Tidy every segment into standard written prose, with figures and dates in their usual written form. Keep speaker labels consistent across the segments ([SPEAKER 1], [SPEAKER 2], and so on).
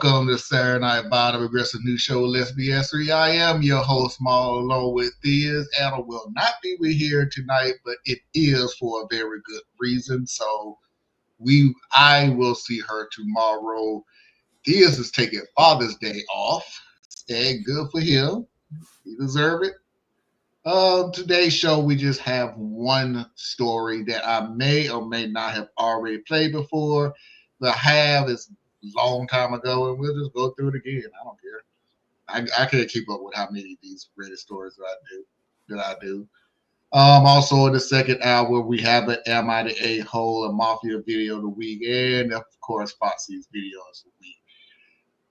[SPEAKER 1] Welcome to Saturday Night Bottom Aggressive New Show, Let's BS3. I am your host, Maul, along with Thiz. Anna will not be with here tonight, but it is for a very good reason. So I will see her tomorrow. Thiz is taking Father's Day off. And good for him. He deserves it. Today's show, we just have one story that I may or may not have already played before. The have is long time ago, and we'll just go through it again. I don't care. I can't keep up with how many of these Reddit stories that I do. Also in the second hour, we have an Am I the A-hole, a Mafia video of the week, and of course, Foxy's videos of the week.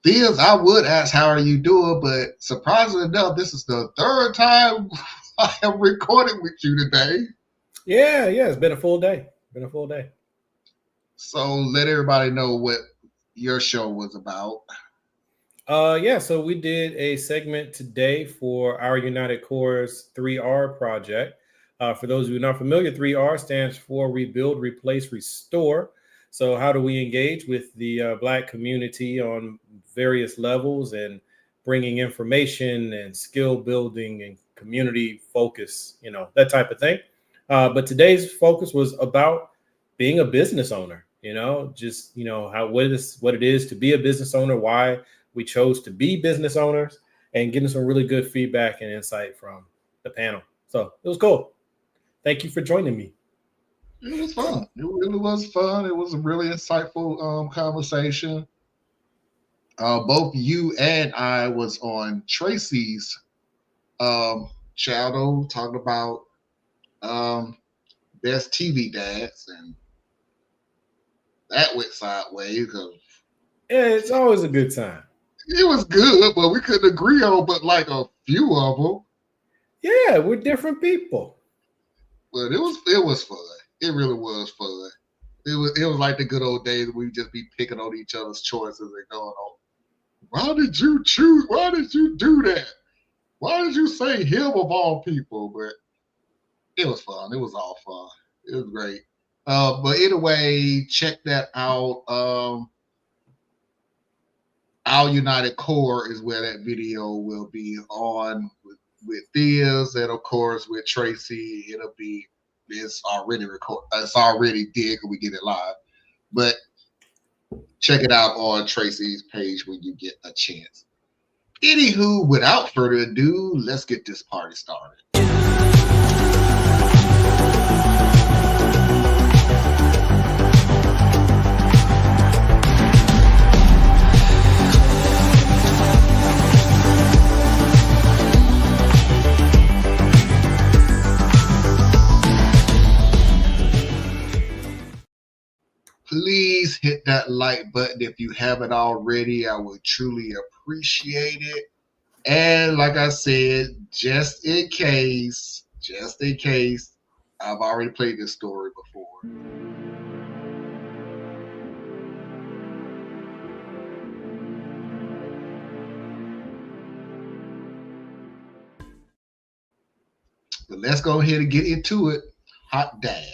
[SPEAKER 1] Thiz, I would ask how are you doing, but surprisingly enough, this is the third time I have recorded with you today.
[SPEAKER 2] Yeah, it's been a full day.
[SPEAKER 1] So let everybody know what your show was about.
[SPEAKER 2] So we did a segment today for our United Core's 3R project. For those who are not familiar, 3R stands for Rebuild, Replace, Restore. So how do we engage with the Black community on various levels and bringing information and skill building and community focus, that type of thing. But today's focus was about being a business owner. What it is to be a business owner, why we chose to be business owners, and getting some really good feedback and insight from the panel. So it was cool. Thank you for joining me.
[SPEAKER 1] It was fun. It really was fun. It was a really insightful conversation. Both you and I was on Tracy's channel talking about best TV dads, and that went sideways because
[SPEAKER 2] it's always a good time.
[SPEAKER 1] It was good, but we couldn't agree on but like a few of them.
[SPEAKER 2] Yeah, we're different people.
[SPEAKER 1] But it was fun. It really was fun. It was like the good old days we just be picking on each other's choices and going on. Why did you choose? Why did you do that? Why did you say him of all people? But it was fun. It was all fun. It was great. But anyway, check that out. Our United Core is where that video will be on with Thiz, and of course with Tracy. It's already recorded. It's already did because we get it live. But check it out on Tracy's page when you get a chance. Anywho, without further ado, let's get this party started. Please hit that like button if you haven't already. I would truly appreciate it. And like I said, just in case, I've already played this story before. But let's go ahead and get into it. Hot Dad.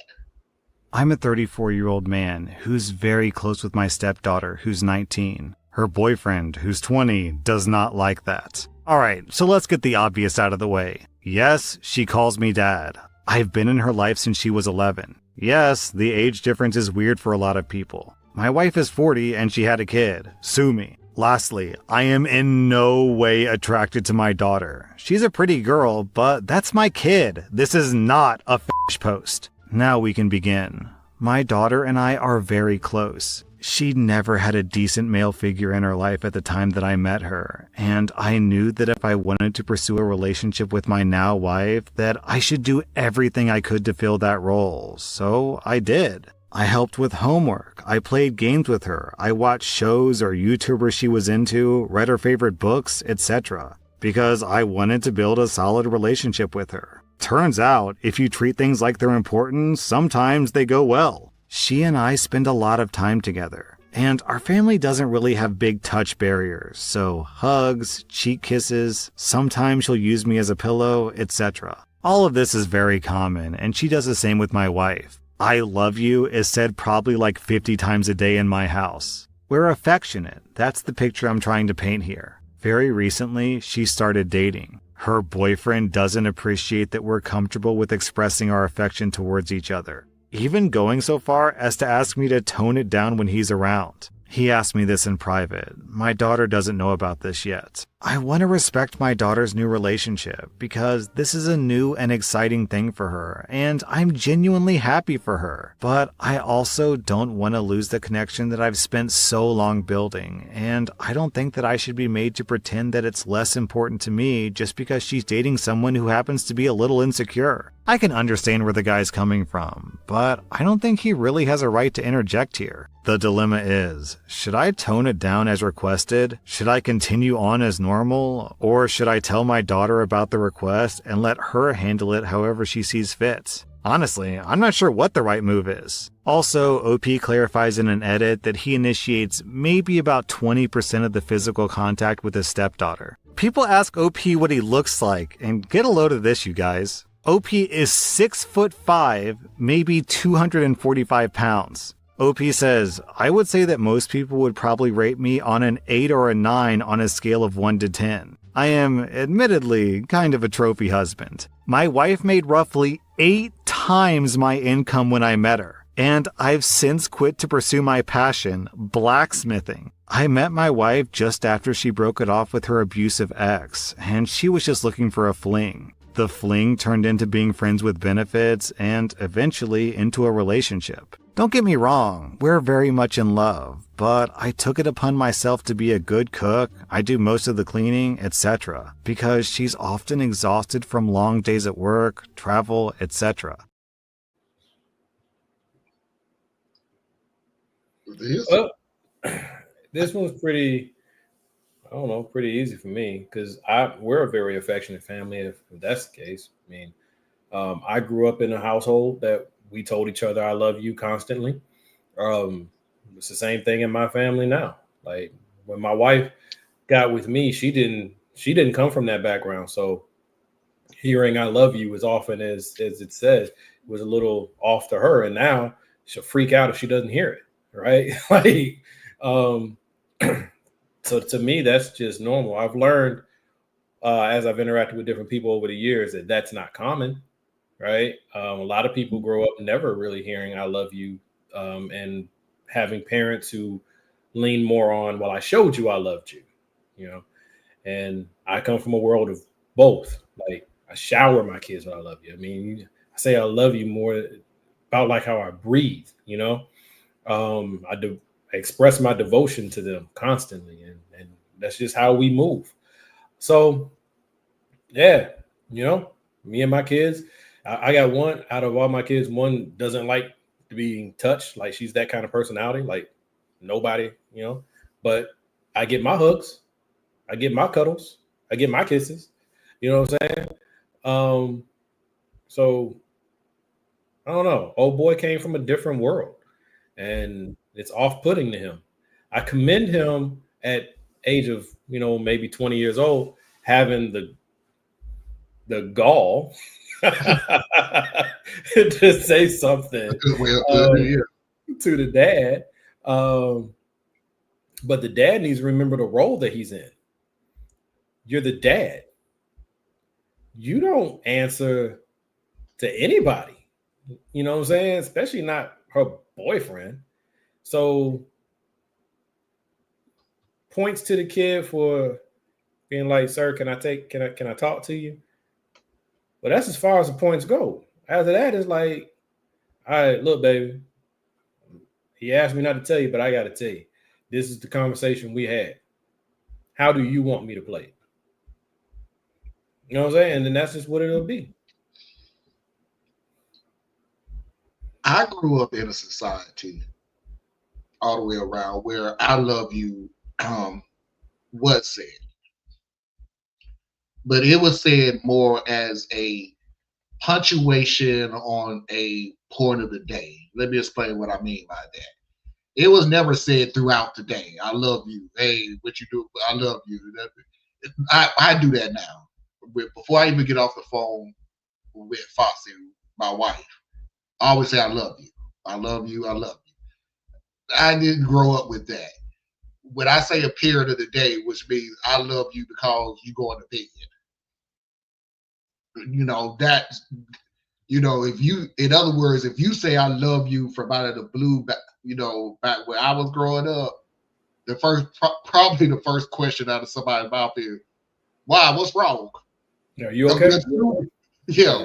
[SPEAKER 3] I'm a 34-year-old man who's very close with my stepdaughter, who's 19. Her boyfriend, who's 20, does not like that. Alright, so let's get the obvious out of the way. Yes, she calls me dad. I've been in her life since she was 11. Yes, the age difference is weird for a lot of people. My wife is 40 and she had a kid. Sue me. Lastly, I am in no way attracted to my daughter. She's a pretty girl, but that's my kid. This is not a post. Now we can begin. My daughter and I are very close. She never had a decent male figure in her life at the time that I met her, and I knew that if I wanted to pursue a relationship with my now wife, that I should do everything I could to fill that role. So I did. I helped with homework, I played games with her, I watched shows or YouTubers she was into, read her favorite books, etc. Because I wanted to build a solid relationship with her. Turns out, if you treat things like they're important, sometimes they go well. She and I spend a lot of time together, and our family doesn't really have big touch barriers, so hugs, cheek kisses, sometimes she'll use me as a pillow, etc. All of this is very common, and she does the same with my wife. I love you is said probably like 50 times a day in my house. We're affectionate. That's the picture I'm trying to paint here. Very recently, she started dating. Her boyfriend doesn't appreciate that we're comfortable with expressing our affection towards each other, even going so far as to ask me to tone it down when he's around. He asked me this in private. My daughter doesn't know about this yet. I want to respect my daughter's new relationship because this is a new and exciting thing for her, and I'm genuinely happy for her. But I also don't want to lose the connection that I've spent so long building, and I don't think that I should be made to pretend that it's less important to me just because she's dating someone who happens to be a little insecure. I can understand where the guy's coming from, but I don't think he really has a right to interject here. The dilemma is, should I tone it down as requested? Should I continue on as normal? Or should I tell my daughter about the request and let her handle it however she sees fit? Honestly, I'm not sure what the right move is. Also, OP clarifies in an edit that he initiates maybe about 20% of the physical contact with his stepdaughter. People ask OP what he looks like, and get a load of this, you guys. OP is 6'5", maybe 245 pounds. OP says, I would say that most people would probably rate me on an 8 or a 9 on a scale of 1 to 10. I am, admittedly, kind of a trophy husband. My wife made roughly 8 times my income when I met her, and I've since quit to pursue my passion, blacksmithing. I met my wife just after she broke it off with her abusive ex, and she was just looking for a fling. The fling turned into being friends with benefits and eventually into a relationship. Don't get me wrong, we're very much in love, but I took it upon myself to be a good cook, I do most of the cleaning, etc., because she's often exhausted from long days at work, travel, etc.
[SPEAKER 2] Well, this one's pretty, I don't know, pretty easy for me because we're a very affectionate family. If that's the case, I mean, I grew up in a household that we told each other "I love you" constantly. It's the same thing in my family now. Like when my wife got with me, she didn't come from that background, so hearing "I love you" as often as it says was a little off to her, and now she'll freak out if she doesn't hear it. Right, like. So to me, that's just normal. I've learned as I've interacted with different people over the years that that's not common, right? A lot of people grow up never really hearing "I love you" and having parents who lean more on, "Well, I showed you I loved you," you know. And I come from a world of both. Like I shower my kids with "I love you." I mean, I say "I love you" more about like how I breathe, you know. I express my devotion to them constantly, and that's just how we move. So, yeah, you know, me and my kids, I got one out of all my kids, one doesn't like to be touched. Like she's that kind of personality, like nobody, you know. But I get my hugs, I get my cuddles, I get my kisses. You know what I'm saying? So I don't know. Old boy came from a different world, and it's off-putting to him. I commend him at age of, you know, maybe 20 years old, having the gall to say something to the dad. But the dad needs to remember the role that he's in. You're the dad. You don't answer to anybody. You know what I'm saying? Especially not her boyfriend. So points to the kid for being like, "Sir, can I talk to you?" But that's as far as the points go. After that, it's like, "All right, look, baby. He asked me not to tell you, but I got to tell you. This is the conversation we had. How do you want me to play it?" You know what I'm saying? And then that's just what it'll be.
[SPEAKER 1] I grew up in a society all the way around where "I love you" was said, but it was said more as a punctuation on a point of the day. Let me explain what I mean by that. It was never said throughout the day, "I love you." Hey, what you do? I love you. I do that now. Before I even get off the phone with Foxy, my wife, I always say, "I love you. I love you. I love you." I didn't grow up with that. when I say a period of the day, which means I love you because you going to bed. That, if you, in other words, if you say I love you from out of the blue, back when I was growing up, probably the first question out of somebody's mouth is, why? What's wrong?
[SPEAKER 2] Are you okay?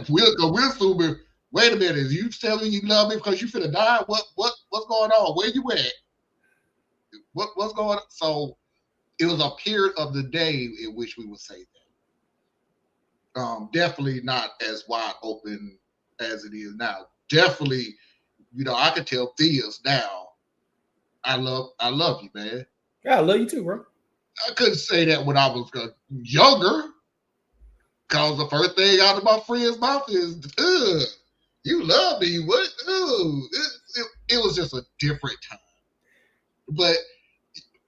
[SPEAKER 1] We're assuming, wait a minute, is you telling me you love me because you finna die? What's going on? Where you at? What's going on? So it was a period of the day in which we would say that. Definitely not as wide open as it is now. Definitely, I could tell Thea's now, I love you, man.
[SPEAKER 2] Yeah, I love you too, bro.
[SPEAKER 1] I couldn't say that when I was younger, because the first thing out of my friend's mouth is, you love me. What? It was just a different time. But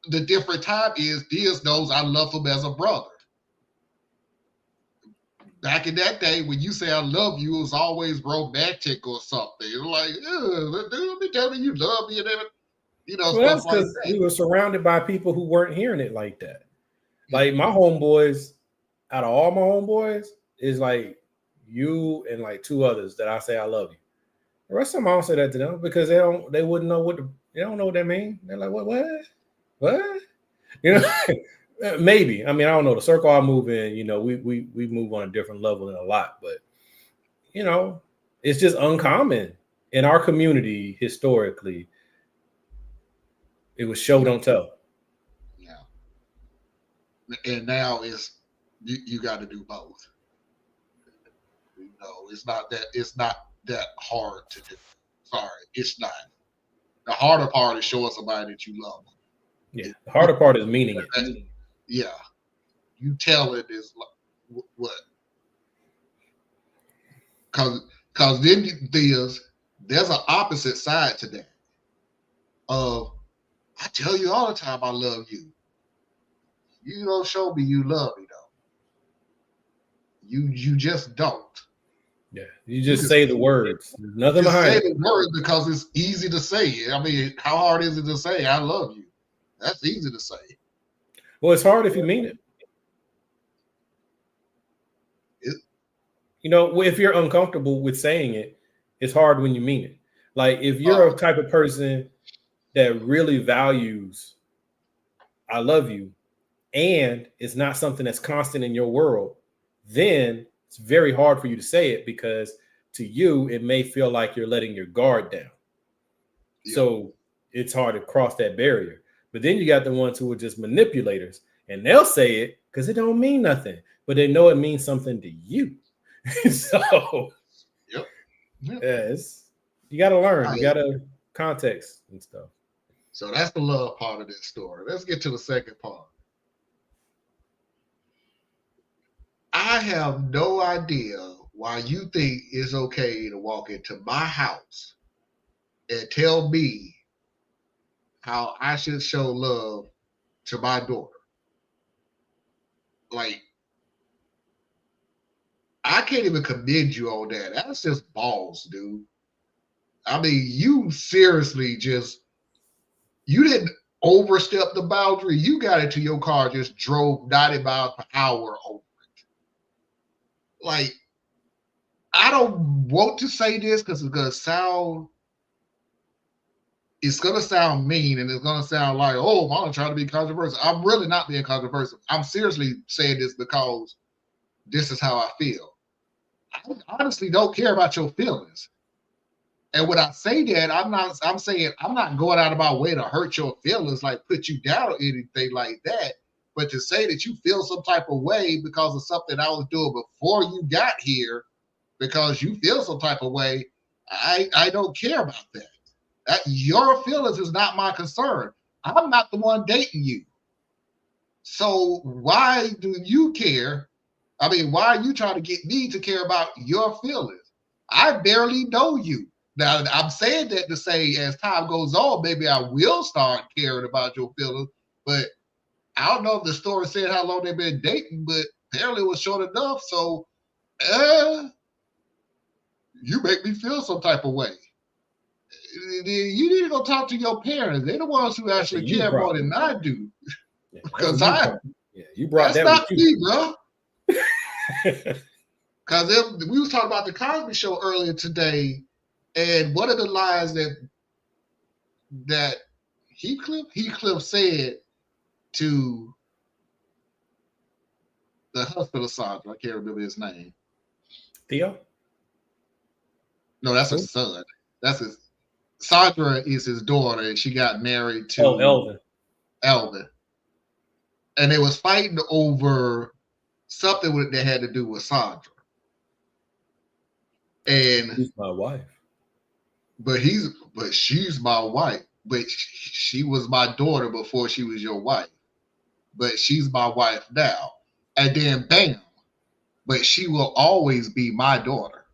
[SPEAKER 1] the different time is Diaz knows I love him as a brother. Back in that day, when you say I love you, it was always romantic or something. Like, dude, be telling me you love me and everything.
[SPEAKER 2] That's because we were surrounded by people who weren't hearing it like that. Like my homeboys, out of all my homeboys, is like you and like two others that I say I love you. The rest of them I don't say that to them because they wouldn't know they don't know what that means. They're like, what? Maybe. I mean, I don't know. The circle I move in, we move on a different level in a lot, but it's just uncommon in our community historically. It was show, don't tell.
[SPEAKER 1] Yeah. And now you got to do both. It's not that hard to do. Sorry, it's not. The harder part is showing somebody that you love them.
[SPEAKER 2] Yeah, the harder part is meaning it.
[SPEAKER 1] Yeah. You tell it is what? Because then there's an opposite side to that. I tell you all the time I love you. You don't show me you love me though. You just don't.
[SPEAKER 2] Yeah, you just say the words. Nothing behind it.
[SPEAKER 1] Say the words because it's easy to say. I mean, how hard is it to say I love you? That's easy to say.
[SPEAKER 2] Well, it's hard if you mean it. If you're uncomfortable with saying it, it's hard when you mean it. Like if you're a type of person that really values I love you and it's not something that's constant in your world, then it's very hard for you to say it because to you, it may feel like you're letting your guard down. Yeah. So it's hard to cross that barrier. But then you got the ones who are just manipulators and they'll say it because it don't mean nothing, but they know it means something to you. So yes, you got to learn. You got to context and stuff.
[SPEAKER 1] So that's the love part of this story. Let's get to the second part. I have no idea why you think it's okay to walk into my house and tell me how I should show love to my daughter. Like, I can't even commend you on that. That's just balls, dude. I mean, you seriously you didn't overstep the boundary. You got into your car, just drove 90 miles per hour over it. Like, I don't want to say this because it's going to sound mean and it's going to sound like, oh, I'm trying to be controversial. I'm really not being controversial. I'm seriously saying this because this is how I feel. I honestly don't care about your feelings. And when I say that, I'm saying I'm not going out of my way to hurt your feelings, like put you down or anything like that. But to say that you feel some type of way because of something I was doing before you got here, because you feel some type of way, I don't care about that. Your feelings is not my concern. I'm not the one dating you. So why do you care? I mean, why are you trying to get me to care about your feelings? I barely know you. Now, I'm saying that to say as time goes on, maybe I will start caring about your feelings. But I don't know if the story said how long they've been dating, but apparently it was short enough. So you make me feel some type of way. You need to go talk to your parents. They're the ones who actually care more than I do.
[SPEAKER 2] Yeah,
[SPEAKER 1] Because
[SPEAKER 2] you brought
[SPEAKER 1] that's
[SPEAKER 2] that
[SPEAKER 1] not
[SPEAKER 2] with
[SPEAKER 1] me, bro. Because we was talking about the Cosby Show earlier today, and one of the lines that Heathcliff said to the husband of Sandra, I can't remember his name.
[SPEAKER 2] Theo?
[SPEAKER 1] No, that's his son. That's his. Sandra is his daughter, and she got married to Elvin. And they was fighting over something that had to do with Sandra. And
[SPEAKER 2] she's my wife.
[SPEAKER 1] But she's my wife. But she was my daughter before she was your wife. But she's my wife now. And then bam. But she will always be my daughter.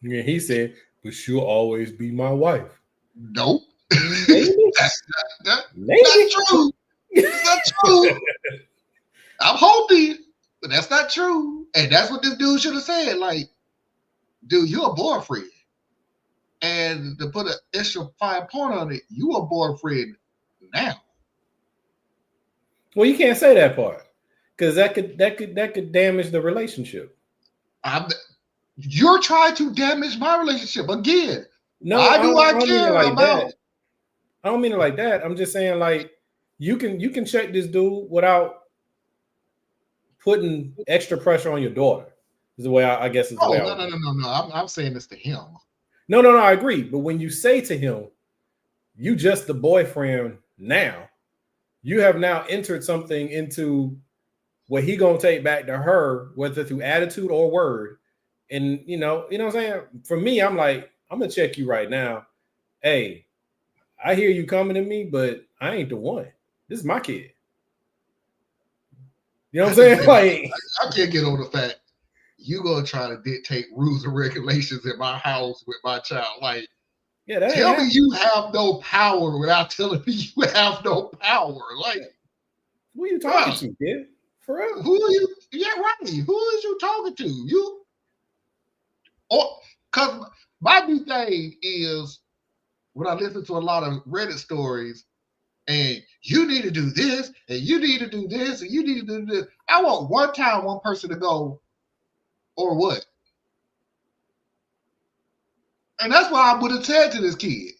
[SPEAKER 2] Yeah, he said, but she'll always be my wife.
[SPEAKER 1] Nope.
[SPEAKER 2] Maybe.
[SPEAKER 1] That's true. That's not true. I'm hoping, but that's not true. And that's what this dude should have said. Like, dude, you're a boyfriend. And to put an extra fine point on it, you a boyfriend now.
[SPEAKER 2] Well, you can't say that part because that could damage the relationship.
[SPEAKER 1] You're trying to damage my relationship again.
[SPEAKER 2] No,
[SPEAKER 1] why do I
[SPEAKER 2] don't
[SPEAKER 1] care
[SPEAKER 2] like
[SPEAKER 1] about?
[SPEAKER 2] That. I don't mean it like that. I'm just saying, like, you can check this dude without putting extra pressure on your daughter. Is the way I guess is the way.
[SPEAKER 1] No. I'm saying this to him.
[SPEAKER 2] No. I agree. But when you say to him, you just the boyfriend now, you have now entered something into what he gonna take back to her, whether through attitude or word. And you know what I'm saying? For me, I'm like, I'm gonna check you right now. Hey, I hear you coming to me, but I ain't the one. This is my kid. You know what I'm saying? Like,
[SPEAKER 1] I can't get over the fact you gonna try to dictate rules and regulations in my house with my child. Like,
[SPEAKER 2] yeah,
[SPEAKER 1] tell me you have no power without telling me you have no power. Like,
[SPEAKER 2] who are you talking to, kid? For real?
[SPEAKER 1] Who are you? Yeah, right. Who is you talking to? You? Or because my new thing is when I listen to a lot of Reddit stories, and you need to do this, and you need to do this, and you need to do this. I want one person to go, or what? And that's why I would have said to this kid,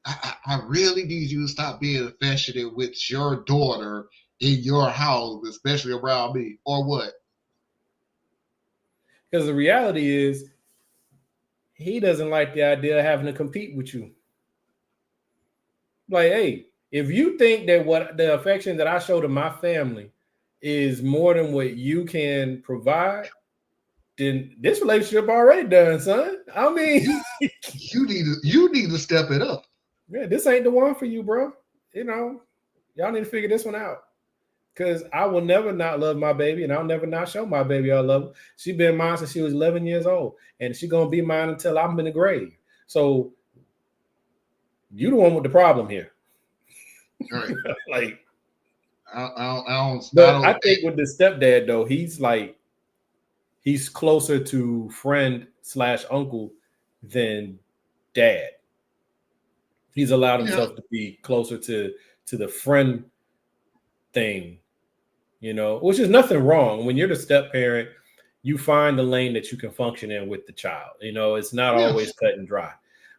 [SPEAKER 1] I really need you to stop being affectionate with your daughter in your house, especially around me, or what?
[SPEAKER 2] Because the reality is, he doesn't like the idea of having to compete with you. Like, hey, if you think that what the affection that I show to my family is more than what you can provide, then this relationship already done, son. I mean,
[SPEAKER 1] you need to step it up.
[SPEAKER 2] Yeah, this ain't the one for you, bro. You know, y'all need to figure this one out. Because I will never not love my baby, and I'll never not show my baby I love her. She been mine since she was 11 years old, and she's gonna be mine until I'm in the grave. So you the one with the problem here.
[SPEAKER 1] Right.
[SPEAKER 2] Like,
[SPEAKER 1] I
[SPEAKER 2] think with the stepdad though, he's closer to friend / uncle than dad. He's allowed himself to be closer to the friend thing, you know, which is nothing wrong. When you're the step parent, you find the lane that you can function in with the child. You know, it's not always cut and dry,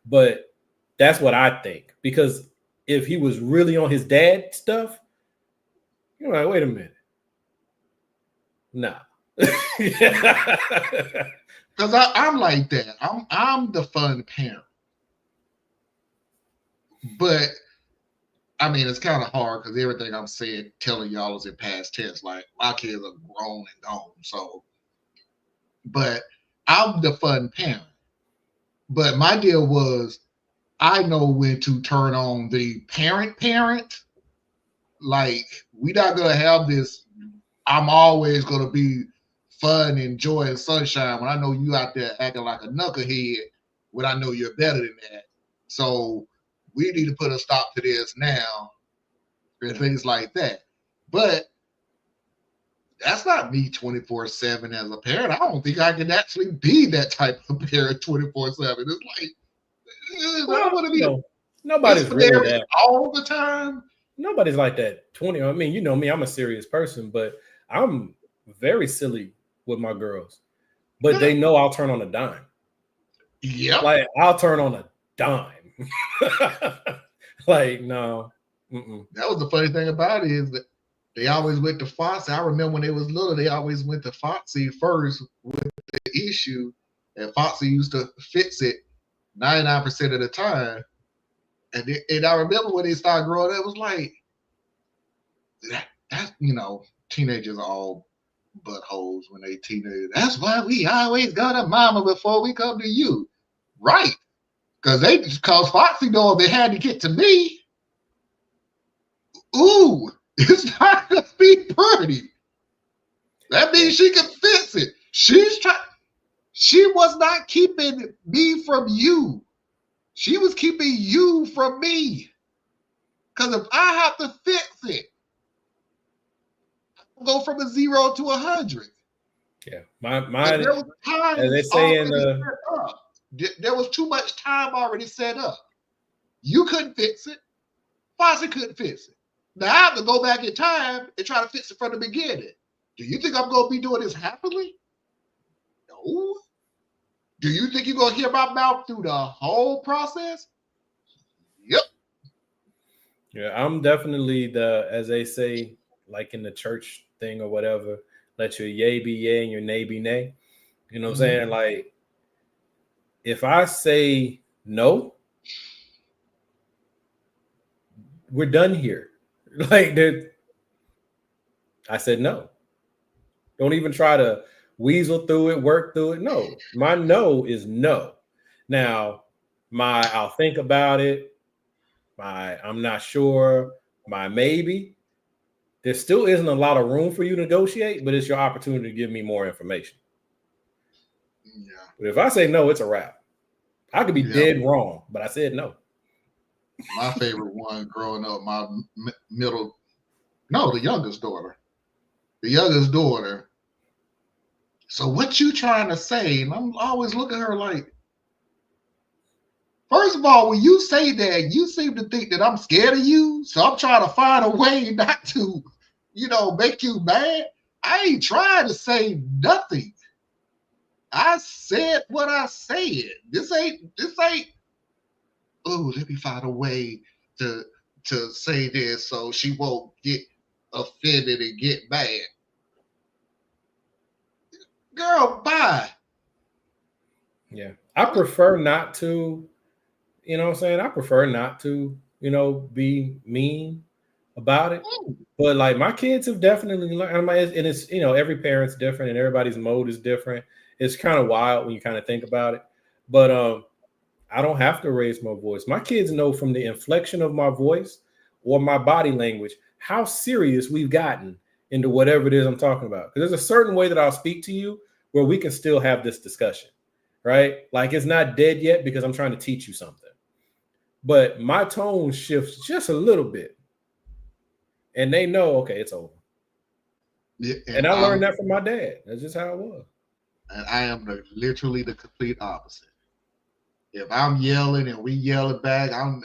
[SPEAKER 2] but that's what I think. Because if he was really on his dad stuff, you're like, wait a minute. Nah.
[SPEAKER 1] Because I'm like that. I'm the fun parent. But I mean, it's kind of hard because everything I'm saying, telling y'all is in past tense. Like, my kids are grown and gone. So, but I'm the fun parent. But my deal was, I know when to turn on the parent. Like, we're not going to have this, I'm always going to be fun and joy and sunshine when I know you out there acting like a knucklehead when I know you're better than that. So we need to put a stop to this now and things like that. But That's not me 24/7 as a parent. I don't think I can actually be that type of parent 24/7. It's like, I don't want to be
[SPEAKER 2] nobody's really that.
[SPEAKER 1] all the time.
[SPEAKER 2] Nobody's like that. 20. I mean, you know me, I'm a serious person, but I'm very silly with my girls. But they know I'll turn on a dime.
[SPEAKER 1] Yep.
[SPEAKER 2] Like, I'll turn on a dime. Like, no.
[SPEAKER 1] That was the funny thing about it is that they always went to Foxy. I remember when they was little, they always went to Foxy first with the issue, and Foxy used to fix it 99% of the time. And I remember when they started growing up, it was like, that teenagers are all buttholes when they teenagers. That's why we always go to mama before we come to you. Right. Because Foxy know they had to get to me. Ooh, it's not gonna be pretty. That means she can fix it. She was not keeping me from you. She was keeping you from me. Because if I have to fix it, I'll go from a 0 to 100.
[SPEAKER 2] Yeah, mine. As they say in
[SPEAKER 1] there was too much time already set up. You couldn't fix it. Foxy couldn't fix it. Now I have to go back in time and try to fix it from the beginning. Do you think I'm going to be doing this happily? No. Do you think you're going to hear my mouth through the whole process? Yep.
[SPEAKER 2] Yeah, I'm definitely as they say, like in the church thing or whatever, let your yay be yay and your nay be nay. You know what I'm saying? Like, if I say no, we're done here. Like, I said no. Don't even try to weasel through it, work through it. No, my no is no. Now, I'll think about it. I'm not sure. My maybe. There still isn't a lot of room for you to negotiate, but it's your opportunity to give me more information.
[SPEAKER 1] Yeah.
[SPEAKER 2] But if I say no, it's a wrap. I could be dead wrong, but I said no.
[SPEAKER 1] My favorite one growing up, the youngest daughter. The youngest daughter. So what you trying to say? And I'm always looking at her like, first of all, when you say that, you seem to think that I'm scared of you. So I'm trying to find a way not to, make you mad. I ain't trying to say nothing. I said what I said. This ain't, oh, let me find a way to say this so she won't get offended and get mad. Girl, bye.
[SPEAKER 2] Yeah. I prefer not to, you know what I'm saying? I prefer not to, be mean about it. But like my kids have definitely learned, and it's, every parent's different and everybody's mode is different. It's kind of wild when you kind of think about it. But I don't have to raise my voice. My kids know from the inflection of my voice or my body language how serious we've gotten into whatever it is I'm talking about. Because there's a certain way that I'll speak to you where we can still have this discussion, right? Like it's not dead yet because I'm trying to teach you something. But my tone shifts just a little bit. And they know, okay, it's over. Yeah, and I learned that from my dad. That's just how it was.
[SPEAKER 1] And I am literally the complete opposite. If I'm yelling and we yelling back, and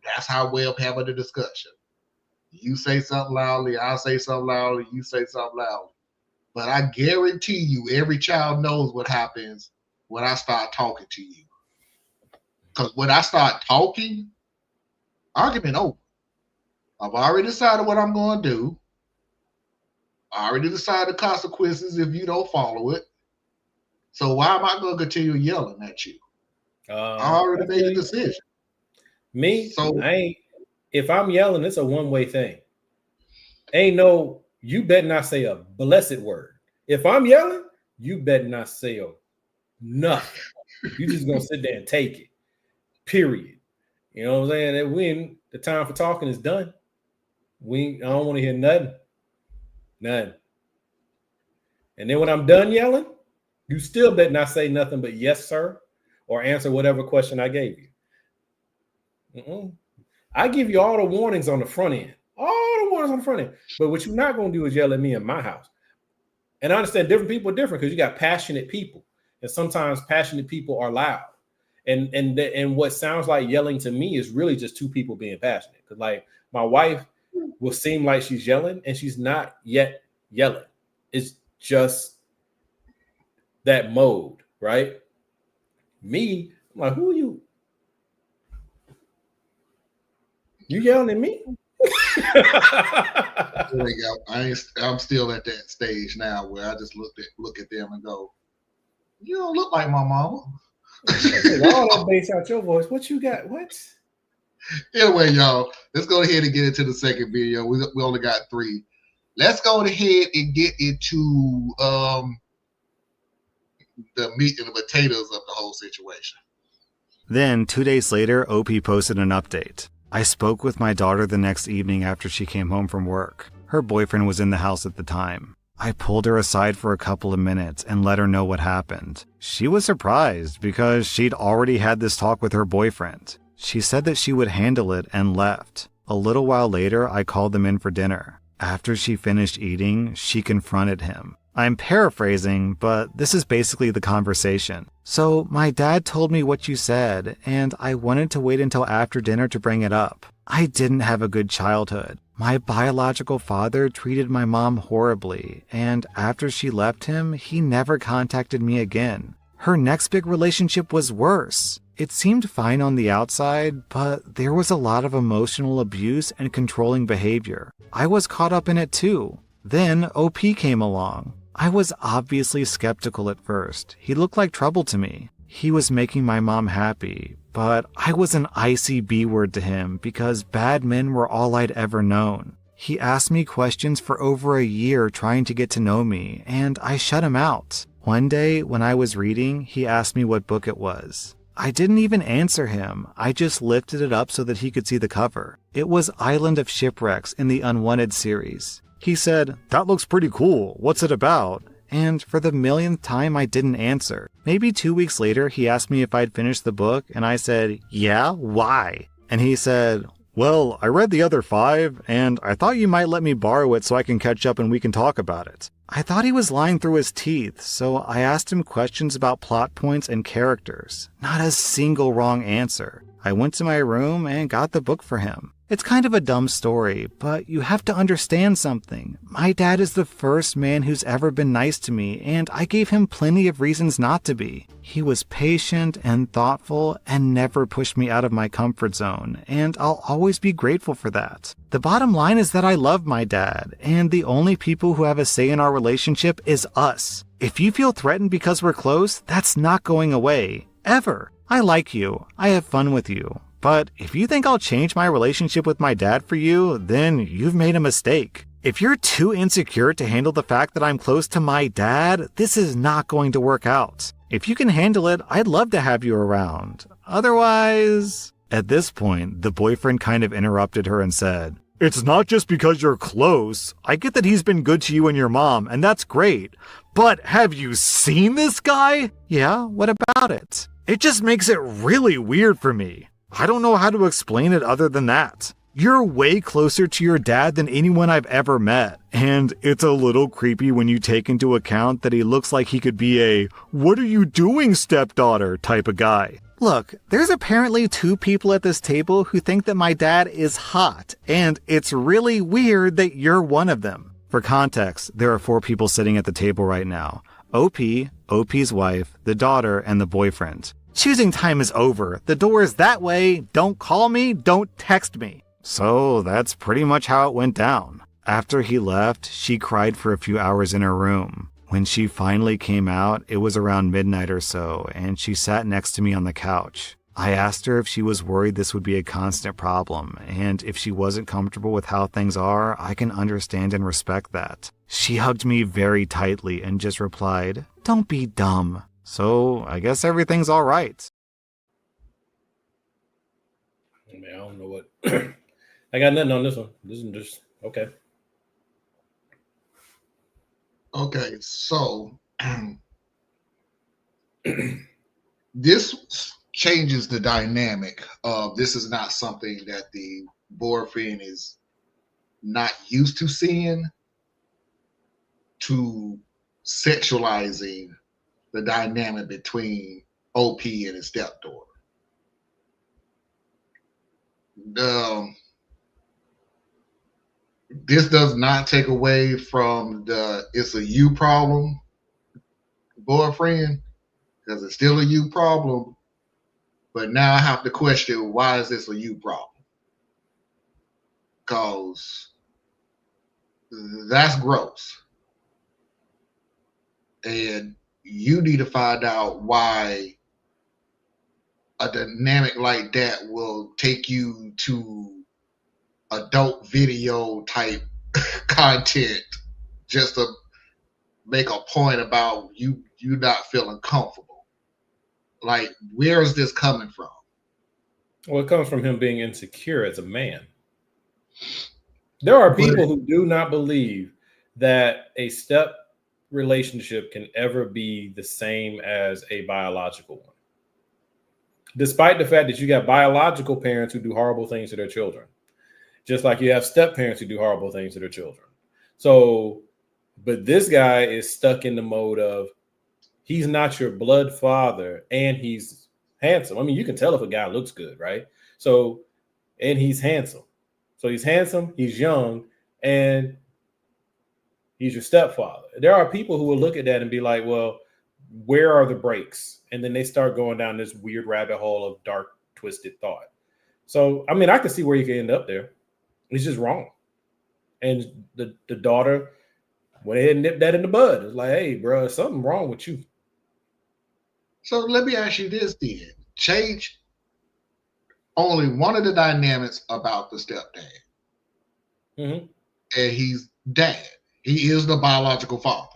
[SPEAKER 1] that's how we're having the discussion. You say something loudly, I say something loudly, you say something loudly. But I guarantee you, every child knows what happens when I start talking to you. Because when I start talking, argument over. I've already decided what I'm going to do. I already decided the consequences if you don't follow it. So why am I going to continue yelling at you? I already made a decision.
[SPEAKER 2] Me, if I'm yelling, it's a one-way thing. You better not say a blessed word. If I'm yelling, you better not say nothing. You just gonna sit there and take it. Period. You know what I'm saying? And when the time for talking is done, I don't want to hear nothing. None. And then when I'm done yelling, you still better not say nothing but yes, sir, or answer whatever question I gave you. I give you all the warnings on the front end. All the warnings on the front end. But what you're not going to do is yell at me in my house. And I understand different people are different because you got passionate people, and sometimes passionate people are loud. And what sounds like yelling to me is really just two people being passionate. Because like my wife will seem like she's yelling, and she's not yet yelling. It's just that mode, right? Me, I'm like, who are you? You yelling at me?
[SPEAKER 1] I'm still at that stage now where I just look at them and go, "You don't look like my mama."
[SPEAKER 2] All that bass out your voice. What you got? What?
[SPEAKER 1] Anyway, y'all, let's go ahead and get into the second video. We only got 3. Let's go ahead and get into the meat and the potatoes of the whole situation.
[SPEAKER 3] Then, 2 days later, OP posted an update. I spoke with my daughter the next evening after she came home from work. Her boyfriend was in the house at the time. I pulled her aside for a couple of minutes and let her know what happened. She was surprised because she'd already had this talk with her boyfriend. She said that she would handle it and left. A little while later, I called them in for dinner. After she finished eating, she confronted him. I'm paraphrasing, but this is basically the conversation. So, my dad told me what you said, and I wanted to wait until after dinner to bring it up. I didn't have a good childhood. My biological father treated my mom horribly, and after she left him, he never contacted me again. Her next big relationship was worse. It seemed fine on the outside, but there was a lot of emotional abuse and controlling behavior. I was caught up in it too. Then OP came along. I was obviously skeptical at first. He looked like trouble to me. He was making my mom happy, but I was an icy B-word to him because bad men were all I'd ever known. He asked me questions for over a year trying to get to know me, and I shut him out. One day, when I was reading, he asked me what book it was. I didn't even answer him. I just lifted it up so that he could see the cover. It was Island of Shipwrecks in the Unwanted series. He said, "That looks pretty cool. What's it about?" And for the millionth time, I didn't answer. Maybe 2 weeks later, he asked me if I'd finished the book, and I said, "Yeah, why?" And he said, "Well, I read the other 5, and I thought you might let me borrow it so I can catch up and we can talk about it." I thought he was lying through his teeth, so I asked him questions about plot points and characters. Not a single wrong answer. I went to my room and got the book for him. It's kind of a dumb story, but you have to understand something. My dad is the first man who's ever been nice to me, and I gave him plenty of reasons not to be. He was patient and thoughtful and never pushed me out of my comfort zone, and I'll always be grateful for that. The bottom line is that I love my dad, and the only people who have a say in our relationship is us. If you feel threatened because we're close, that's not going away. Ever. I like you. I have fun with you. But if you think I'll change my relationship with my dad for you, then you've made a mistake. If you're too insecure to handle the fact that I'm close to my dad, this is not going to work out. If you can handle it, I'd love to have you around. Otherwise... At this point, the boyfriend kind of interrupted her and said, "It's not just because you're close. I get that he's been good to you and your mom, and that's great. But have you seen this guy?" "Yeah, what about it?" "It just makes it really weird for me. I don't know how to explain it other than that. You're way closer to your dad than anyone I've ever met, and it's a little creepy when you take into account that he looks like he could be a 'what are you doing, stepdaughter' type of guy." Look, there's apparently 2 people at this table who think that my dad is hot, and it's really weird that you're one of them. For context, there are 4 people sitting at the table right now. OP, OP's wife, the daughter, and the boyfriend. Choosing time is over. The door is that way. Don't call me. Don't text me. So that's pretty much how it went down. After he left, she cried for a few hours in her room. When she finally came out, it was around midnight or so, and she sat next to me on the couch. I asked her if she was worried this would be a constant problem, and if she wasn't comfortable with how things are, I can understand and respect that. She hugged me very tightly and just replied, "Don't be dumb." So, I guess everything's all right.
[SPEAKER 2] I mean, I don't know what... I got nothing on this one. This is just... Okay.
[SPEAKER 1] Okay, so... this changes the dynamic of this is not something that the boyfriend is not used to seeing, to sexualizing the dynamic between OP and his stepdaughter. This does not take away from the it's a you problem boyfriend, because it's still a you problem. But now I have to question, why is this a you problem? Because that's gross. And you need to find out why a dynamic like that will take you to adult video type content just to make a point about you not feeling comfortable. Like, where is this coming from?
[SPEAKER 2] Well, it comes from him being insecure as a man. There are people who do not believe that a step relationship can ever be the same as a biological one, despite the fact that you got biological parents who do horrible things to their children, just like you have step parents who do horrible things to their children. So, but this guy is stuck in the mode of he's not your blood father and he's handsome. I mean, you can tell if a guy looks good, right? So, and he's handsome. So he's handsome, he's young, and he's your stepfather. There are people who will look at that and be like, well, where are the breaks? And then they start going down this weird rabbit hole of dark, twisted thought. So, I mean, I can see where you can end up there. It's just wrong. And the daughter went ahead and nipped that in the bud. It's like, hey, bro, there's something wrong with you.
[SPEAKER 1] So let me ask you this then. Change only one of the dynamics about the stepdad.
[SPEAKER 2] Mm-hmm.
[SPEAKER 1] And he's dad. He is the biological father.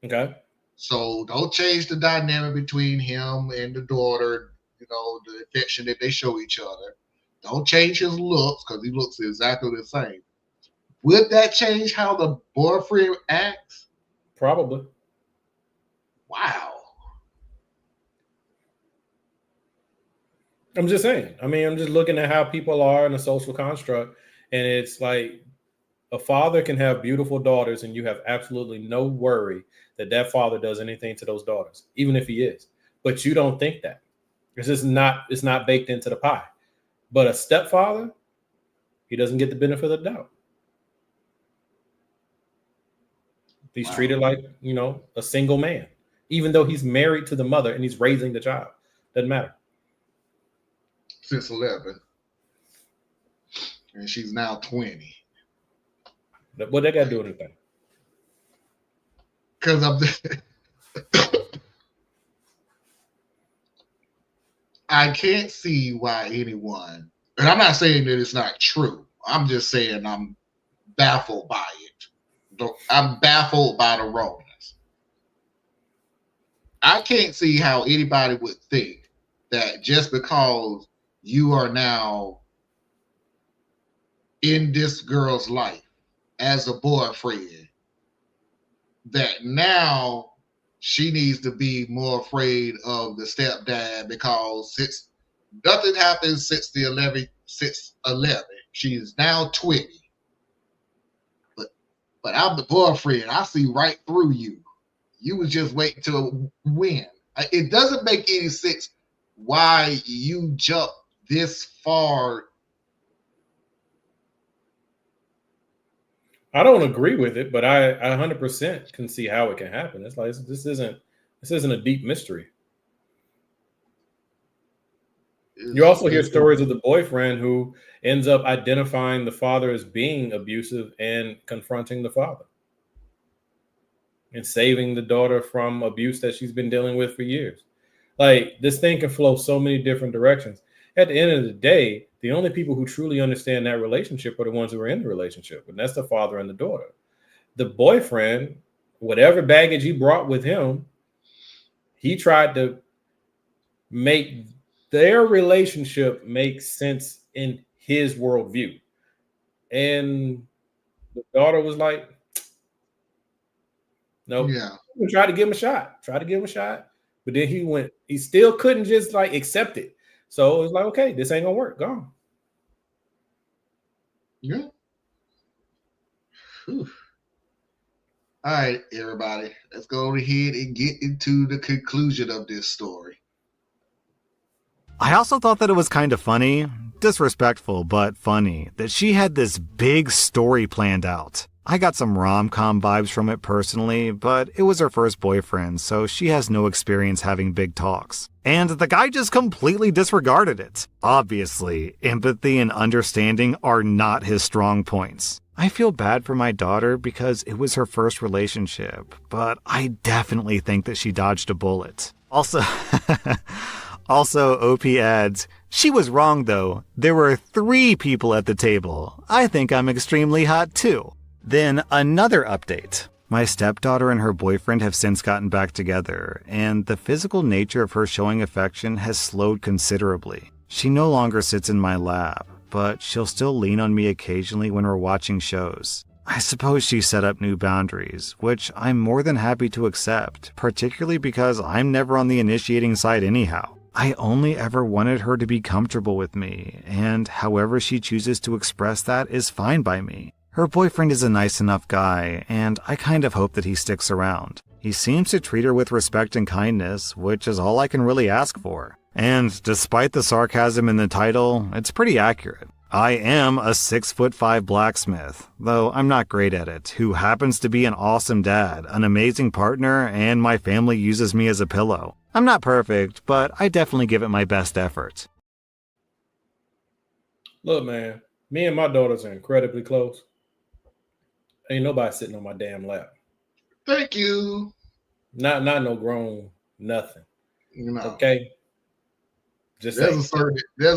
[SPEAKER 2] Okay.
[SPEAKER 1] So don't change the dynamic between him and the daughter, the affection that they show each other. Don't change his looks, because he looks exactly the same. Would that change how the boyfriend acts?
[SPEAKER 2] Probably.
[SPEAKER 1] Wow.
[SPEAKER 2] I'm just saying. I mean, I'm just looking at how people are in a social construct, and it's like a father can have beautiful daughters, and you have absolutely no worry that father does anything to those daughters, even if he is. But you don't think that. It's not baked into the pie. But a stepfather, he doesn't get the benefit of the doubt. He's treated like, a single man, even though he's married to the mother and he's raising the child. Doesn't matter.
[SPEAKER 1] Since 11. And she's now 20.
[SPEAKER 2] What they got to do with anything?
[SPEAKER 1] Because I can't see why anyone, and I'm not saying that it's not true. I'm just saying I'm baffled by it. I'm baffled by the wrongness. I can't see how anybody would think that just because you are now in this girl's life as a boyfriend, that now she needs to be more afraid of the stepdad, because since nothing happened since 11, she is now 20. But I'm the boyfriend. I see right through you. You was just waiting to win. It doesn't make any sense why you jump this far.
[SPEAKER 2] I don't agree with it, but I 100% can see how it can happen. It's like this isn't a deep mystery. You also hear stories of the boyfriend who ends up identifying the father as being abusive and confronting the father and saving the daughter from abuse that she's been dealing with for years. Like, this thing can flow so many different directions. At the end of the day, the only people who truly understand that relationship are the ones who are in the relationship, and that's the father and the daughter. The boyfriend, whatever baggage he brought with him, he tried to make their relationship make sense in his worldview. And the daughter was like, nope.
[SPEAKER 1] Yeah.
[SPEAKER 2] Tried to give him a shot. But then he still couldn't just like accept it. So it was like, okay, this ain't gonna work. Go on.
[SPEAKER 1] Yeah. Whew. All right, everybody, let's go ahead and get into the conclusion of this story.
[SPEAKER 3] I also thought that it was kind of funny, disrespectful, but funny, that she had this big story planned out. I got some rom-com vibes from it personally, but it was her first boyfriend, so she has no experience having big talks. And the guy just completely disregarded it. Obviously, empathy and understanding are not his strong points. I feel bad for my daughter because it was her first relationship, but I definitely think that she dodged a bullet. Also, OP adds, she was wrong though. There were 3 people at the table. I think I'm extremely hot too. Then another update. My stepdaughter and her boyfriend have since gotten back together, and the physical nature of her showing affection has slowed considerably. She no longer sits in my lap, but she'll still lean on me occasionally when we're watching shows. I suppose she set up new boundaries, which I'm more than happy to accept, particularly because I'm never on the initiating side anyhow. I only ever wanted her to be comfortable with me, and however she chooses to express that is fine by me. Her boyfriend is a nice enough guy, and I kind of hope that he sticks around. He seems to treat her with respect and kindness, which is all I can really ask for. And despite the sarcasm in the title, it's pretty accurate. I am a 6'5" blacksmith, though I'm not great at it, who happens to be an awesome dad, an amazing partner, and my family uses me as a pillow. I'm not perfect, but I definitely give it my best effort.
[SPEAKER 2] Look, man, me and my daughters are incredibly close. Ain't nobody sitting on my damn lap.
[SPEAKER 1] Thank you.
[SPEAKER 2] Not no grown nothing.
[SPEAKER 1] You know,
[SPEAKER 2] okay. Just
[SPEAKER 1] there's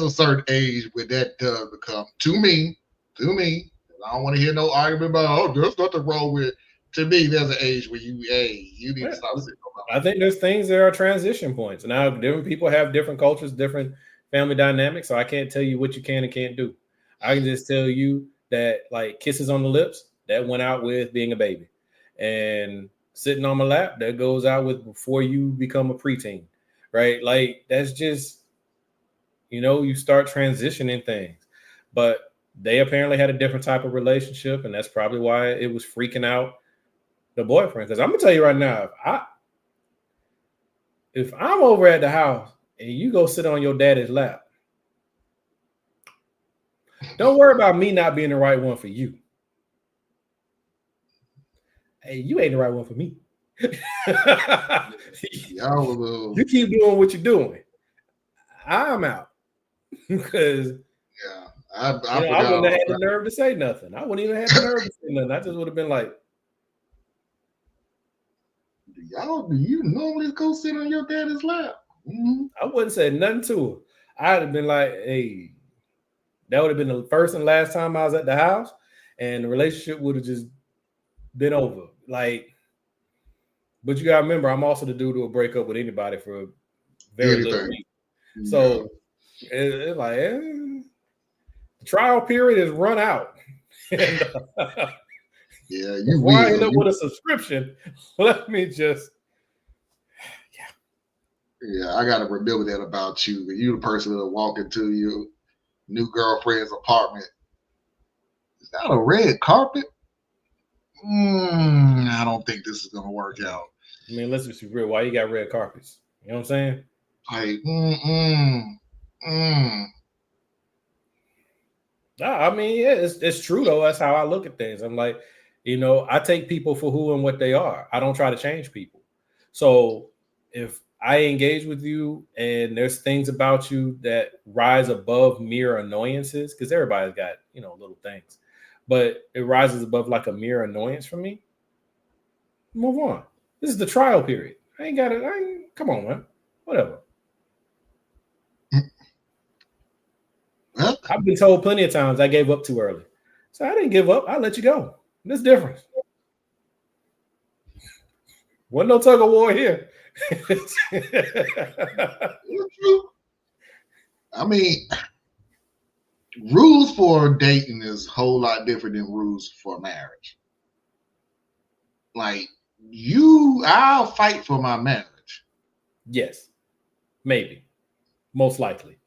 [SPEAKER 1] a certain age where that does become to me. I don't want to hear no argument about there's nothing wrong with. To me, there's an age where you need to stop sitting on my lap.
[SPEAKER 2] I think there's things that are transition points. Now, different people have different cultures, different family dynamics. So I can't tell you what you can and can't do. I can just tell you that like kisses on the lips. That went out with being a baby, and sitting on my lap, that goes out with before you become a preteen, right? Like that's just, you start transitioning things. But they apparently had a different type of relationship, and that's probably why it was freaking out the boyfriend. Because I'm gonna tell you right now, if I'm over at the house and you go sit on your daddy's lap, don't worry about me not being the right one for you. Hey, you ain't the right one for me. You keep doing what you're doing. I'm out. Because I wouldn't have had the nerve to say nothing. I wouldn't even have the nerve to say nothing. I just would have been like,
[SPEAKER 1] do you normally go sit on your daddy's lap? Mm-hmm.
[SPEAKER 2] I wouldn't say nothing to her. I'd have been like, hey, that would have been the first and last time I was at the house, and the relationship would have just been over. Like, but you gotta remember, I'm also the dude who will break up with anybody for a very little reason. So it's like the trial period is run out. And, before I end up with a subscription, let me just
[SPEAKER 1] I gotta remember that about you. You the person that'll walk into your new girlfriend's apartment. Is that a red carpet? I don't think this is gonna work out.
[SPEAKER 2] I mean, let's just be real. Why you got red carpets? You know what I'm saying?
[SPEAKER 1] Like,
[SPEAKER 2] I mean, yeah, it's true though. That's how I look at things. I'm like, I take people for who and what they are. I don't try to change people. So if I engage with you and there's things about you that rise above mere annoyances, because everybody's got, little things, but it rises above like a mere annoyance for me, move on. This is the trial period. I ain't got it. Come on, man. Whatever. I've been told plenty of times I gave up too early. So I didn't give up. I let you go. There's difference. Wasn't no tug of war here.
[SPEAKER 1] I mean, rules for dating is a whole lot different than rules for marriage. Like, I'll fight for my marriage.
[SPEAKER 2] Yes. Maybe. Most likely.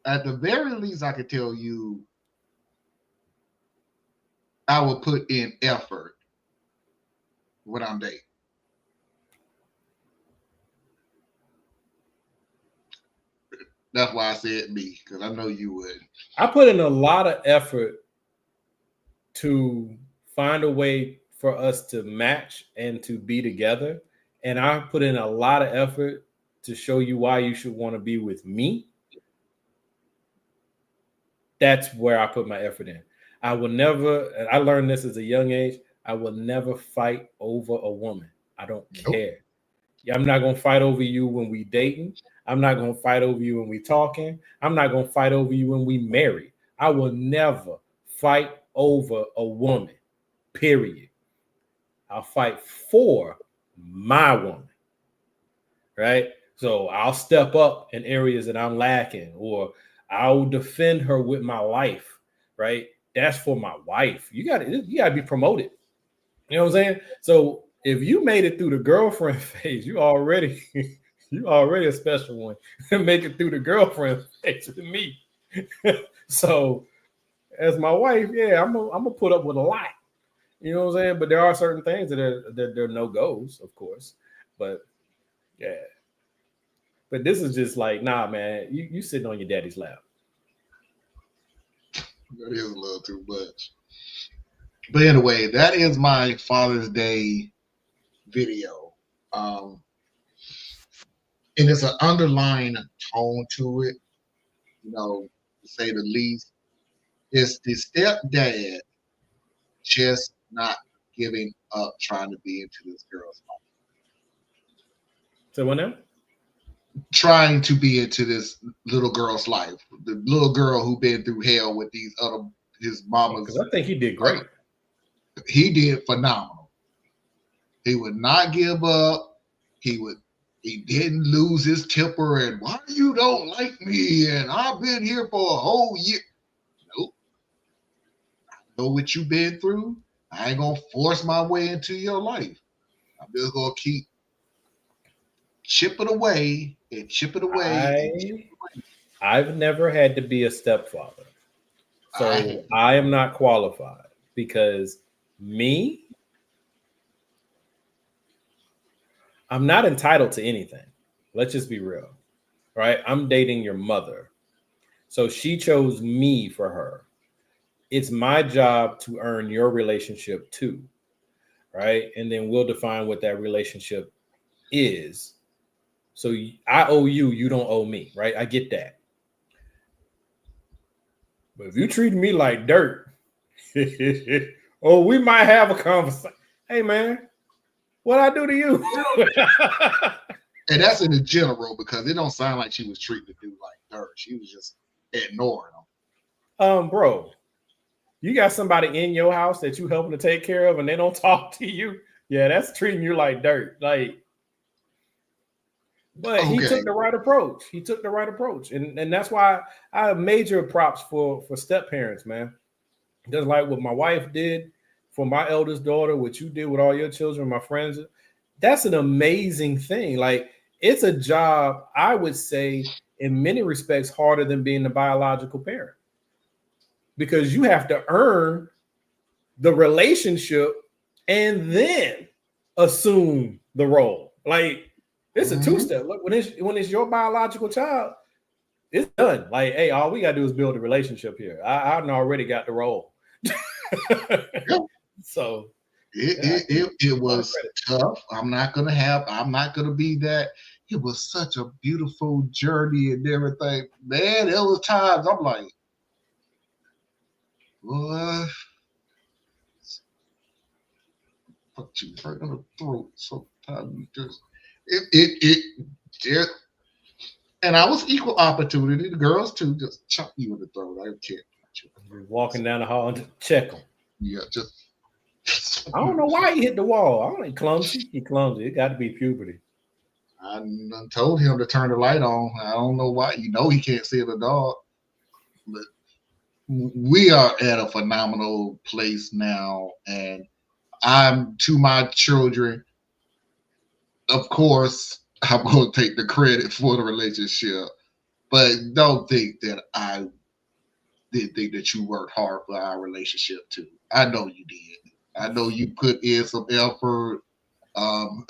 [SPEAKER 1] At the very least, I could tell you I would put in effort when I'm dating. That's why I said me, because I know you would.
[SPEAKER 2] I put in a lot of effort to find a way for us to match and to be together. And I put in a lot of effort to show you why you should want to be with me. That's where I put my effort in. I will never, and I learned this as a young age, I will never fight over a woman. I don't care. I'm not going to fight over you when we dating. I'm not going to fight over you when we talking. I'm not going to fight over you when we married. I will never fight over a woman, period. I'll fight for my woman, right? So I'll step up in areas that I'm lacking, or I'll defend her with my life, right? That's for my wife. You gotta be promoted. You know what I'm saying? So if you made it through the girlfriend phase, you already a special one. Make it through the girlfriend phase with me. So as my wife, yeah, I'm gonna put up with a lot. You know what I'm saying? But there are certain things that are no-goes, of course. But yeah. But this is just like, nah, man, you sitting on your daddy's lap.
[SPEAKER 1] That is a little too much. But anyway, that is my Father's Day video. And it's an underlying tone to it, you know, to say the least. It's the stepdad just not giving up trying to be into this girl's life.
[SPEAKER 2] So what now?
[SPEAKER 1] Trying to be into this little girl's life. The little girl who been through hell with these other his mamas.
[SPEAKER 2] Because I think he did great.
[SPEAKER 1] He did phenomenal. He would not give up. He didn't lose his temper and why you don't like me and I've been here for a whole year. Nope. I know what you've been through. I ain't gonna force my way into your life. I'm just gonna keep chipping away and chipping away.
[SPEAKER 2] I've never had to be a stepfather. So I am not qualified because I'm not entitled to anything. Let's just be real, right? I'm dating your mother. So she chose me for her. It's my job to earn your relationship too, right? And then we'll define what that relationship is. So I owe you, you don't owe me, right? I get that. But if you treat me like dirt, oh, we might have a conversation. Hey, man, what I do to you?
[SPEAKER 1] And that's in the general because it don't sound like she was treating the dude like dirt. She was just ignoring him.
[SPEAKER 2] Bro, you got somebody in your house that you helping to take care of and they don't talk to you. Yeah, that's treating you like dirt. Like, but he took the right approach. He took the right approach. And that's why I have major props for step parents, man. Just like what my wife did for my eldest daughter, what you did with all your children, my friends. That's an amazing thing. Like, it's a job, I would say, in many respects, harder than being the biological parent. Because you have to earn the relationship and then assume the role. Like, it's a two-step. Look, when it's your biological child, it's done. Like, hey, all we gotta do is build a relationship here. I already got the role. So
[SPEAKER 1] it was tough. I'm not gonna be that. It was such a beautiful journey and everything. Man, there was times I'm like, what? Put you right on the throat. Sometimes you just it. And I was equal opportunity. The girls too, just chop you in the throat. I don't care.
[SPEAKER 2] You're walking down the hall and check them.
[SPEAKER 1] Yeah, just.
[SPEAKER 2] I don't know why he hit the wall. I don't know, clumsy. He clumsy. It got to be puberty.
[SPEAKER 1] I told him to turn the light on. I don't know why. You know he can't see the dog. But we are at a phenomenal place now, and I'm to my children. Of course, I'm going to take the credit for the relationship, but don't think that I didn't think that you worked hard for our relationship too. I know you did. I know you put in some effort. Um,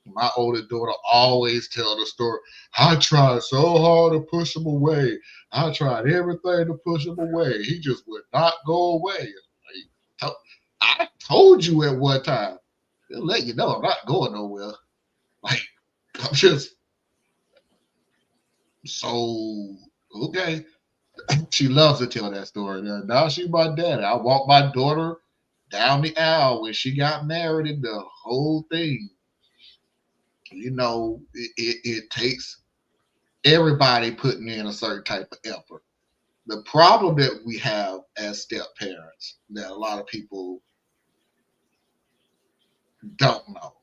[SPEAKER 1] my older daughter always tell the story. I tried so hard to push him away. I tried everything to push him away. He just would not go away. I told you at one time. They'll let you know I'm not going nowhere. Like, I'm just so okay. She loves to tell that story. Now she's my daddy. I walked my daughter down the aisle when she got married and the whole thing. It takes everybody putting in a certain type of effort. The problem that we have as step parents that a lot of people don't know,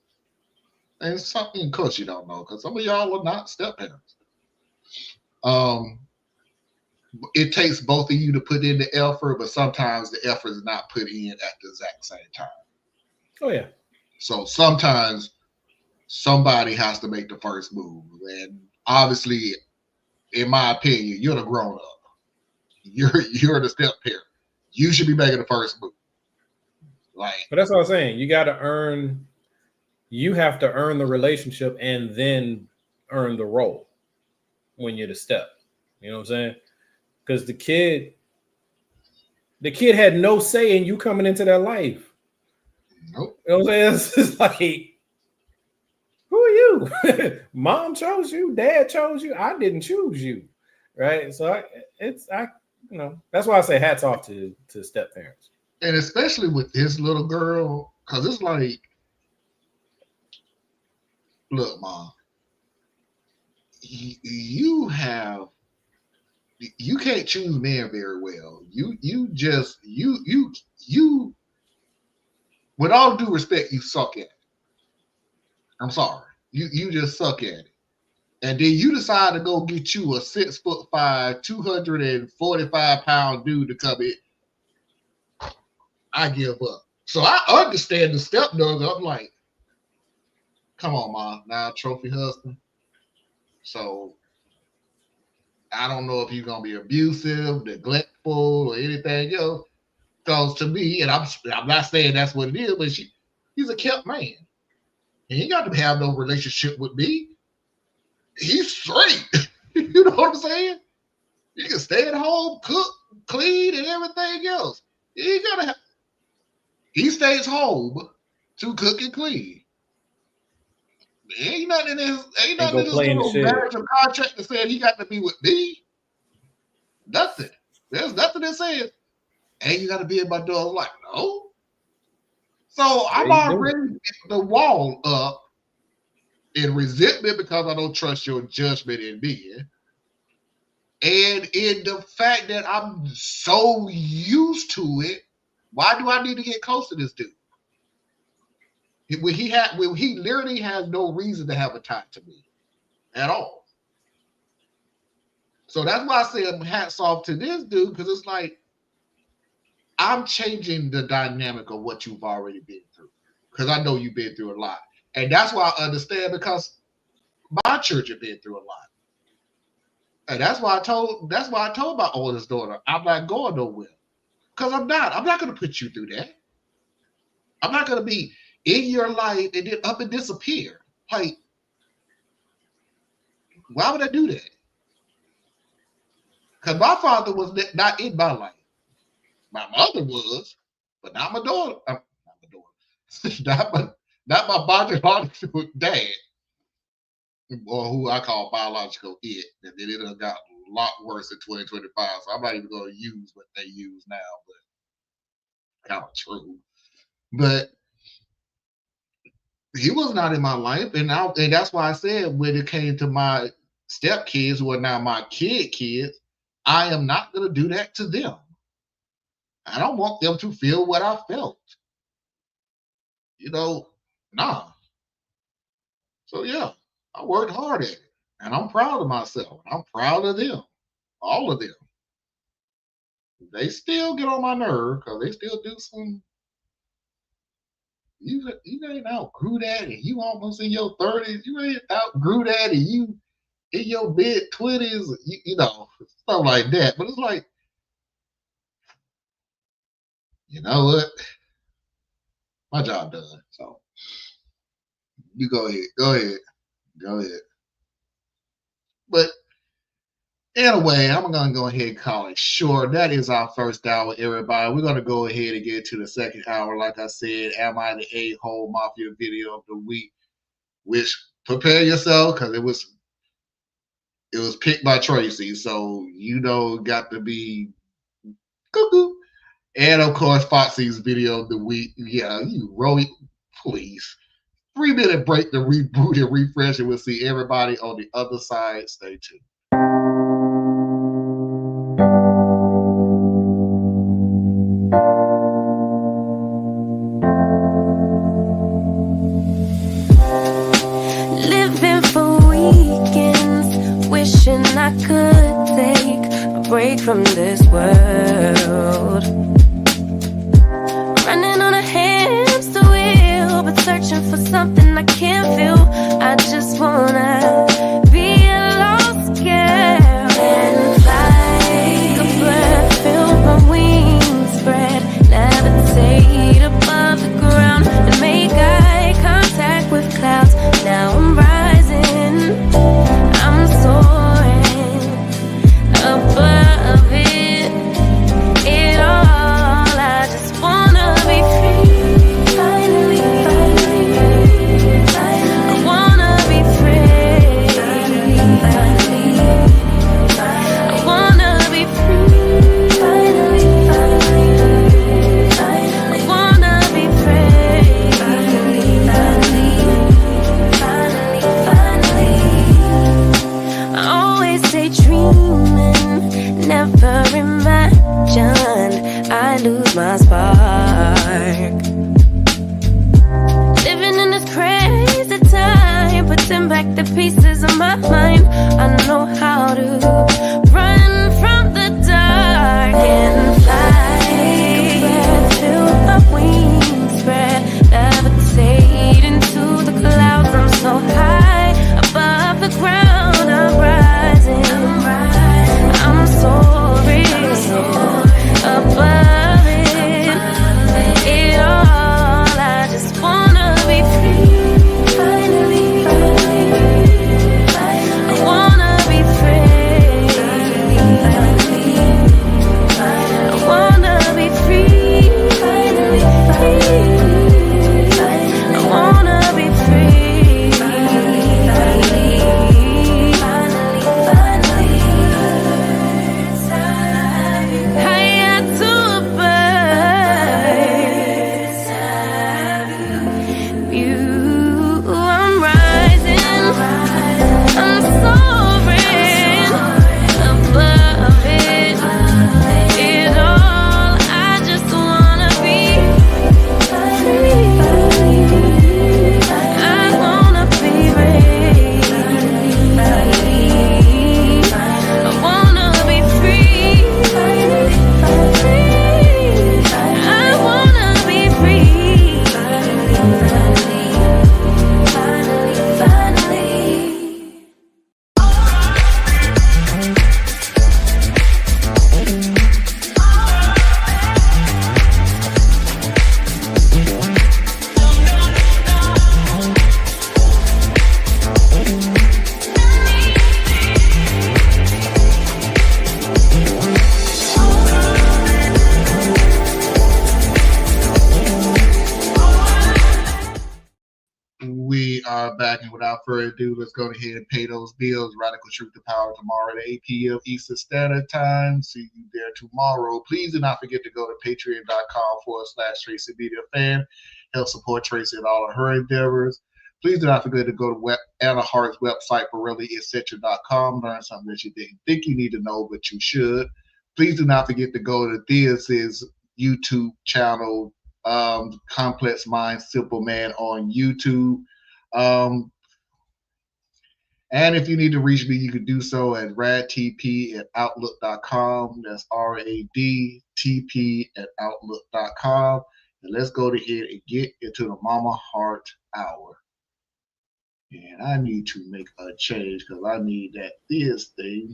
[SPEAKER 1] and it's something, of course, you don't know because some of y'all are not step parents. It takes both of you to put in the effort, but sometimes the effort is not put in at the exact same time.
[SPEAKER 2] Oh yeah.
[SPEAKER 1] So sometimes somebody has to make the first move, and obviously, in my opinion, you're the grown up. You're the step parent. You should be making the first move.
[SPEAKER 2] But that's what I'm saying. You got to earn. You have to earn the relationship and then earn the role when you're the step. You know what I'm saying? Because the kid had no say in you coming into their life.
[SPEAKER 1] Nope.
[SPEAKER 2] You know what I'm saying? It's just like, who are you? Mom chose you. Dad chose you. I didn't choose you. Right? So that's why I say hats off to step parents.
[SPEAKER 1] And especially with this little girl, because it's like, look, Mom, you can't choose men very well. You with all due respect, you suck at it. I'm sorry. You just suck at it. And then you decide to go get you a 6'5", 245-pound dude to come in. I give up. So I understand the stepdaughter. I'm like, come on, Mom. Now trophy husband. So I don't know if he's gonna be abusive, neglectful, or anything else. Because to me, and I'm not saying that's what it is, but he's a kept man. And he got to have no relationship with me. He's straight. You know what I'm saying? He can stay at home, cook, clean, and everything else. He stays home to cook and clean. Ain't nothing in this little marriage or contract that said he got to be with me. Nothing. There's nothing that says, hey, you got to be in my daughter's life. No. So I'm already the wall up in resentment because I don't trust your judgment in me. And in the fact that I'm so used to it, why do I need to get close to this dude? When he literally has no reason to have a tie to me at all. So that's why I say hats off to this dude, because it's like I'm changing the dynamic of what you've already been through. Because I know you've been through a lot. And that's why I understand, because my church have been through a lot. And that's why I told my oldest daughter, I'm not going nowhere. Because I'm not going to put you through that. I'm not going to be in your life and then up and disappear. Like, why would I do that? Because my father was not in my life. My mother was, but not my daughter. Not my daughter. not my biological dad, or who I call biological it. And then it got a lot worse in 2025. So I'm not even going to use what they use now, but kind of true. But he was not in my life, and that's why I said when it came to my stepkids, who are now my kids, I am not going to do that to them. I don't want them to feel what I felt. Nah. So yeah, I worked hard at it, and I'm proud of myself. I'm proud of them, all of them. They still get on my nerve because they still do some. You ain't outgrew that, and you almost in your 30s. You ain't outgrew that, and in your mid-20s, you know, stuff like that. But it's like, you know what? My job done. So you go ahead. Go ahead. Go ahead. But anyway, I'm going to go ahead and call it short. That is our first hour, everybody. We're going to go ahead and get to the second hour. Like I said, am I the a-hole mafia video of the week? Which, prepare yourself, because it was picked by Tracy. So, you know, got to be cuckoo. And, of course, Foxy's video of the week. Yeah, you roll it, please. 3-minute break to reboot and refresh, and we'll see everybody on the other side. Stay tuned.
[SPEAKER 4] Living for weekends, wishing I could take a break from this world. Running on a hamster wheel, but searching for something I can't feel. I just wanna be a lost girl and fly. Take a breath, feel my wings spread, levitate above the ground and make eye contact with clouds. Now I'm rising, I'm soaring above it all. I just wanna be free, finally, I wanna be free, I wanna be free, I wanna be free, I always stay dreaming, never imagined I lose my spark. Living in this crazy time, putting back the pieces of my mind. I know how to run from the dark and fly. Take a breath, feel my wings spread, levitate into the clouds. I'm so high above the ground, I'm rising, I'm soaring above it all. I just wanna be free, finally, I wanna be free, I wanna be free, finally, I wanna be free, higher to above you. I'm rising, I'm soaring above it all. I just wanna be free, I wanna be free, I wanna be free, I wanna be free, finally.
[SPEAKER 1] We are back, and without further ado, let's go ahead and pay those bills. Radical Truth to Power tomorrow at 8 p.m. Eastern Standard Time. See you there tomorrow. Please do not forget to go to patreon.com/Tracy Media Fan. Help support Tracy in all of her endeavors. Please do not forget to go to Anna Hart's website, BorelliEssentia.com. Learn something that you didn't think you need to know, but you should. Please do not forget to go to Thea's YouTube channel, Complex Mind, Simple Man on YouTube. And if you need to reach me, you can do so at radtp@outlook.com. That's radtp@outlook.com. And let's go ahead and get into the Mama Heart Hour. And I need to make a change because I need this thing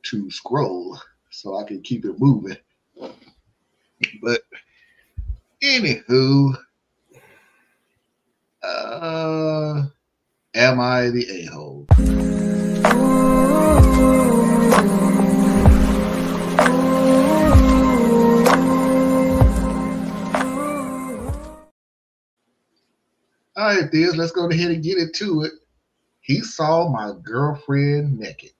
[SPEAKER 1] to scroll so I can keep it moving. But anywho, am I the a-hole? All right, Theus, let's go ahead and get into it. He saw my girlfriend naked.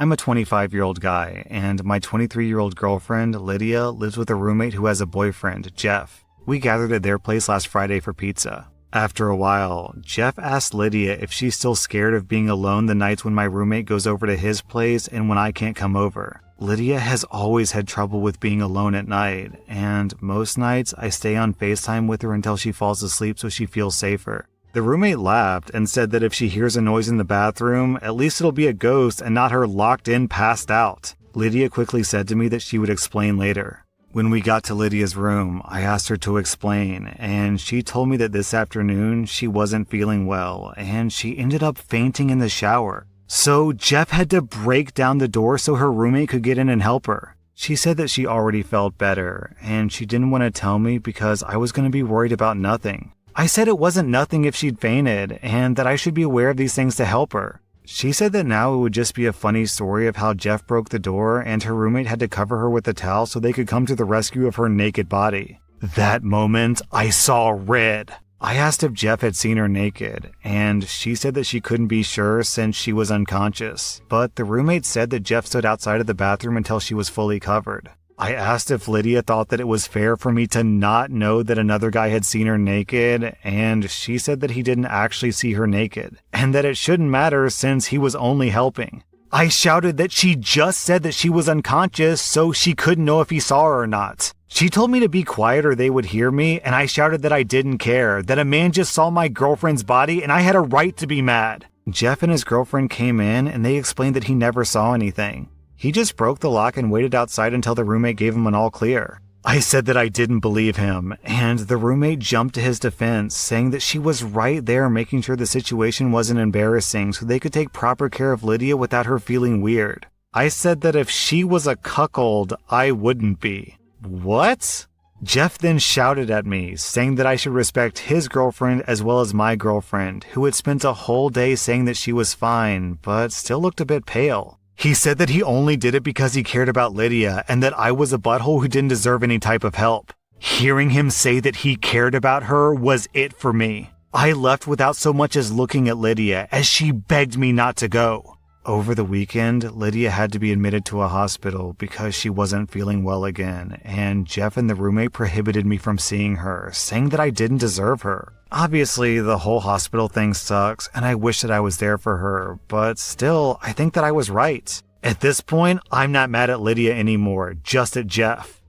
[SPEAKER 3] I'm a 25-year-old guy, and my 23-year-old girlfriend, Lydia, lives with a roommate who has a boyfriend, Jeff. We gathered at their place last Friday for pizza. After a while, Jeff asked Lydia if she's still scared of being alone the nights when my roommate goes over to his place and when I can't come over. Lydia has always had trouble with being alone at night, and most nights I stay on FaceTime with her until she falls asleep so she feels safer. The roommate laughed and said that if she hears a noise in the bathroom, at least it'll be a ghost and not her locked in passed out. Lydia quickly said to me that she would explain later. When we got to Lydia's room, I asked her to explain, and she told me that this afternoon she wasn't feeling well, and she ended up fainting in the shower. So Jeff had to break down the door so her roommate could get in and help her. She said that she already felt better, and she didn't want to tell me because I was going to be worried about nothing. I said it wasn't nothing if she'd fainted, and that I should be aware of these things to help her. She said that now it would just be a funny story of how Jeff broke the door and her roommate had to cover her with a towel so they could come to the rescue of her naked body. That moment, I saw red. I asked if Jeff had seen her naked, and she said that she couldn't be sure since she was unconscious, but the roommate said that Jeff stood outside of the bathroom until she was fully covered. I asked if Lydia thought that it was fair for me to not know that another guy had seen her naked, and she said that he didn't actually see her naked, and that it shouldn't matter since he was only helping. I shouted that she just said that she was unconscious, so she couldn't know if he saw her or not. She told me to be quiet or they would hear me, and I shouted that I didn't care, that a man just saw my girlfriend's body and I had a right to be mad. Jeff and his girlfriend came in and they explained that he never saw anything. He just broke the lock and waited outside until the roommate gave him an all clear. I said that I didn't believe him, and the roommate jumped to his defense, saying that she was right there making sure the situation wasn't embarrassing so they could take proper care of Lydia without her feeling weird. I said that if she was a cuckold, I wouldn't be. What? Jeff then shouted at me, saying that I should respect his girlfriend as well as my girlfriend, who had spent a whole day saying that she was fine, but still looked a bit pale. He said that he only did it because he cared about Lydia and that I was a butthole who didn't deserve any type of help. Hearing him say that he cared about her was it for me. I left without so much as looking at Lydia as she begged me not to go. Over the weekend, Lydia had to be admitted to a hospital because she wasn't feeling well again, and Jeff and the roommate prohibited me from seeing her, saying that I didn't deserve her. Obviously, the whole hospital thing sucks, and I wish that I was there for her, but still, I think that I was right. At this point, I'm not mad at Lydia anymore, just at Jeff.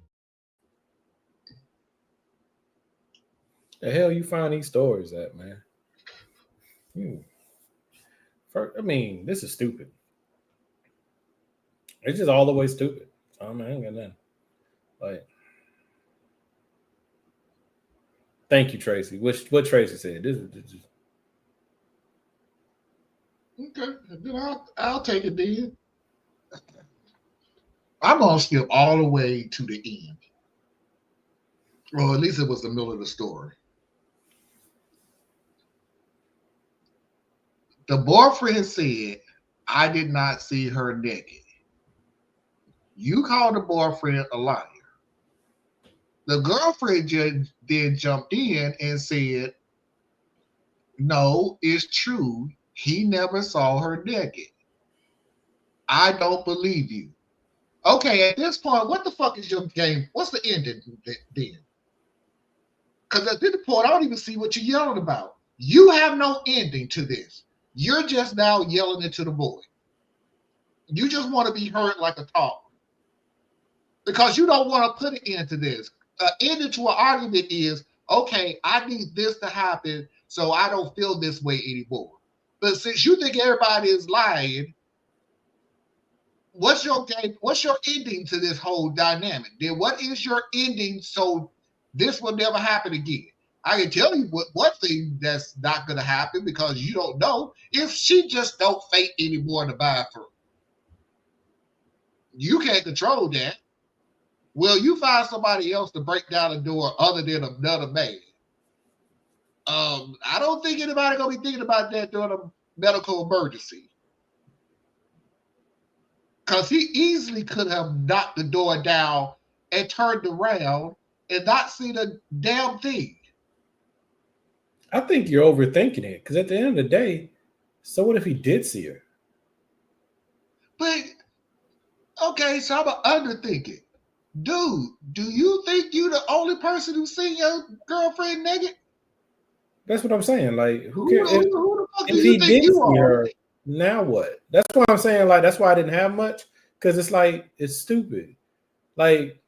[SPEAKER 2] The hell you find these stories at, man? I mean, this is stupid. It's just all the way stupid. I ain't got nothing. Like, thank you, Tracy. What Tracy said. This is
[SPEAKER 1] Okay, then I'll take it then. I'm gonna skip all the way to the end. Or at least it was the middle of the story. The boyfriend said, I did not see her naked. You called the boyfriend a liar. The girlfriend then jumped in and said, no, it's true. He never saw her naked. I don't believe you. Okay, at this point, what the fuck is your game? What's the ending then? Because at this point, I don't even see what you're yelling about. You have no ending to this. You're just now yelling into the void. You just want to be heard like a talk. Because you don't want to put an end to this. An end to an argument is, okay, I need this to happen so I don't feel this way anymore. But since you think everybody is lying, what's your game? What's your ending to this whole dynamic? Then what is your ending so this will never happen again? I can tell you one thing that's not going to happen because you don't know if she just don't fake anymore in the bathroom. You can't control that. Well, you find somebody else to break down the door other than another man. I don't think anybody gonna be thinking about that during a medical emergency. Because he easily could have knocked the door down and turned around and not seen a damn thing.
[SPEAKER 2] I think you're overthinking it because at the end of the day, so what if he did see her?
[SPEAKER 1] But okay, so I'm underthinking. Dude, do you think you the only person who's seen your girlfriend naked?
[SPEAKER 2] That's what I'm saying. Like, who cares?
[SPEAKER 1] Who the fuck do
[SPEAKER 2] If
[SPEAKER 1] you
[SPEAKER 2] he
[SPEAKER 1] think
[SPEAKER 2] did
[SPEAKER 1] you
[SPEAKER 2] see
[SPEAKER 1] are?
[SPEAKER 2] her, now what? That's why I'm saying, like, that's why I didn't have much. Because it's like, it's stupid. Like,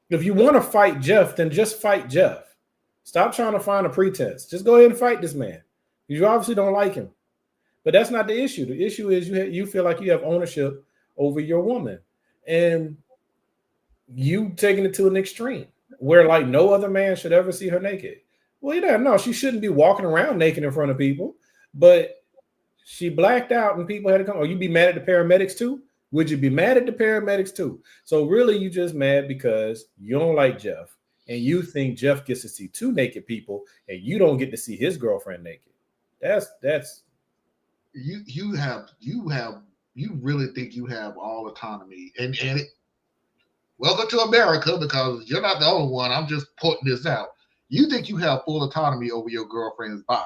[SPEAKER 2] if you want to fight Jeff, then just fight Jeff. Stop trying to find a pretense. Just go ahead and fight this man. You obviously don't like him. But that's not the issue. The issue is you feel like you have ownership over your woman. And you taking it to an extreme where like no other man should ever see her naked. Well, yeah, no, she shouldn't be walking around naked in front of people, but she blacked out and people had to come. Or you be mad at the paramedics too? Would you be mad at the paramedics too? So really you just mad because you don't like Jeff and you think Jeff gets to see two naked people and you don't get to see his girlfriend naked. That's
[SPEAKER 1] you really think you have all autonomy and welcome to America because you're not the only one. I'm just pointing this out. You think you have full autonomy over your girlfriend's body.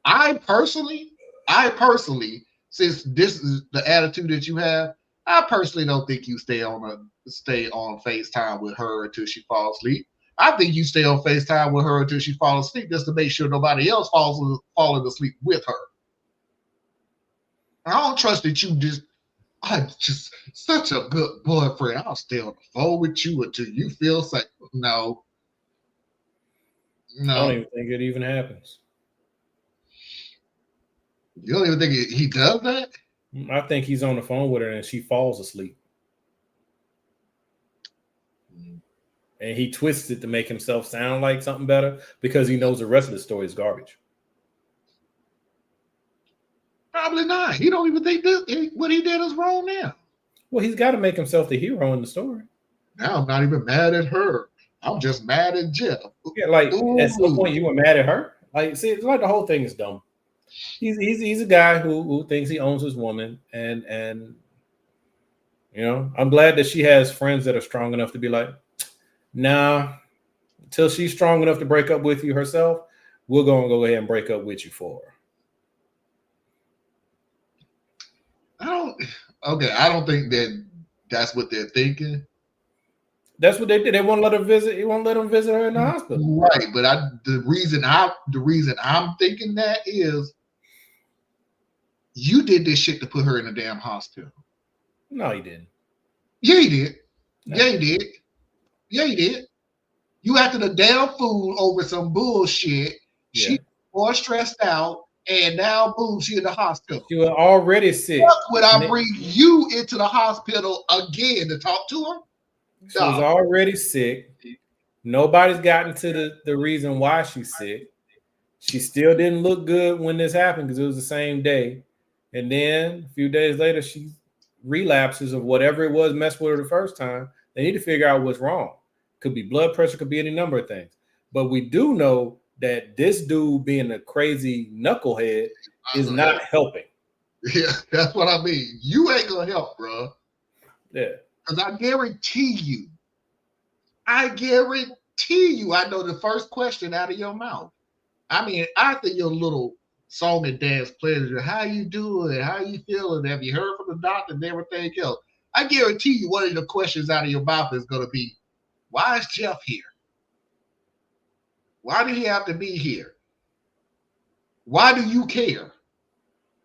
[SPEAKER 1] I personally, since this is the attitude that you have, I personally don't think you stay on FaceTime with her until she falls asleep. I think you stay on FaceTime with her until she falls asleep just to make sure nobody else falling asleep with her. I don't trust that I'm just such a good boyfriend. I'll stay on the phone with you until you feel safe. No.
[SPEAKER 2] I don't even think it even happens.
[SPEAKER 1] You don't even think he does that?
[SPEAKER 2] I think he's on the phone with her and she falls asleep. And he twists it to make himself sound like something better because he knows the rest of the story is garbage.
[SPEAKER 1] Probably not. He don't even think what he did is wrong now.
[SPEAKER 2] Well, he's got to make himself the hero in the story.
[SPEAKER 1] Now I'm not even mad at her. I'm just mad at Jeff.
[SPEAKER 2] Yeah, like at some point you were mad at her. Like, see, it's like the whole thing is dumb. He's a guy who thinks he owns his woman, and you know, I'm glad that she has friends that are strong enough to be like, nah, until she's strong enough to break up with you herself, we're gonna go ahead and break up with you for her.
[SPEAKER 1] I don't think that's what they're thinking.
[SPEAKER 2] That's what they did. They won't let her visit. He won't let them visit her in the hospital.
[SPEAKER 1] Right, but the reason I'm thinking that is you did this shit to put her in a damn hospital.
[SPEAKER 2] No, he didn't.
[SPEAKER 1] Yeah, he did.
[SPEAKER 2] No.
[SPEAKER 1] Yeah, he did. Yeah, he did. You acted a damn fool over some bullshit. Yeah. She more stressed out, and now boom, she in the hospital.
[SPEAKER 2] She was already sick.
[SPEAKER 1] What would I bring you into the hospital again to talk to her?
[SPEAKER 2] She was already sick. Nobody's gotten to the reason why she's sick. She still didn't look good when this happened because it was the same day. And then a few days later, she relapses of whatever it was messed with her the first time. They need to figure out what's wrong. Could be blood pressure, could be any number of things. But we do know that this dude being a crazy knucklehead is not helping.
[SPEAKER 1] Yeah, that's what I mean. You ain't going to help, bro.
[SPEAKER 2] Yeah.
[SPEAKER 1] Because I guarantee you, I know the first question out of your mouth. I mean, after your little song and dance pleasure, how you doing? How you feeling? Have you heard from the doctor and everything else? I guarantee you one of the questions out of your mouth is going to be, why is Jeff here? Why did he have to be here? Why do you care?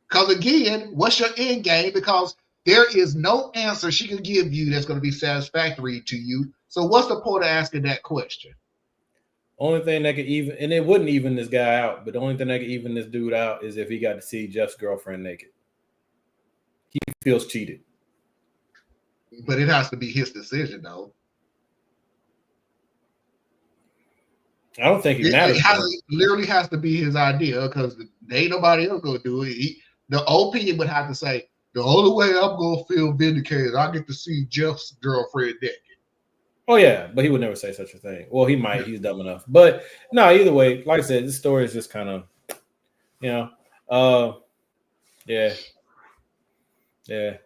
[SPEAKER 1] Because again, what's your end game? Because there is no answer she can give you that's going to be satisfactory to you. So what's the point of asking that question?
[SPEAKER 2] Only thing that could even, and it wouldn't even this guy out, but the only thing that could even this dude out is if he got to see Jeff's girlfriend naked. He feels cheated.
[SPEAKER 1] But it has to be his decision, though.
[SPEAKER 2] I don't think it matters.
[SPEAKER 1] It literally has to be his idea because there ain't nobody else gonna do it. The OP would have to say, the only way I'm gonna feel vindicated, I get to see Jeff's girlfriend naked.
[SPEAKER 2] Oh yeah, but he would never say such a thing. Well, he might. He's dumb enough. But no, either way, like I said, this story is just kind of, yeah,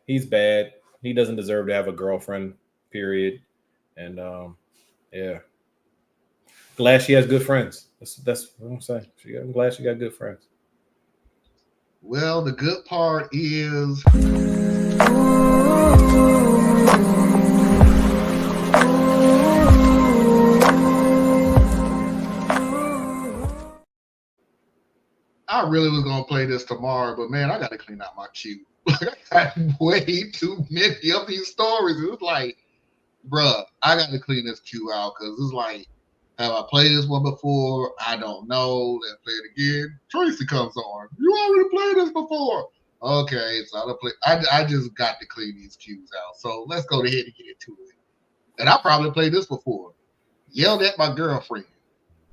[SPEAKER 2] he's bad. He doesn't deserve to have a girlfriend. Period. And yeah, glad she has good friends. That's what I'm saying. I'm glad she got good friends.
[SPEAKER 1] Well, the good part is. I really was gonna play this tomorrow, but man, I gotta clean out my queue. I got way too many of these stories. It was like, bruh, I gotta clean this queue out because it's like, have I played this one before? I don't know. Let's play it again. Tracy comes on. You already played this before. Okay, so I don't play. I just got to clean these queues out. So let's go ahead and get into it. And I probably played this before. Yelled at my girlfriend.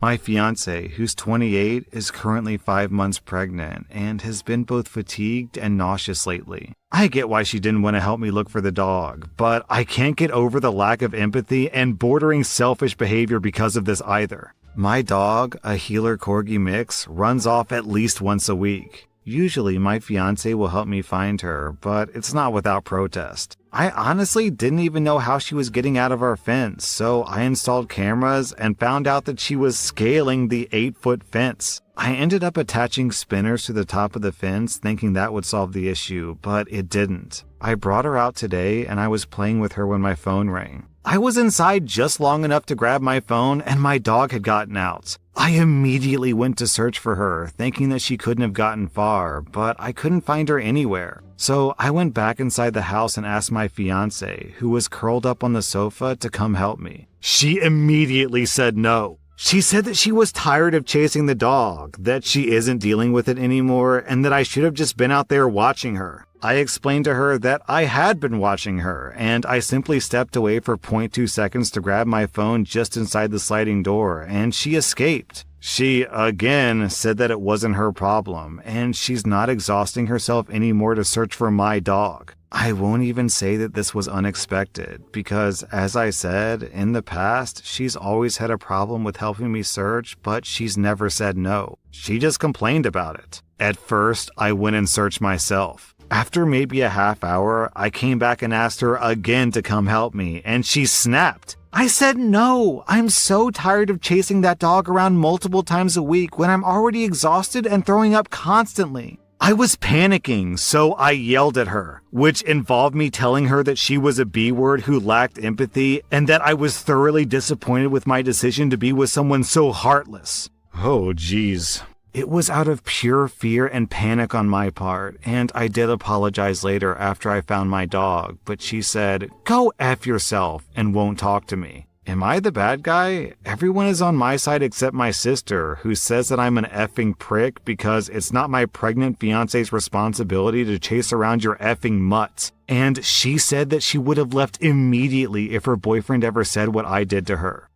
[SPEAKER 3] My fiance, who's 28, is currently 5 months pregnant and has been both fatigued and nauseous lately. I get why she didn't want to help me look for the dog, but I can't get over the lack of empathy and bordering selfish behavior because of this either. My dog, a heeler corgi mix, runs off at least once a week. Usually my fiance will help me find her, but it's not without protest. I honestly didn't even know how she was getting out of our fence, so I installed cameras and found out that she was scaling the 8-foot fence. I ended up attaching spinners to the top of the fence thinking that would solve the issue, but it didn't. I brought her out today and I was playing with her when my phone rang. I was inside just long enough to grab my phone and my dog had gotten out. I immediately went to search for her, thinking that she couldn't have gotten far, but I couldn't find her anywhere. So I went back inside the house and asked my fiance, who was curled up on the sofa, to come help me. She immediately said no. She said that she was tired of chasing the dog, that she isn't dealing with it anymore, and that I should have just been out there watching her. I explained to her that I had been watching her, and I simply stepped away for 0.2 seconds to grab my phone just inside the sliding door, and she escaped. She, again, said that it wasn't her problem, and she's not exhausting herself anymore to search for my dog. I won't even say that this was unexpected, because, as I said, in the past, she's always had a problem with helping me search, but she's never said no. She just complained about it. At first, I went and searched myself. After maybe a half hour, I came back and asked her again to come help me, and she snapped. I said no, I'm so tired of chasing that dog around multiple times a week when I'm already exhausted and throwing up constantly. I was panicking, so I yelled at her, which involved me telling her that she was a B-word who lacked empathy and that I was thoroughly disappointed with my decision to be with someone so heartless. Oh, geez. It was out of pure fear and panic on my part, and I did apologize later after I found my dog, but she said, "Go F yourself," and won't talk to me. Am I the bad guy? Everyone is on my side except my sister, who says that I'm an effing prick because it's not my pregnant fiance's responsibility to chase around your effing mutts. And she said that she would have left immediately if her boyfriend ever said what I did to her.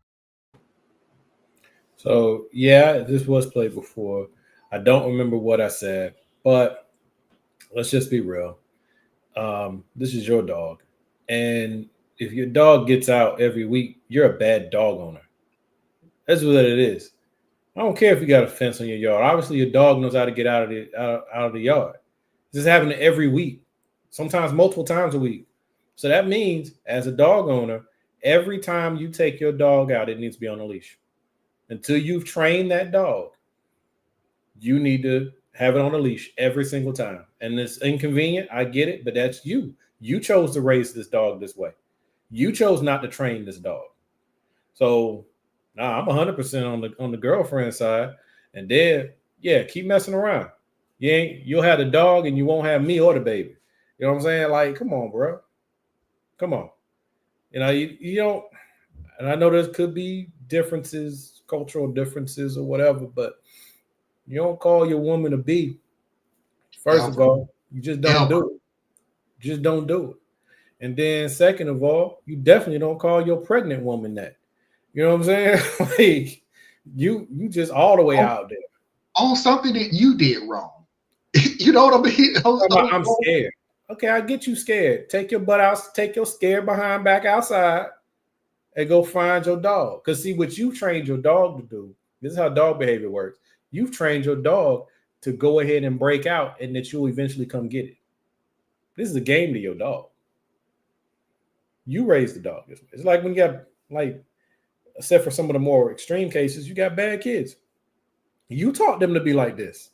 [SPEAKER 2] So, yeah, this was played before. I don't remember what I said, but let's just be real. This is your dog. And if your dog gets out every week, you're a bad dog owner. That's what it is. I don't care if you got a fence on your yard. Obviously, your dog knows how to get out of the yard. This is happening every week, sometimes multiple times a week. So that means, as a dog owner, every time you take your dog out, it needs to be on a leash. Until you've trained that dog, you need to have it on a leash every single time. And it's inconvenient. I get it, but that's you. You chose to raise this dog this way. You chose not to train this dog. So, I'm 100% on the girlfriend side. And then, yeah, keep messing around. You'll have the dog and you won't have me or the baby. You know what I'm saying? Like, come on, bro. Come on. You don't, and I know there could be differences, cultural differences or whatever, but you don't call your woman a B. First of all, you just don't do it. Just don't do it. And then second of all, you definitely don't call your pregnant woman that. You know what I'm saying? Like, You just all the way out there.
[SPEAKER 1] On something that you did wrong. You know what I mean?
[SPEAKER 2] I'm scared. Okay, I get you scared. Take your butt out, take your scared behind back outside and go find your dog. Because see what you trained your dog to do. This is how dog behavior works. You've trained your dog to go ahead and break out and that you'll eventually come get it. This is a game to your dog. You raise the dog this way. It's like when you got, like, except for some of the more extreme cases, you got bad kids. You taught them to be like this.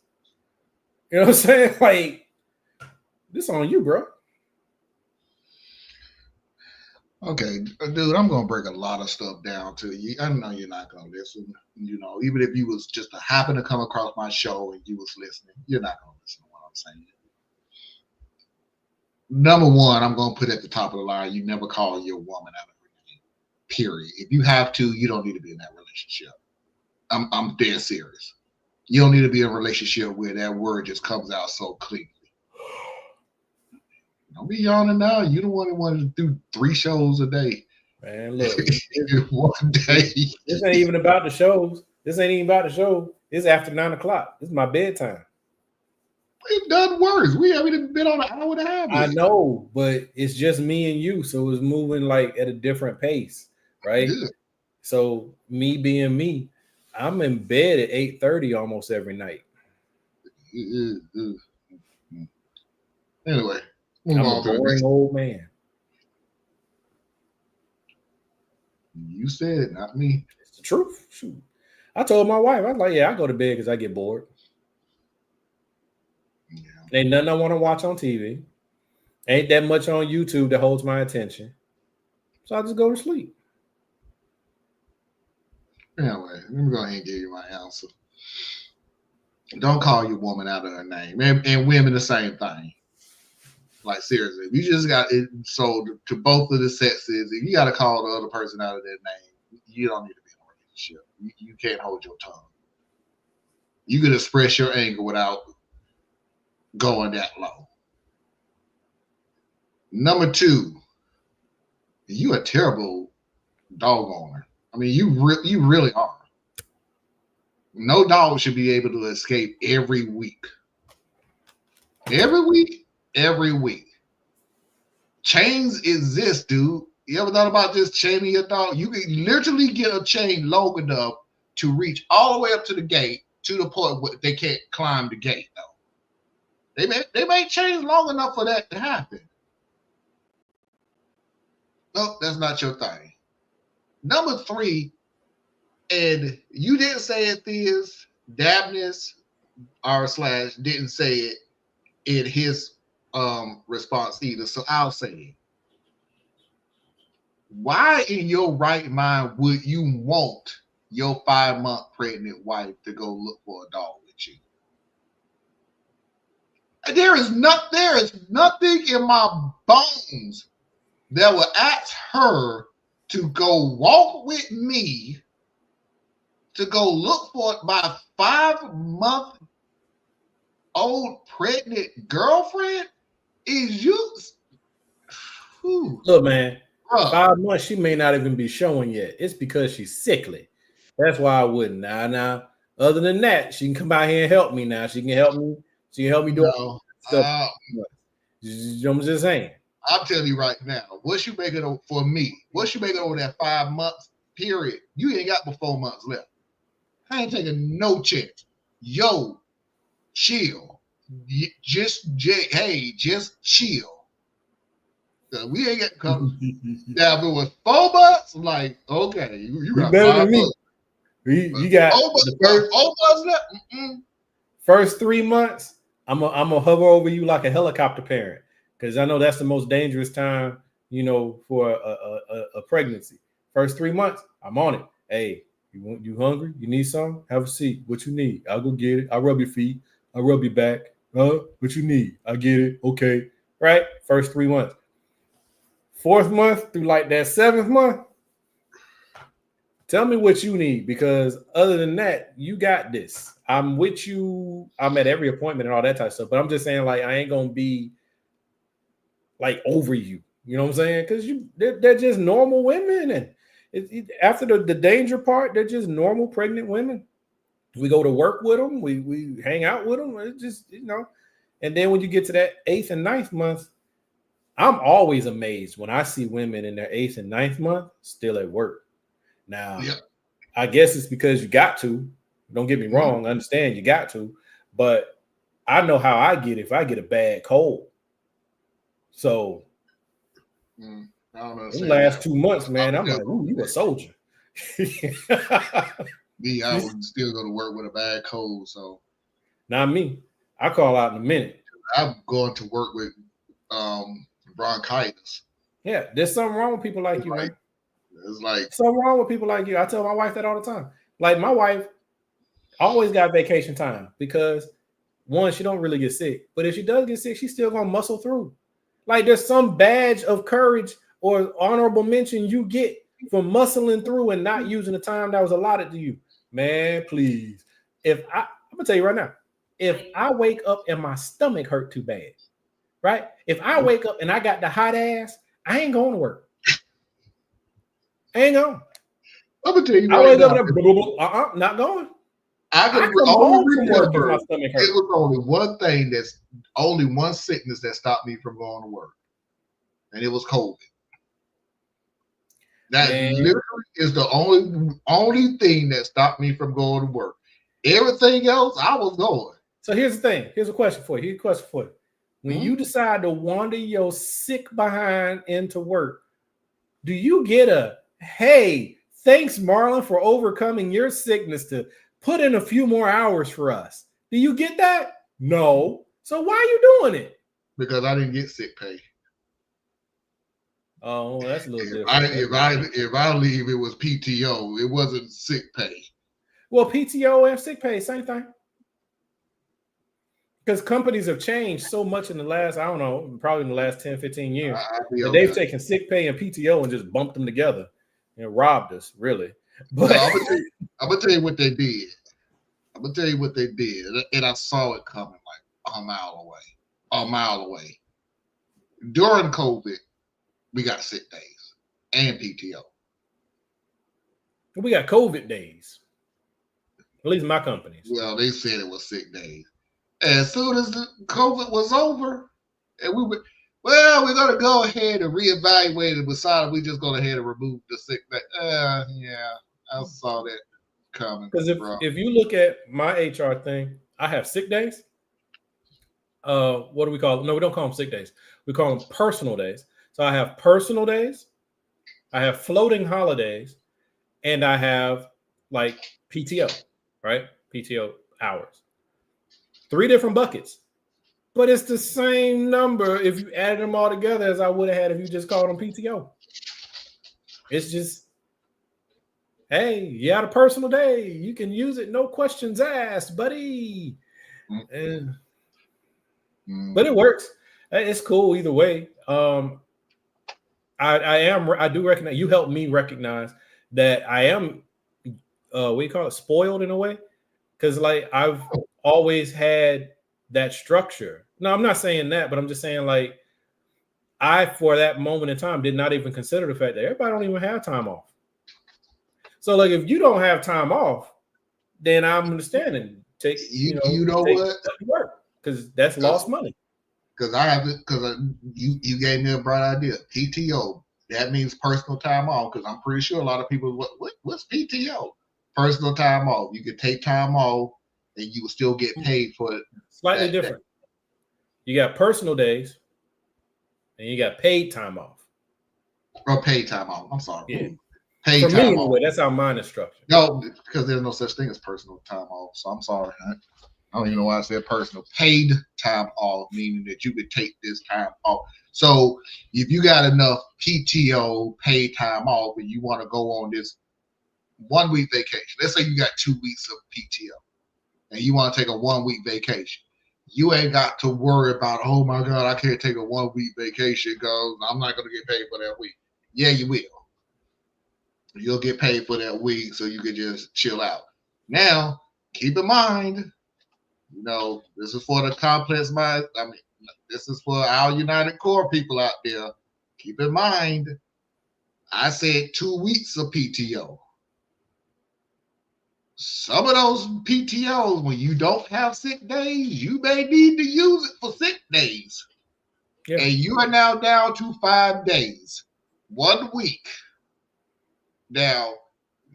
[SPEAKER 2] You know what I'm saying? Like, this on you, bro.
[SPEAKER 1] Okay, dude, I'm gonna break a lot of stuff down to you. I know you're not gonna listen. You know, even if you was just to happen to come across my show and you was listening, you're not gonna listen to what I'm saying. Number one, I'm gonna put at the top of the line: you never call your woman out of her name. Period. If you have to, you don't need to be in that relationship. I'm dead serious. You don't need to be in a relationship where that word just comes out so cleanly. Don't be yawning now. You don't want to do 3 shows a day.
[SPEAKER 2] Man, look.
[SPEAKER 1] One day.
[SPEAKER 2] This ain't even about the shows. This ain't even about the show. It's after 9 o'clock. This is my bedtime.
[SPEAKER 1] We've done worse. We haven't even been on an hour and a half.
[SPEAKER 2] I know, but it's just me and you. So it's moving like at a different pace, right? Good. So me being me, I'm in bed at 8:30 almost every night.
[SPEAKER 1] Anyway.
[SPEAKER 2] I'm a boring old man.
[SPEAKER 1] You said it, not me.
[SPEAKER 2] It's the truth. Shoot. I told my wife, I was like, yeah, I go to bed because I get bored. Yeah. Ain't nothing I want to watch on TV. Ain't that much on YouTube that holds my attention. So I just go to sleep.
[SPEAKER 1] Anyway, let me go ahead and give you my answer. Don't call your woman out of her name. And women the same thing. Like, seriously, if you just got it, so to both of the sexes, if you got to call the other person out of their name, you don't need to be in a relationship. You can't hold your tongue. You can express your anger without going that low. Number 2, you a terrible dog owner. I mean, you really are. No dog should be able to escape every week. Every week. Every week. Chains exist, dude. You ever thought about just chaining your dog? You can literally get a chain long enough to reach all the way up to the gate, to the point where they can't climb the gate, though. They make chains long enough for that to happen. Nope, that's not your thing. Number 3, and you didn't say it, Theus, Dabness, / didn't say it in his response either. So I'll say it. Why in your right mind would you want your 5-month pregnant wife to go look for a dog with you? There is nothing in my bones that will ask her to go walk with me to go look for my 5-month-old pregnant girlfriend. Is you?
[SPEAKER 2] Look, man, 5 months, she may not even be showing yet. It's because she's sickly. That's why I wouldn't. Now, other than that, she can come out here and help me now. She can help me. She can help me do stuff. I'm just saying.
[SPEAKER 1] I'm telling you right now, what you making for me? What you making over that 5 months period? You ain't got but 4 months left. I ain't taking no chance. Yo, chill. Just chill. We ain't got come. Now, if it was 4 months, I'm like, okay, you got
[SPEAKER 2] better
[SPEAKER 1] 5
[SPEAKER 2] than me.
[SPEAKER 1] months.
[SPEAKER 2] You got the first
[SPEAKER 1] 4 months left.
[SPEAKER 2] First 3 months. I'm gonna hover over you like a helicopter parent, because I know that's the most dangerous time, for a pregnancy. First 3 months, I'm on it. Hey, you hungry? You need something? Have a seat. What you need? I'll go get it. I'll rub your feet. I'll rub your back. What you need? I get it. Okay. Right? First 3 months. 4th month through like that 7th month, tell me what you need, because other than that, you got this. I'm with you. I'm at every appointment and all that type of stuff. But I'm just saying, like, I ain't gonna be like over you. You know what I'm saying? Because they're just normal women, and After the danger part, they're just normal pregnant women. We go to work with them. We hang out with them. It's just, and then when you get to that 8th and 9th month, I'm always amazed when I see women in their 8th and 9th month still at work. Now, I guess it's because you got to. Don't get me wrong. I understand you got to. But I know how I get if I get a bad cold. So,
[SPEAKER 1] I don't know.
[SPEAKER 2] The last 2 months, man, I'm like, ooh, you a soldier.
[SPEAKER 1] Me, I would still go to work with a bad cold. So,
[SPEAKER 2] not me. I call out in a minute.
[SPEAKER 1] I'm going to work with bronchitis.
[SPEAKER 2] Yeah, there's something wrong with people like you, man.
[SPEAKER 1] It's like
[SPEAKER 2] something wrong with people like you. I tell my wife that all the time. Like my wife always got vacation time because one, she don't really get sick, but if she does get sick, she's still gonna muscle through. Like there's some badge of courage or honorable mention you get for muscling through and not using the time that was allotted to you. Man, please. I'm gonna tell you right now, if I wake up and my stomach hurt too bad, right? If I wake up and I got the hot ass, I ain't going to work. I ain't going.
[SPEAKER 1] I'm gonna tell you
[SPEAKER 2] I
[SPEAKER 1] right
[SPEAKER 2] wake
[SPEAKER 1] now.
[SPEAKER 2] up and not going.
[SPEAKER 1] I
[SPEAKER 2] come
[SPEAKER 1] can only remember
[SPEAKER 2] my stomach hurt.
[SPEAKER 1] it was only one sickness that stopped me from going to work, and it was COVID. That literally is the only thing that stopped me from going to work. Everything else, I was going.
[SPEAKER 2] So here's the thing. Here's a question for you. When you decide to wander your sick behind into work, do you get a, hey, thanks, Marlon, for overcoming your sickness to put in a few more hours for us? Do you get that? No. So why are you doing it?
[SPEAKER 1] Because I didn't get sick pay.
[SPEAKER 2] Oh, that's a little different.
[SPEAKER 1] If I leave, it was PTO. It wasn't sick pay.
[SPEAKER 2] Well, PTO and sick pay, same thing. Because companies have changed so much in the last, I don't know, probably in the last 10, 15 years. They've taken sick pay and PTO and just bumped them together and robbed us, really. But
[SPEAKER 1] I'm gonna tell you what they did. And I saw it coming like a mile away. During COVID, we got sick days and PTO.
[SPEAKER 2] We got COVID days. At least my companies.
[SPEAKER 1] Well, they said it was sick days. As soon as the COVID was over, and we're going to go ahead and reevaluate and decide we just go ahead and remove the sick day. Yeah, I saw that coming.
[SPEAKER 2] Because if you look at my HR thing, I have sick days. What do we call them? No, we don't call them sick days. We call them personal days. So I have personal days, I have floating holidays, and I have like PTO, right? PTO hours. 3 different buckets. But it's the same number if you added them all together as I would have had if you just called them PTO. It's just, hey, you had a personal day. You can use it. No questions asked, buddy. But it works. It's cool either way. I do recognize, you helped me recognize that I am, what do you call it, spoiled in a way. Because like I've always had that structure. No, I'm not saying that, but I'm just saying like I, for that moment in time, did not even consider the fact that everybody don't even have time off. So like if you don't have time off, then I'm understanding. Take what? Work because that's lost money.
[SPEAKER 1] Because you gave me a bright idea. PTO, that means personal time off. Because I'm pretty sure a lot of people, what's PTO? Personal time off. You could take time off and you will still get paid for it.
[SPEAKER 2] Slightly different. You got personal days and you got paid time off.
[SPEAKER 1] Or paid time off. I'm sorry.
[SPEAKER 2] Yeah.
[SPEAKER 1] Paid
[SPEAKER 2] for
[SPEAKER 1] time
[SPEAKER 2] me,
[SPEAKER 1] off.
[SPEAKER 2] Anyway, that's how mine is structured.
[SPEAKER 1] No, because there's no such thing as personal time off. So I'm sorry. I don't even know why I said personal. Paid time off, meaning that you could take this time off. So if you got enough PTO, paid time off, and you want to go on this 1 week vacation, let's say you got 2 weeks of PTO, and you want to take a 1 week vacation, you ain't got to worry about, oh my God, I can't take a 1 week vacation because I'm not going to get paid for that week. Yeah, you will. You'll get paid for that week, so you can just chill out. Now, keep in mind, this is for the complex mind. I mean, this is for our United Core people out there. Keep in mind, I said 2 weeks of PTO. Some of those PTOs, when you don't have sick days, you may need to use it for sick days.
[SPEAKER 2] Yeah.
[SPEAKER 1] And you are now down to 5 days, 1 week. Now,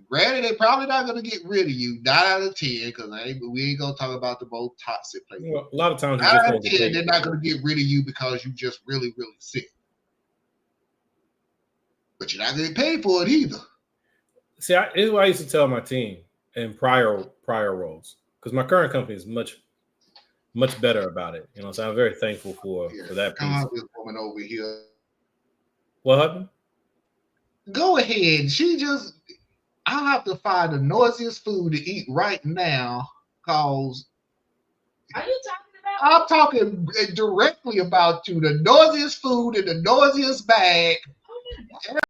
[SPEAKER 1] granted, they're probably not going to get rid of you 9 out of 10, because we ain't going to talk about the most toxic places.
[SPEAKER 2] Well, a lot of times,
[SPEAKER 1] 9 out of 10, they're not going to get rid of you because you just really, really sick. But you're not going to get paid for it either.
[SPEAKER 2] See, this is what I used to tell my team in prior roles, because my current company is much better about it. You know, so I'm very thankful for that piece.
[SPEAKER 1] This woman over here.
[SPEAKER 2] What happened?
[SPEAKER 1] Go ahead. I'll have to find the noisiest food to eat right now, cause.
[SPEAKER 5] Are you talking about?
[SPEAKER 1] I'm talking directly about you. The noisiest food in the noisiest bag.
[SPEAKER 5] Oh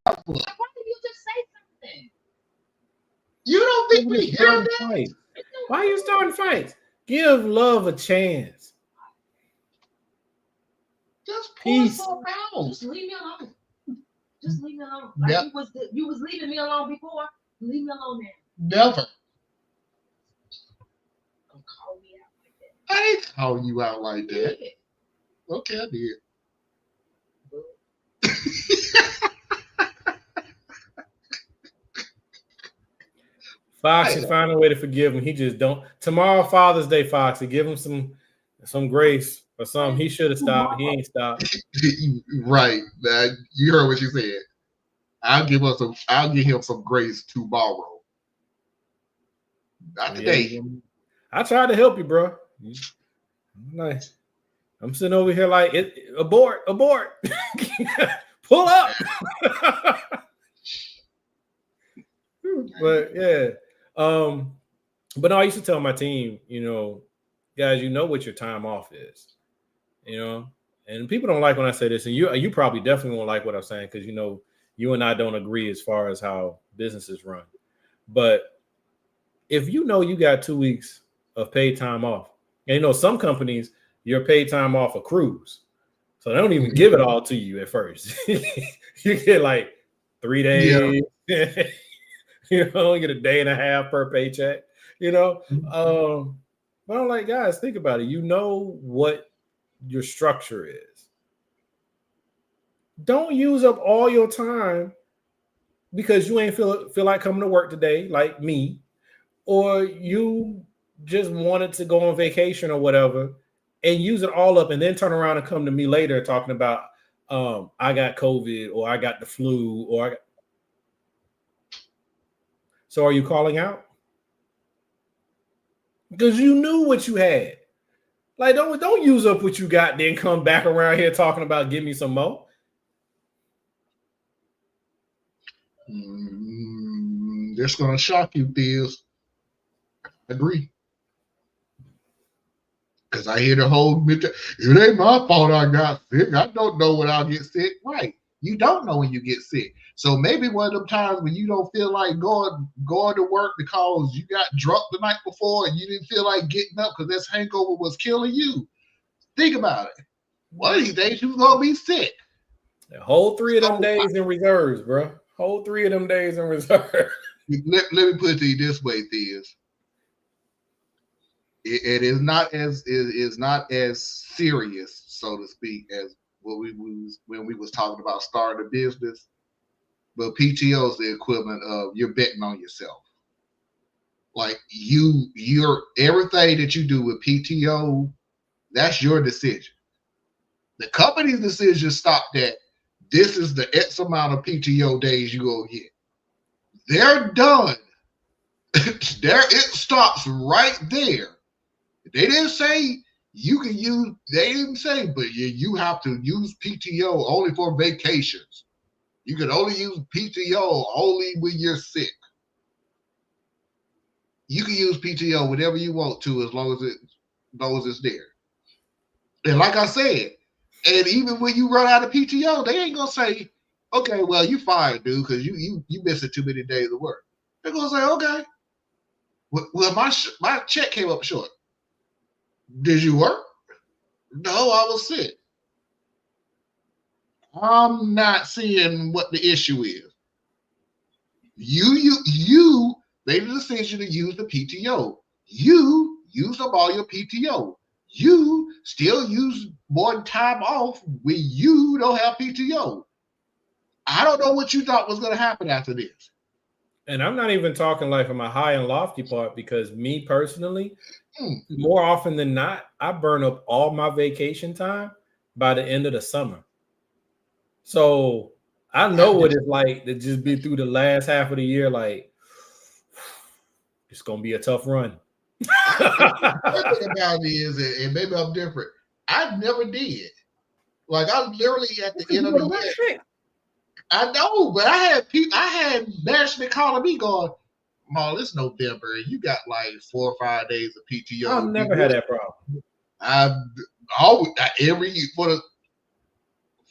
[SPEAKER 5] my God. Why did you just say something?
[SPEAKER 1] You don't think we hear that?
[SPEAKER 2] Why are you starting fights? Give love a chance.
[SPEAKER 1] Just
[SPEAKER 2] peace.
[SPEAKER 5] Just leave me alone. Just leave me alone. Like
[SPEAKER 1] yep.
[SPEAKER 5] you was leaving me alone before. Leave me alone now.
[SPEAKER 1] Never.
[SPEAKER 5] Don't call me out like that.
[SPEAKER 1] I ain't call you out like that.
[SPEAKER 5] Yeah.
[SPEAKER 1] Okay, I did.
[SPEAKER 2] Foxy, find a way to forgive him. He just don't. Tomorrow, Father's Day, Foxy, give him some grace or something. He should have stopped. He ain't stopped.
[SPEAKER 1] Right. You heard what you said. I'll give him some grace tomorrow. Not today.
[SPEAKER 2] I tried to help you, bro. Nice. I'm sitting over here like abort. Pull up. But yeah. But no, I used to tell my team, guys, you know what your time off is, and people don't like when I say this, and you probably definitely won't like what I'm saying, because you and I don't agree as far as how businesses run. But if you got 2 weeks of paid time off, and some companies, your paid time off accrues, so they don't even give it all to you at first. You get like 3 days. Yeah. You get a day and a half per paycheck, but I'm like, guys, think about it. You know what your structure is. Don't use up all your time because you ain't feel like coming to work today, like me, or you just wanted to go on vacation or whatever, and use it all up, and then turn around and come to me later talking about, I got COVID, or I got the flu, or I got... So are you calling out? Because you knew what you had. Like, don't use up what you got, then come back around here talking about give me some more.
[SPEAKER 1] That's gonna shock you, Biz. Agree. Because I hear the whole it ain't my fault I got sick. I don't know when I'll get sick. Right. You don't know when you get sick. So maybe one of them times when you don't feel like going to work because you got drunk the night before and you didn't feel like getting up because this hangover was killing you. Think about it. One of these days you're going to be sick.
[SPEAKER 2] The whole 3 of them days in reserves, bro. Whole 3 of them days in reserve.
[SPEAKER 1] Let me put it to you this way, Thiz. It is not as serious, so to speak, as what when we was talking about starting a business. But PTO is the equivalent of you're betting on yourself. Like you're everything that you do with PTO, that's your decision. The company's decision stopped at this is the X amount of PTO days you gonna get. They're done. It stops right there. They didn't say you can use. They didn't say, but you have to use PTO only for vacations. You can only use PTO only when you're sick. You can use PTO whenever you want to, as long as it's there. And like I said, and even when you run out of PTO, they ain't gonna say, "Okay, well you fired, dude, because you missing too many days of work." They're gonna say, "Okay, well my check came up short. Did you work?" "No, I was sick." I'm not seeing what the issue is. You made the decision to use the PTO. You used up all your PTO. You still use more time off when you don't have PTO. I don't know what you thought was going to happen after this.
[SPEAKER 2] And I'm not even talking like from a high and lofty part, because me personally, more often than not, I burn up all my vacation time by the end of the summer. So I know what it's like to just be through the last half of the year. Like, it's going to be a tough run.
[SPEAKER 1] The thing about it is, and maybe I'm different, I never did. Like, I literally at the end of the year. I know, but I had management calling me going, Maul, it's November, and you got like 4 or 5 days of PTO.
[SPEAKER 2] I've never had that problem.
[SPEAKER 1] I've always for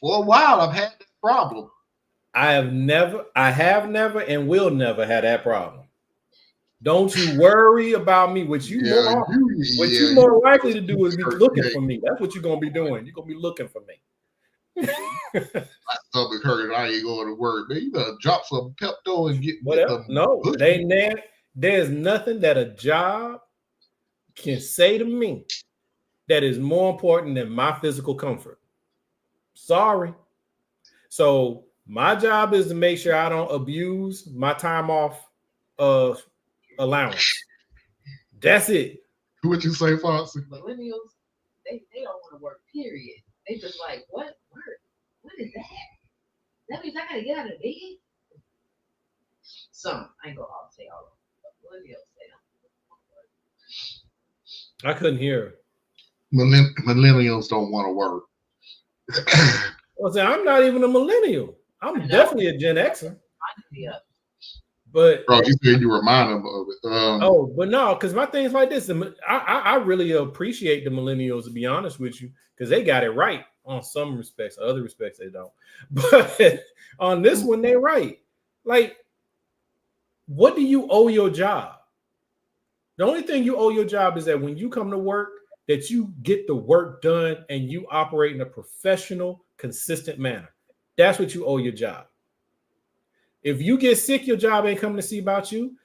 [SPEAKER 1] a while I've had this problem.
[SPEAKER 2] I have never, and will never have that problem. Don't you worry about me. What you more likely to do is be looking for me. That's what you're gonna be doing. You're gonna be looking for me.
[SPEAKER 1] My stomach hurt. I ain't going to work, man. You better drop some Pepto and get
[SPEAKER 2] whatever. No, there's nothing that a job can say to me that is more important than my physical comfort. Sorry. So my job is to make sure I don't abuse my time off allowance. That's it.
[SPEAKER 1] What you say, Foxy?
[SPEAKER 5] Millennials, they don't want to work, period. They just like, what work? What is that? That means I gotta get out of bed? Some, I ain't gonna all say all of them, but millennials, they don't.
[SPEAKER 2] I couldn't hear.
[SPEAKER 1] Millennials don't want to work.
[SPEAKER 2] Well, I'm not even a millennial. I'm definitely a Gen Xer.
[SPEAKER 5] Yeah.
[SPEAKER 2] But
[SPEAKER 1] bro, you said you remind them of it.
[SPEAKER 2] But no, because my thing's like this. I really appreciate the millennials, to be honest with you, because they got it right on some respects. Other respects they don't. But on this one, they're right. Like, what do you owe your job? The only thing you owe your job is that when you come to work, that you get the work done and you operate in a professional, consistent manner. That's what you owe your job. If you get sick, your job ain't coming to see about you.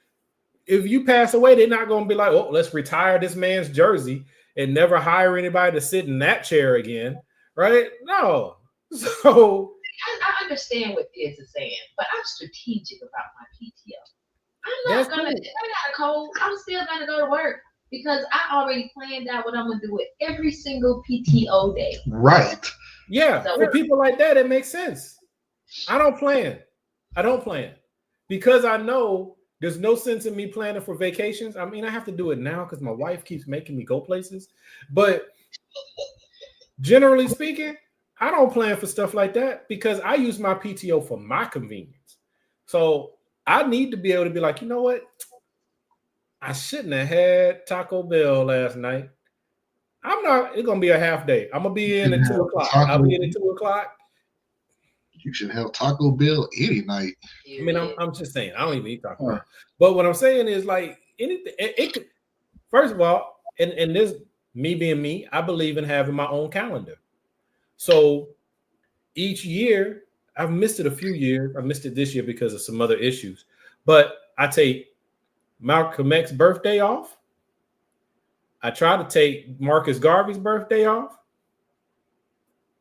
[SPEAKER 2] If you pass away, they're not going to be like, oh, let's retire this man's jersey and never hire anybody to sit in that chair again, right? No. So
[SPEAKER 5] I understand what Tiz is saying, but I'm strategic about my PTO. I'm not gonna. I got a cold. I'm still gonna go to work because I already planned out what I'm gonna do with every single PTO day.
[SPEAKER 1] Right.
[SPEAKER 2] Yeah. So for people like that, it makes sense. I don't plan because I know there's no sense in me planning for vacations. I mean, I have to do it now because my wife keeps making me go places. But generally speaking, I don't plan for stuff like that because I use my PTO for my convenience. So I need to be able to be like, you know what? I shouldn't have had Taco Bell last night. It's going to be a half day. I'm going to be in at 2 o'clock. I'll be in at 2 o'clock.
[SPEAKER 1] You should have Taco Bell any night.
[SPEAKER 2] I mean, I'm just saying, I don't even eat Taco Bell. But what I'm saying is like anything, it could, first of all, and this, me being me, I believe in having my own calendar. So each year, I've missed it a few years. I missed it this year because of some other issues. But I take Malcolm X's birthday off. I try to take Marcus Garvey's birthday off.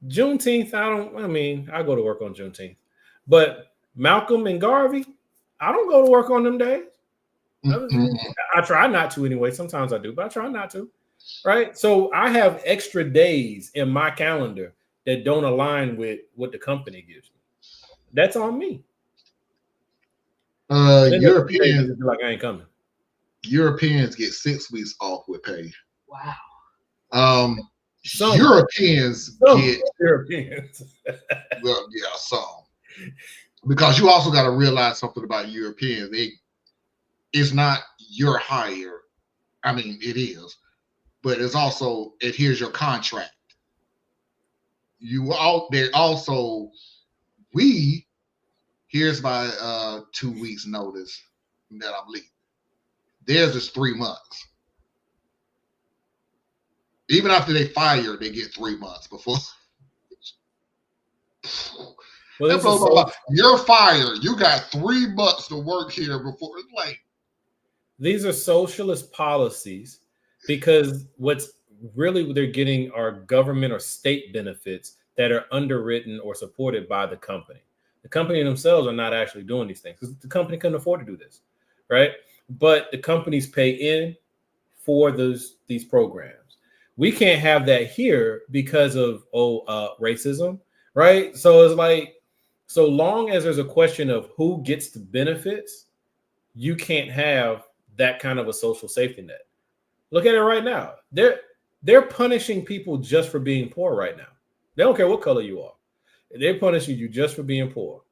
[SPEAKER 2] Juneteenth, I go to work on Juneteenth. But Malcolm and Garvey, I don't go to work on them days. Mm-hmm. I try not to anyway. Sometimes I do, but I try not to. Right? So I have extra days in my calendar that don't align with what the company gives me. That's on me.
[SPEAKER 1] Europeans
[SPEAKER 2] like I ain't coming.
[SPEAKER 1] Europeans get 6 weeks off with pay.
[SPEAKER 5] Wow.
[SPEAKER 1] Europeans get
[SPEAKER 2] Europeans.
[SPEAKER 1] Well, yeah, some. Because you also got to realize something about Europeans. It's not your hire. I mean, it is, but it's also here's your contract. Here's my 2 weeks notice that I'm leaving. Theirs is 3 months. Even after they fire, they get 3 months before.
[SPEAKER 2] Well, this is
[SPEAKER 1] you're fired. You got 3 months to work here before. It's like,
[SPEAKER 2] these are socialist policies because what's really they're getting are government or state benefits that are underwritten or supported by the company. The company themselves are not actually doing these things because the company couldn't afford to do this, right? But the companies pay in for these programs. We can't have that here because of racism, right? So it's like, so long as there's a question of who gets the benefits, you can't have that kind of a social safety net. Look at it right now. They're punishing people just for being poor right now. They don't care what color you are. They're punishing you just for being poor.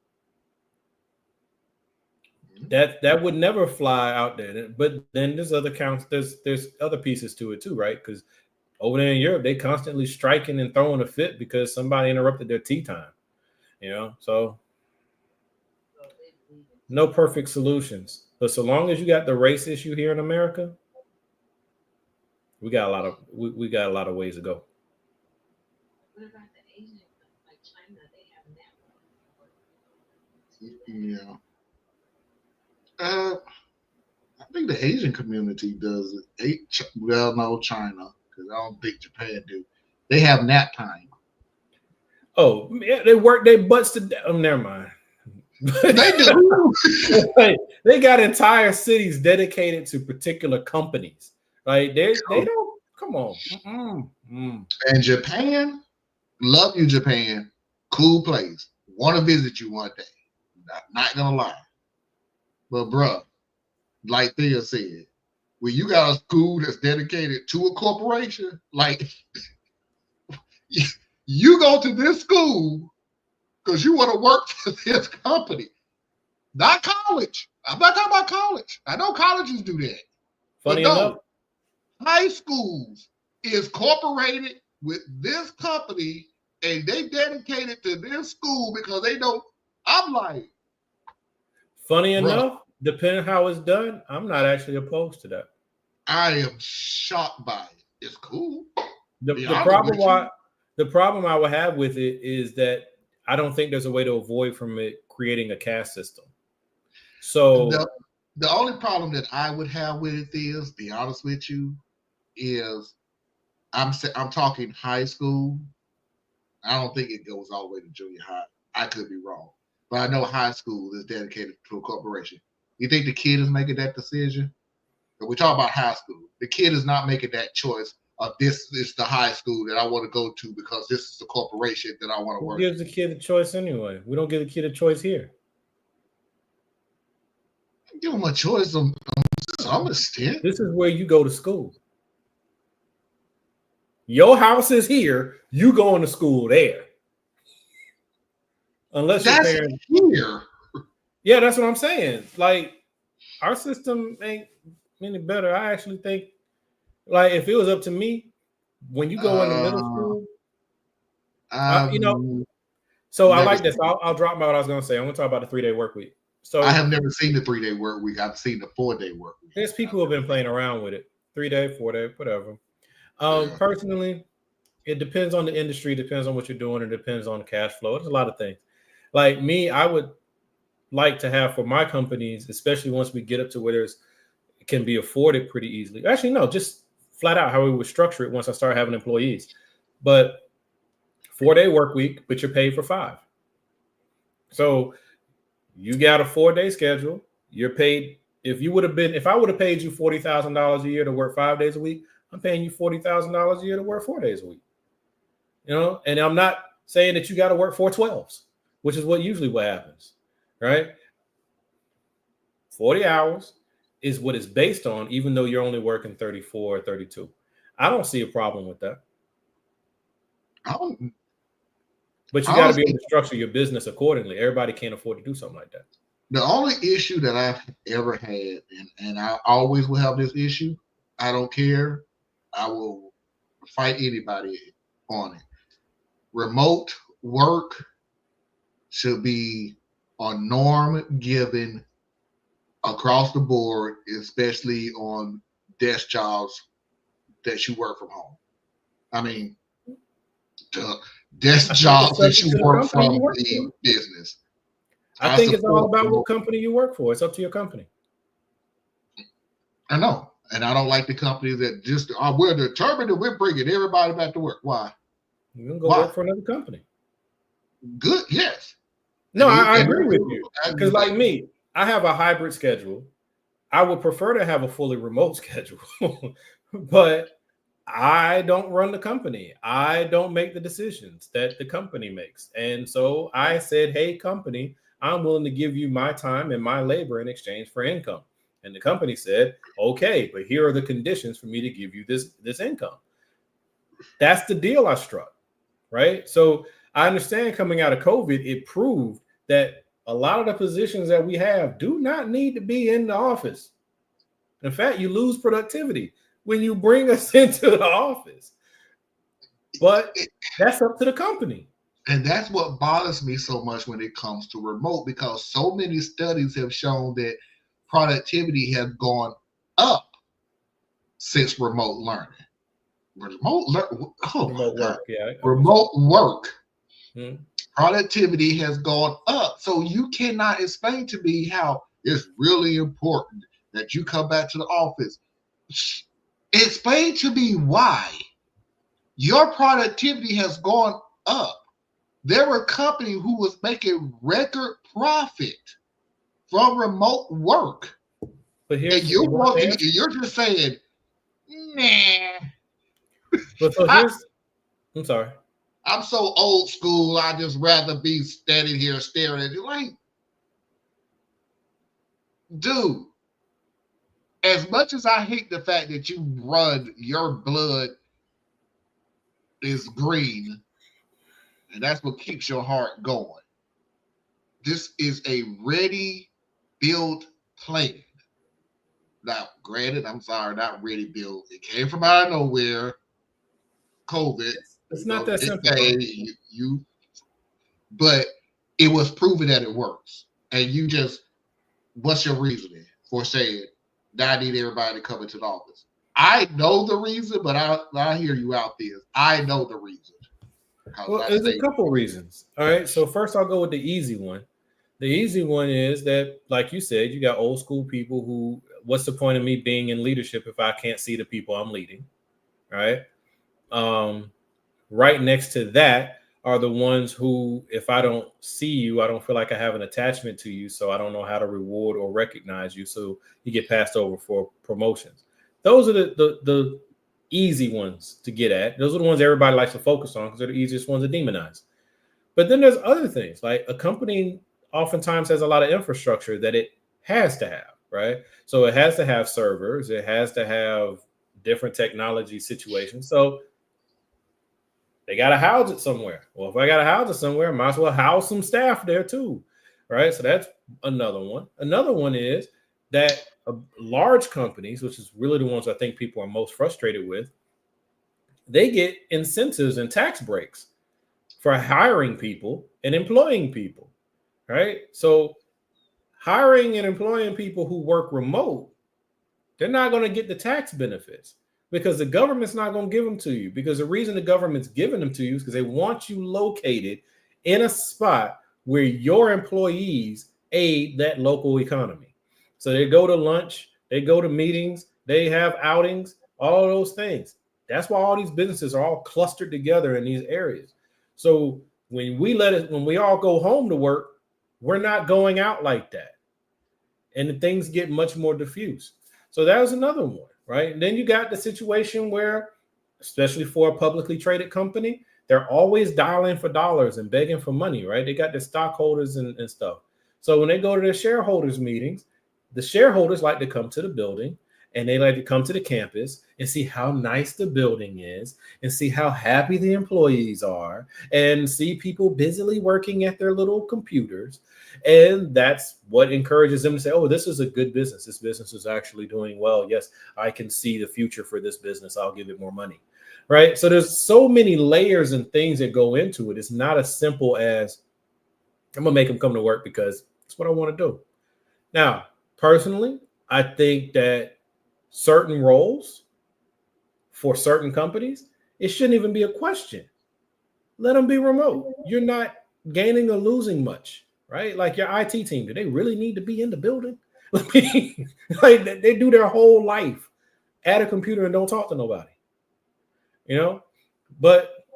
[SPEAKER 2] That would never fly out there. But then there's other counts. There's other pieces to it too, right? Because over there in Europe, they constantly striking and throwing a fit because somebody interrupted their tea time. So no perfect solutions. But so long as you got the race issue here in America, we got a lot of ways to go.
[SPEAKER 5] What about the Asian, like China? They have that.
[SPEAKER 1] yeah. I think the Asian community does it. Well, no, China, because I don't think Japan do. They have nap time.
[SPEAKER 2] Oh, yeah, they work their butts to death. Never mind.
[SPEAKER 1] They do.
[SPEAKER 2] They got entire cities dedicated to particular companies. Like they don't. Come on.
[SPEAKER 1] And Japan, love you, Japan. Cool place. Want to visit you one day. Not gonna lie. But bruh, like Thea said, when you got a school that's dedicated to a corporation, like you go to this school because you want to work for this company, not college. I'm not talking about college. I know colleges do that.
[SPEAKER 2] Funny enough,
[SPEAKER 1] high schools is corporated with this company and they dedicated to this school because they know. I'm like,
[SPEAKER 2] funny enough, depending how it's done, I'm not actually opposed to that.
[SPEAKER 1] I am shocked by it. It's cool.
[SPEAKER 2] The problem I would have with it is that I don't think there's a way to avoid from it creating a caste system. So
[SPEAKER 1] the only problem that I would have with it is, be honest with you, is I'm talking high school. I don't think it goes all the way to junior high. I could be wrong. But I know high school is dedicated to a corporation. You think the kid is making that decision? But we talk about high school. The kid is not making that choice of this is the high school that I want to go to because this is the corporation that I want to work.
[SPEAKER 2] Who gives the kid a choice anyway? We don't give the kid a choice here.
[SPEAKER 1] Give him a choice on some extent.
[SPEAKER 2] This is where you go to school. Your house is here. You going to school there. Unless your parents
[SPEAKER 1] here.
[SPEAKER 2] Yeah, that's what I'm saying. Like, our system ain't any better. I actually think, like, if it was up to me, when you go into middle school, so I like this. I'll drop my what I was going to say. I'm going to talk about the 3-day work week. So
[SPEAKER 1] I have never seen the 3-day work week. I've seen the 4-day work week.
[SPEAKER 2] There's people who have been playing around with it. 3-day, 4-day, whatever. Personally, it depends on the industry, depends on what you're doing, it depends on the cash flow. There's a lot of things. Like me, I would like to have for my companies, especially once we get up to where it can be afforded pretty easily. Actually, no, just flat out how we would structure it once I start having employees. But 4-day work week, but you're paid for 5. So you got a 4-day schedule. You're paid. If I would have paid you $40,000 a year to work 5 days a week, I'm paying you $40,000 a year to work 4 days a week. And I'm not saying that you got to work 4 12s, which is what happens, right? 40 hours is what it's based on, even though you're only working 34 or 32. I don't see a problem with that. But you got to be able to structure your business accordingly. Everybody can't afford to do something like that.
[SPEAKER 1] The only issue that I've ever had, and I always will have this issue, I don't care. I will fight anybody on it. Remote work should be a norm given across the board, especially on desk jobs that you work from home. I mean, the desk jobs that you work from the business.
[SPEAKER 2] I think it's all about what company you work for. It's up to your company.
[SPEAKER 1] I know. And I don't like the companies that just are we're determined that we're bringing everybody back to work. Why?
[SPEAKER 2] You can go work for another company.
[SPEAKER 1] Good, yes.
[SPEAKER 2] No, I agree with you. Because like me, I have a hybrid schedule. I would prefer to have a fully remote schedule, but I don't run the company. I don't make the decisions that the company makes. And so I said, hey, company, I'm willing to give you my time and my labor in exchange for income. And the company said, okay, but here are the conditions for me to give you this income. That's the deal I struck, right? So I understand coming out of COVID, it proved that a lot of the positions that we have do not need to be in the office. In fact, you lose productivity when you bring us into the office. But that's up to the company.
[SPEAKER 1] And that's what bothers me so much when it comes to remote, because so many studies have shown that productivity has gone up since remote learning. Remote work. Productivity has gone up. So you cannot explain to me how it's really important that you come back to the office. Explain to me why your productivity has gone up. There were companies who was making record profit from remote work.
[SPEAKER 2] But
[SPEAKER 1] and you're just saying, nah.
[SPEAKER 2] But so I'm sorry.
[SPEAKER 1] I'm so old school. I just rather be standing here staring at you. Like, dude, as much as I hate the fact that you run, your blood is green, and that's what keeps your heart going. This is a ready, built plan. Now, granted, I'm sorry, not ready, built. It came from out of nowhere. COVID.
[SPEAKER 2] It's not that simple.
[SPEAKER 1] But it was proven that it works. And you just, what's your reasoning for saying that I need everybody to come into the office? I know the reason, but I hear you out there. I know the reason.
[SPEAKER 2] Well, there's a couple reasons. All right. So first I'll go with the easy one. The easy one is that, like you said, you got old school people who, what's the point of me being in leadership if I can't see the people I'm leading? Right. Right next to that are the ones who, if I don't see you, I don't feel like I have an attachment to you. So I don't know how to reward or recognize you. So you get passed over for promotions. Those are the easy ones to get at. Those are the ones everybody likes to focus on because they're the easiest ones to demonize. But then there's other things, like a company oftentimes has a lot of infrastructure that it has to have, right? So it has to have servers. It has to have different technology situations. So they got to house it somewhere. Well, if I got to house it somewhere, I might as well house some staff there too, right? So that's another one. Another one is that large companies, which is really the ones I think people are most frustrated with, they get incentives and tax breaks for hiring people and employing people, right? So hiring and employing people who work remote, they're not going to get the tax benefits because the government's not going to give them to you, because the reason the government's giving them to you is because they want you located in a spot where your employees aid that local economy. So they go to lunch, they go to meetings, they have outings, all of those things. That's why all these businesses are all clustered together in these areas. So when we all go home to work, we're not going out like that. And things get much more diffuse. So that was another one, right? And then you got the situation where, especially for a publicly traded company, they're always dialing for dollars and begging for money, right? They got the stockholders and stuff. So when they go to their shareholders meetings, the shareholders like to come to the building and they like to come to the campus and see how nice the building is and see how happy the employees are and see people busily working at their little computers. And that's what encourages them to say, oh, this is a good business. This business is actually doing well. Yes, I can see the future for this business. I'll give it more money, right? So there's so many layers and things that go into it. It's not as simple as I'm going to make them come to work because it's what I want to do. Now, personally, I think that certain roles for certain companies, it shouldn't even be a question. let them be remote. You're not gaining or losing much, right? Like your IT team, do they really need to be in the building? Like they do their whole life at a computer and don't talk to nobody, you know? But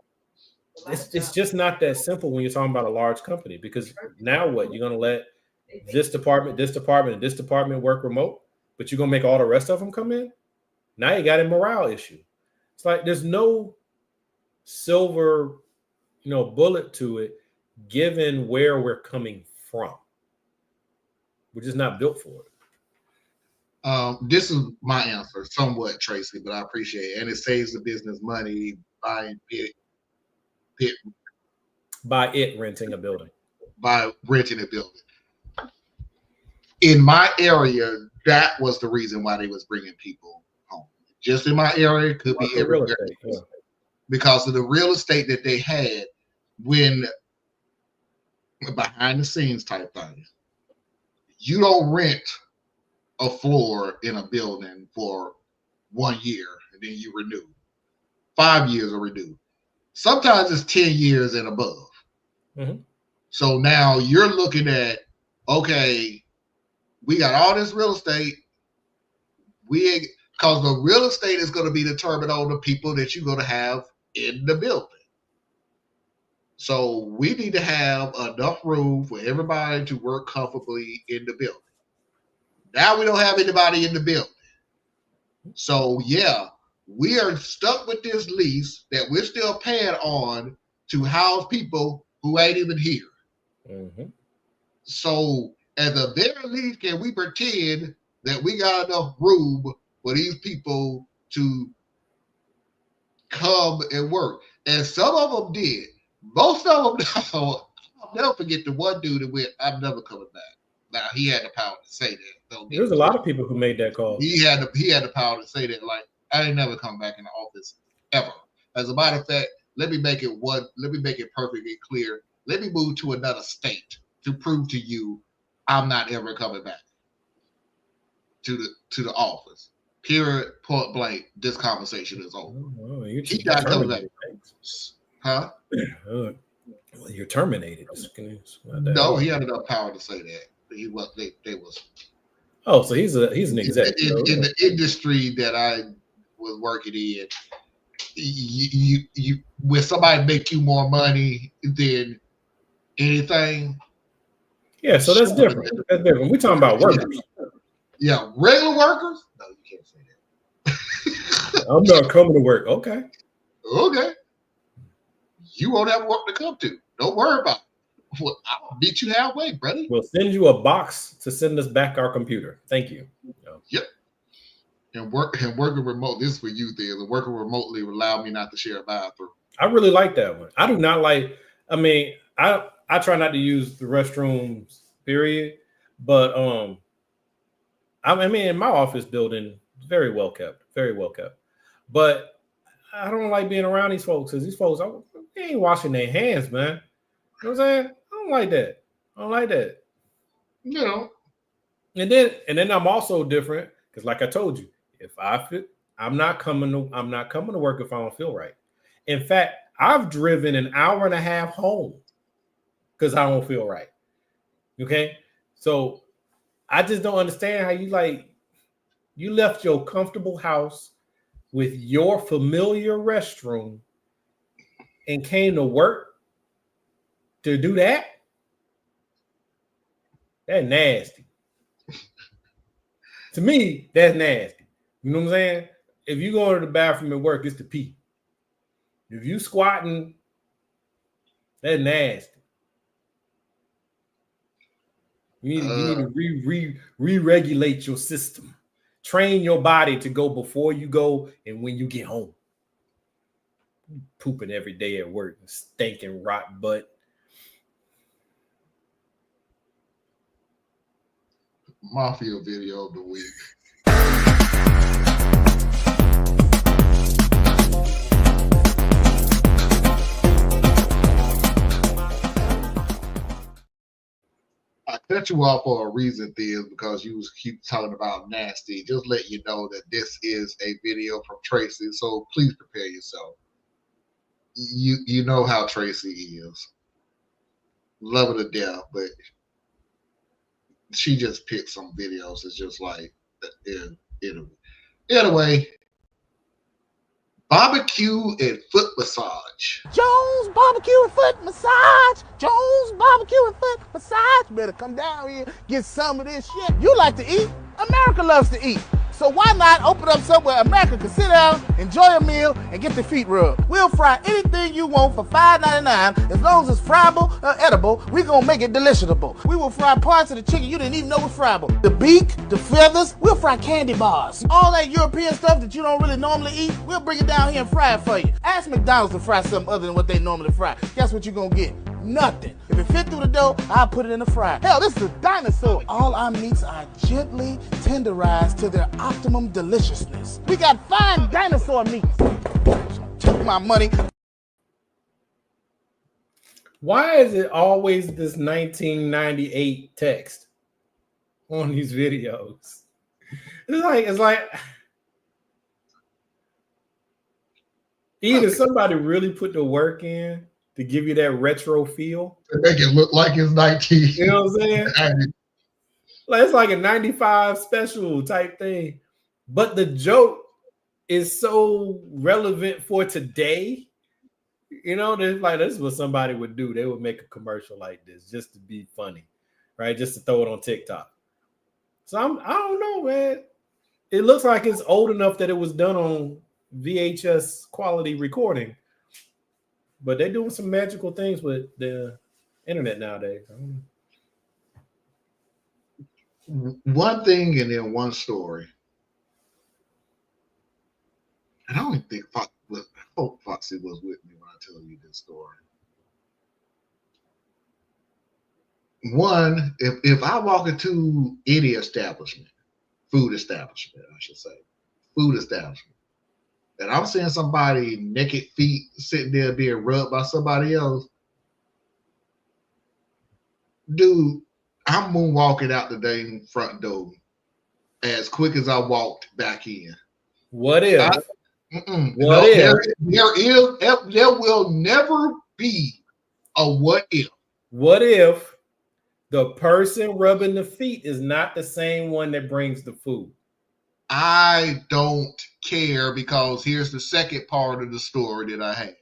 [SPEAKER 2] it's just not that simple when you're talking about a large company, because now what? You're going to let this department, and this department work remote, but you're going to make all the rest of them come in? Now you got a morale issue. It's like there's no silver, bullet to it, given where we're coming from. We're just not built for
[SPEAKER 1] it. This is my answer, somewhat, Tracy, but I appreciate it. And it saves the business money by
[SPEAKER 2] renting a building.
[SPEAKER 1] By renting a building. In my area, that was the reason why they was bringing people home. Just in my area, could be everywhere. Yeah. Because of the real estate that they had when behind the scenes type thing. You don't rent a floor in a building for 1 year and then you renew. 5 years are renewed. Sometimes it's 10 years and above.
[SPEAKER 2] Mm-hmm.
[SPEAKER 1] So now you're looking at, okay, we got all this real estate. Because the real estate is going to be determined on the people that you're going to have in the building. So we need to have enough room for everybody to work comfortably in the building. Now we don't have anybody in the building. So yeah, we are stuck with this lease that we're still paying on to house people who ain't even here.
[SPEAKER 2] Mm-hmm.
[SPEAKER 1] So at the very least, can we pretend that we got enough room for these people to come and work? And some of them did. Most of them, I'll never forget the one dude that went, I'm never coming back. Now, he had the power to say that.
[SPEAKER 2] There's a lot of people who made that call.
[SPEAKER 1] He had the power to say that, like, I ain't never come back in the office ever. As a matter of fact, let me make it perfectly clear. Let me move to another state to prove to you I'm not ever coming back to the office. Period, point blank, this conversation is over.
[SPEAKER 2] Oh,
[SPEAKER 1] he got coming back. Huh?
[SPEAKER 2] You're terminated.
[SPEAKER 1] No, he had enough power to say that. He was. They was.
[SPEAKER 2] Oh, so he's an exec
[SPEAKER 1] in the industry that I was working in. You when somebody make you more money than anything.
[SPEAKER 2] Yeah, so that's different. That's different. We're talking about workers.
[SPEAKER 1] Yeah, regular workers. No, you can't say that.
[SPEAKER 2] I'm not coming to work. Okay.
[SPEAKER 1] You won't have work to come to. Don't worry about it. Well, I'll meet you halfway, brother.
[SPEAKER 2] We'll send you a box to send us back our computer. Thank you.
[SPEAKER 1] Yep. And working remote. This is for you, there. The working remotely will allow me not to share a bathroom.
[SPEAKER 2] I really like that one. I do not like. I mean, I try not to use the restrooms, period. But I mean, in my office building, very well kept. But I don't like being around these folks because these folks, they ain't washing their hands, man. You know what I'm saying? I don't like that. And then I'm also different because, like I told you, if I'm not coming to work if I don't feel right. In fact, I've driven an hour and a half home because I don't feel right. Okay, so I just don't understand how you left your comfortable house with your familiar restroom and came to work to do that. That's nasty. To me, that's nasty. You know what I'm saying? If you go to the bathroom at work, it's to pee. If you squatting, that's nasty. You need to re-regulate your system. Train your body to go before you go and when you get home. Pooping every day at work and stinking rot butt.
[SPEAKER 1] Mafia video of the week. I cut you off for a reason, Theo, because you keep talking about nasty. Just let you know that this is a video from Tracy, so please prepare yourself. you know how Tracy is. Love her to death, but she just picked some videos. It's just like, anyway, barbecue and foot massage.
[SPEAKER 6] Jones barbecue and foot massage. Jones barbecue and foot massage. Better come down here, get some of this shit. You like to eat? America loves to eat. So why not open up somewhere America can sit down, enjoy a meal, and get their feet rubbed? We'll fry anything you want for $5.99. As long as it's friable or edible, we gonna make it deliciable. We will fry parts of the chicken you didn't even know was friable. The beak, the feathers, we'll fry candy bars. All that European stuff that you don't really normally eat, we'll bring it down here and fry it for you. Ask McDonald's to fry something other than what they normally fry. Guess what you're gonna get? Nothing. If it fit through the dough, I'll put it in the fryer. Hell, this is a dinosaur. All our meats are gently tenderized to their optimum deliciousness. We got fine dinosaur meats. Take my money.
[SPEAKER 2] Why is it always this 1998 text on these videos? It's like either somebody really put the work in to give you that retro feel.
[SPEAKER 1] To make it look like it's 19.
[SPEAKER 2] You know what I'm saying? Like it's like a 95 special type thing. But the joke is so relevant for today. You know, like this is what somebody would do. They would make a commercial like this just to be funny, right? Just to throw it on TikTok. So I don't know, man. It looks like it's old enough that it was done on VHS quality recording. But they're doing some magical things with the internet nowadays.
[SPEAKER 1] One thing and then one story. And I don't think I hope Foxy was with me when I tell you this story. One, if I walk into any establishment, food establishment, I should say, and I'm seeing somebody naked feet sitting there being rubbed by somebody else, dude, I'm moonwalking out the dang front door as quick as I walked back in.
[SPEAKER 2] What if?
[SPEAKER 1] What if? There will never be a what if.
[SPEAKER 2] What if the person rubbing the feet is not the same one that brings the food?
[SPEAKER 1] I don't care, because here's the second part of the story that I had.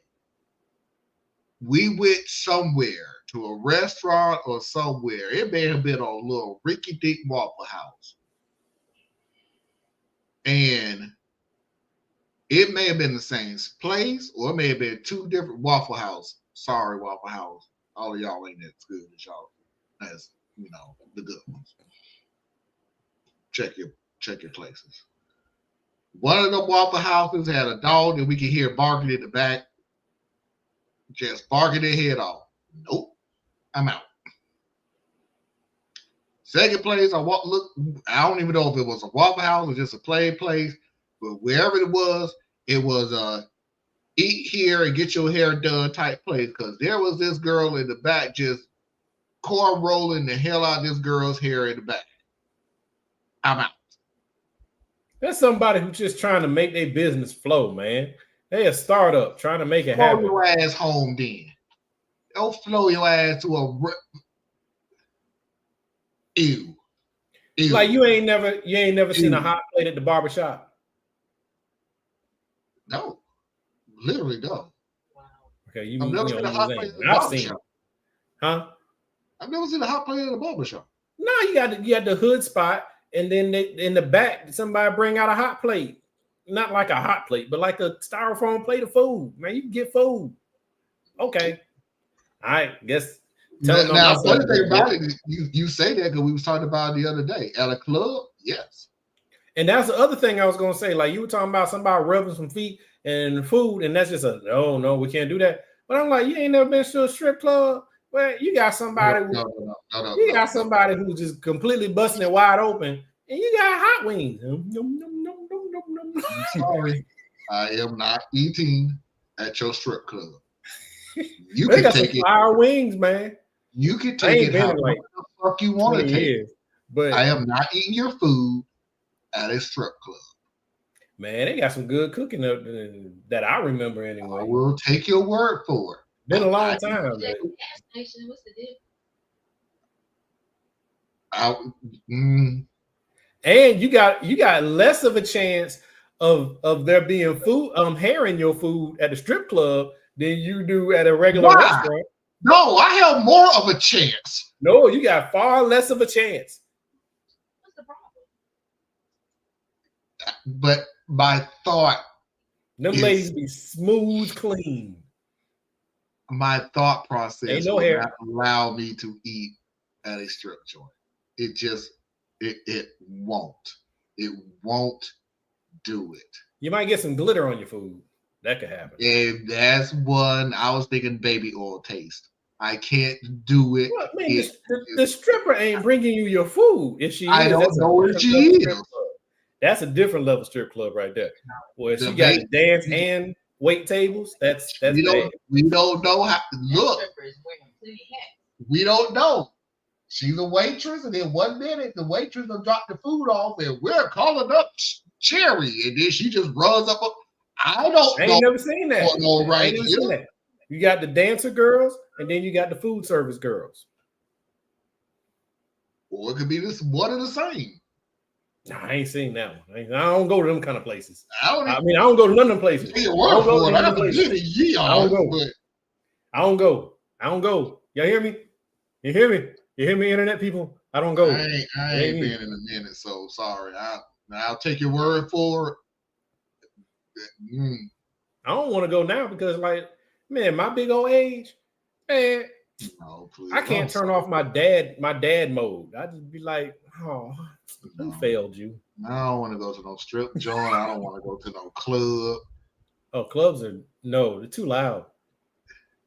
[SPEAKER 1] We went somewhere to a restaurant or somewhere. It may have been a little rinky-dink Waffle House. And it may have been the same place, or it may have been two different Waffle House. Sorry, Waffle House. All of y'all ain't as good as y'all. As, you know, the good ones. Check your places. One of the Waffle Houses had a dog that we could hear barking in the back, just barking their head off. Nope, I'm out. Second place, I don't even know if it was a Waffle House or just a plain place, but wherever it was a eat here and get your hair done type place, because there was this girl in the back just corn rolling the hell out of this girl's hair in the back. I'm out.
[SPEAKER 2] That's somebody who's just trying to make their business flow, man. They a startup trying to make it happen.
[SPEAKER 1] Flow your ass home then. Don't flow your ass to a ew.
[SPEAKER 2] Like you ain't never seen a hot plate at the barbershop.
[SPEAKER 1] No, literally no.
[SPEAKER 5] Wow.
[SPEAKER 2] Okay,
[SPEAKER 1] I've never seen a hot plate at the barbershop.
[SPEAKER 2] Huh?
[SPEAKER 1] I've never seen a hot plate at a barbershop.
[SPEAKER 2] No, you got the hood spot. And then in the back, somebody bring out a hot plate. Not like a hot plate, but like a styrofoam plate of food. Man, you can get food. Okay. I guess.
[SPEAKER 1] Now, funny thing about it, you say that because we was talking about it the other day. At a club, yes.
[SPEAKER 2] And that's the other thing I was going to say. Like you were talking about somebody rubbing some feet and food, and that's just no, we can't do that. But I'm like, you ain't never been to a strip club? Well, you got somebody got somebody who's just completely busting it wide open, and you got hot wings.
[SPEAKER 1] I'm sorry, I am not eating at your strip club. You
[SPEAKER 2] can
[SPEAKER 1] take it.
[SPEAKER 2] Fire wings, man.
[SPEAKER 1] You can take it how
[SPEAKER 2] like
[SPEAKER 1] the fuck you want to take it.
[SPEAKER 2] But
[SPEAKER 1] I am not eating your food at a strip club.
[SPEAKER 2] Man, they got some good cooking up that I remember anyway.
[SPEAKER 1] I will take your word for it.
[SPEAKER 2] Been a long time.
[SPEAKER 5] Gas station, what's the difference?
[SPEAKER 2] And you got less of a chance of there being food, hair in your food at a strip club than you do at a regular restaurant.
[SPEAKER 1] No, I have more of a chance.
[SPEAKER 2] No, you got far less of a chance.
[SPEAKER 5] What's the problem?
[SPEAKER 1] But my thought,
[SPEAKER 2] them ladies be smooth, clean.
[SPEAKER 1] My thought process
[SPEAKER 2] no
[SPEAKER 1] will
[SPEAKER 2] hair.
[SPEAKER 1] not allow me to eat at a strip joint. It just it won't. It won't do it.
[SPEAKER 2] You might get some glitter on your food. That could happen.
[SPEAKER 1] And that's one I was thinking baby oil taste. I can't do it.
[SPEAKER 2] Well, man, the stripper ain't bringing you your food. If she
[SPEAKER 1] I don't know where she is.
[SPEAKER 2] That's a different level strip club right there. Well, she got to dance and wait tables. That's
[SPEAKER 1] we don't know how. Look, we don't know. She's a waitress, and in 1 minute the waitress will drop the food off, and we're calling up Cherry, and then she just runs up. I
[SPEAKER 2] ain't never seen that.
[SPEAKER 1] Right here.
[SPEAKER 2] You got the dancer girls, and then you got the food service girls.
[SPEAKER 1] Or it could be this one of the same.
[SPEAKER 2] Nah, I ain't seen that one. I don't go to them kind of places. I don't go to none of them places.
[SPEAKER 1] I don't
[SPEAKER 2] go. Y'all hear me? You hear me? You hear me, internet people? I don't go.
[SPEAKER 1] I ain't been in a minute, so sorry. I'll take your word for it.
[SPEAKER 2] I don't want to go now because, like, man, my big old age, man,
[SPEAKER 1] no, please.
[SPEAKER 2] I can't turn off my dad mode. I just be like, oh, who failed you?
[SPEAKER 1] I don't want to go to no strip joint. I don't want to go to no club.
[SPEAKER 2] Oh, clubs they're too loud.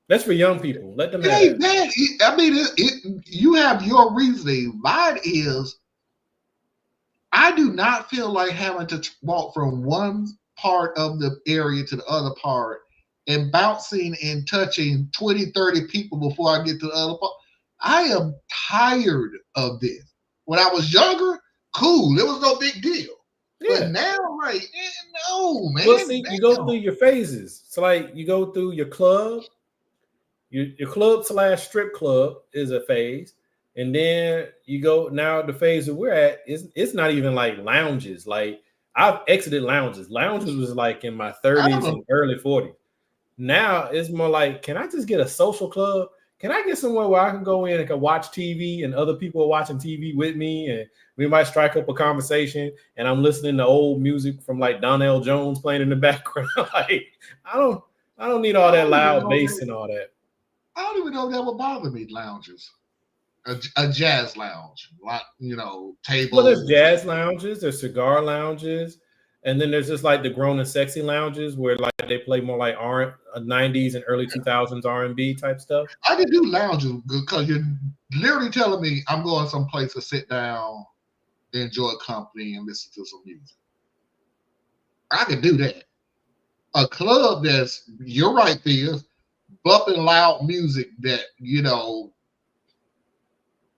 [SPEAKER 2] That's for young people. Let them have
[SPEAKER 1] it. I mean, you have your reasoning. Mine is, I do not feel like having to walk from one part of the area to the other part and bouncing and touching 20, 30 people before I get to the other part. I am tired of this. When I was younger, cool. It was no big deal. Yeah. But now, like, no, man.
[SPEAKER 2] Well, see, you go through your phases. So, like, you go through your club. Your club/strip club is a phase. And then you go, now the phase that we're at, it's not even like lounges. Like, I've exited lounges. Lounges was like in my 30s and early 40s. Now it's more like, can I just get a social club? Can I get somewhere where I can go in and can watch TV and other people are watching TV with me, and we might strike up a conversation and I'm listening to old music from like Donnell Jones playing in the background. Like, I don't need all that loud bass and all that.
[SPEAKER 1] I don't even know if that would bother me, lounges. A jazz lounge, like, tables.
[SPEAKER 2] Well, there's jazz lounges, there's cigar lounges, and then there's just like the grown and sexy lounges where like they play more like 90s and early 2000s R&B type stuff.
[SPEAKER 1] I can do lounges because you're literally telling me I'm going someplace to sit down, enjoy company, and listen to some music. I can do that. A club that's, you're right, Thea, bumping loud music that,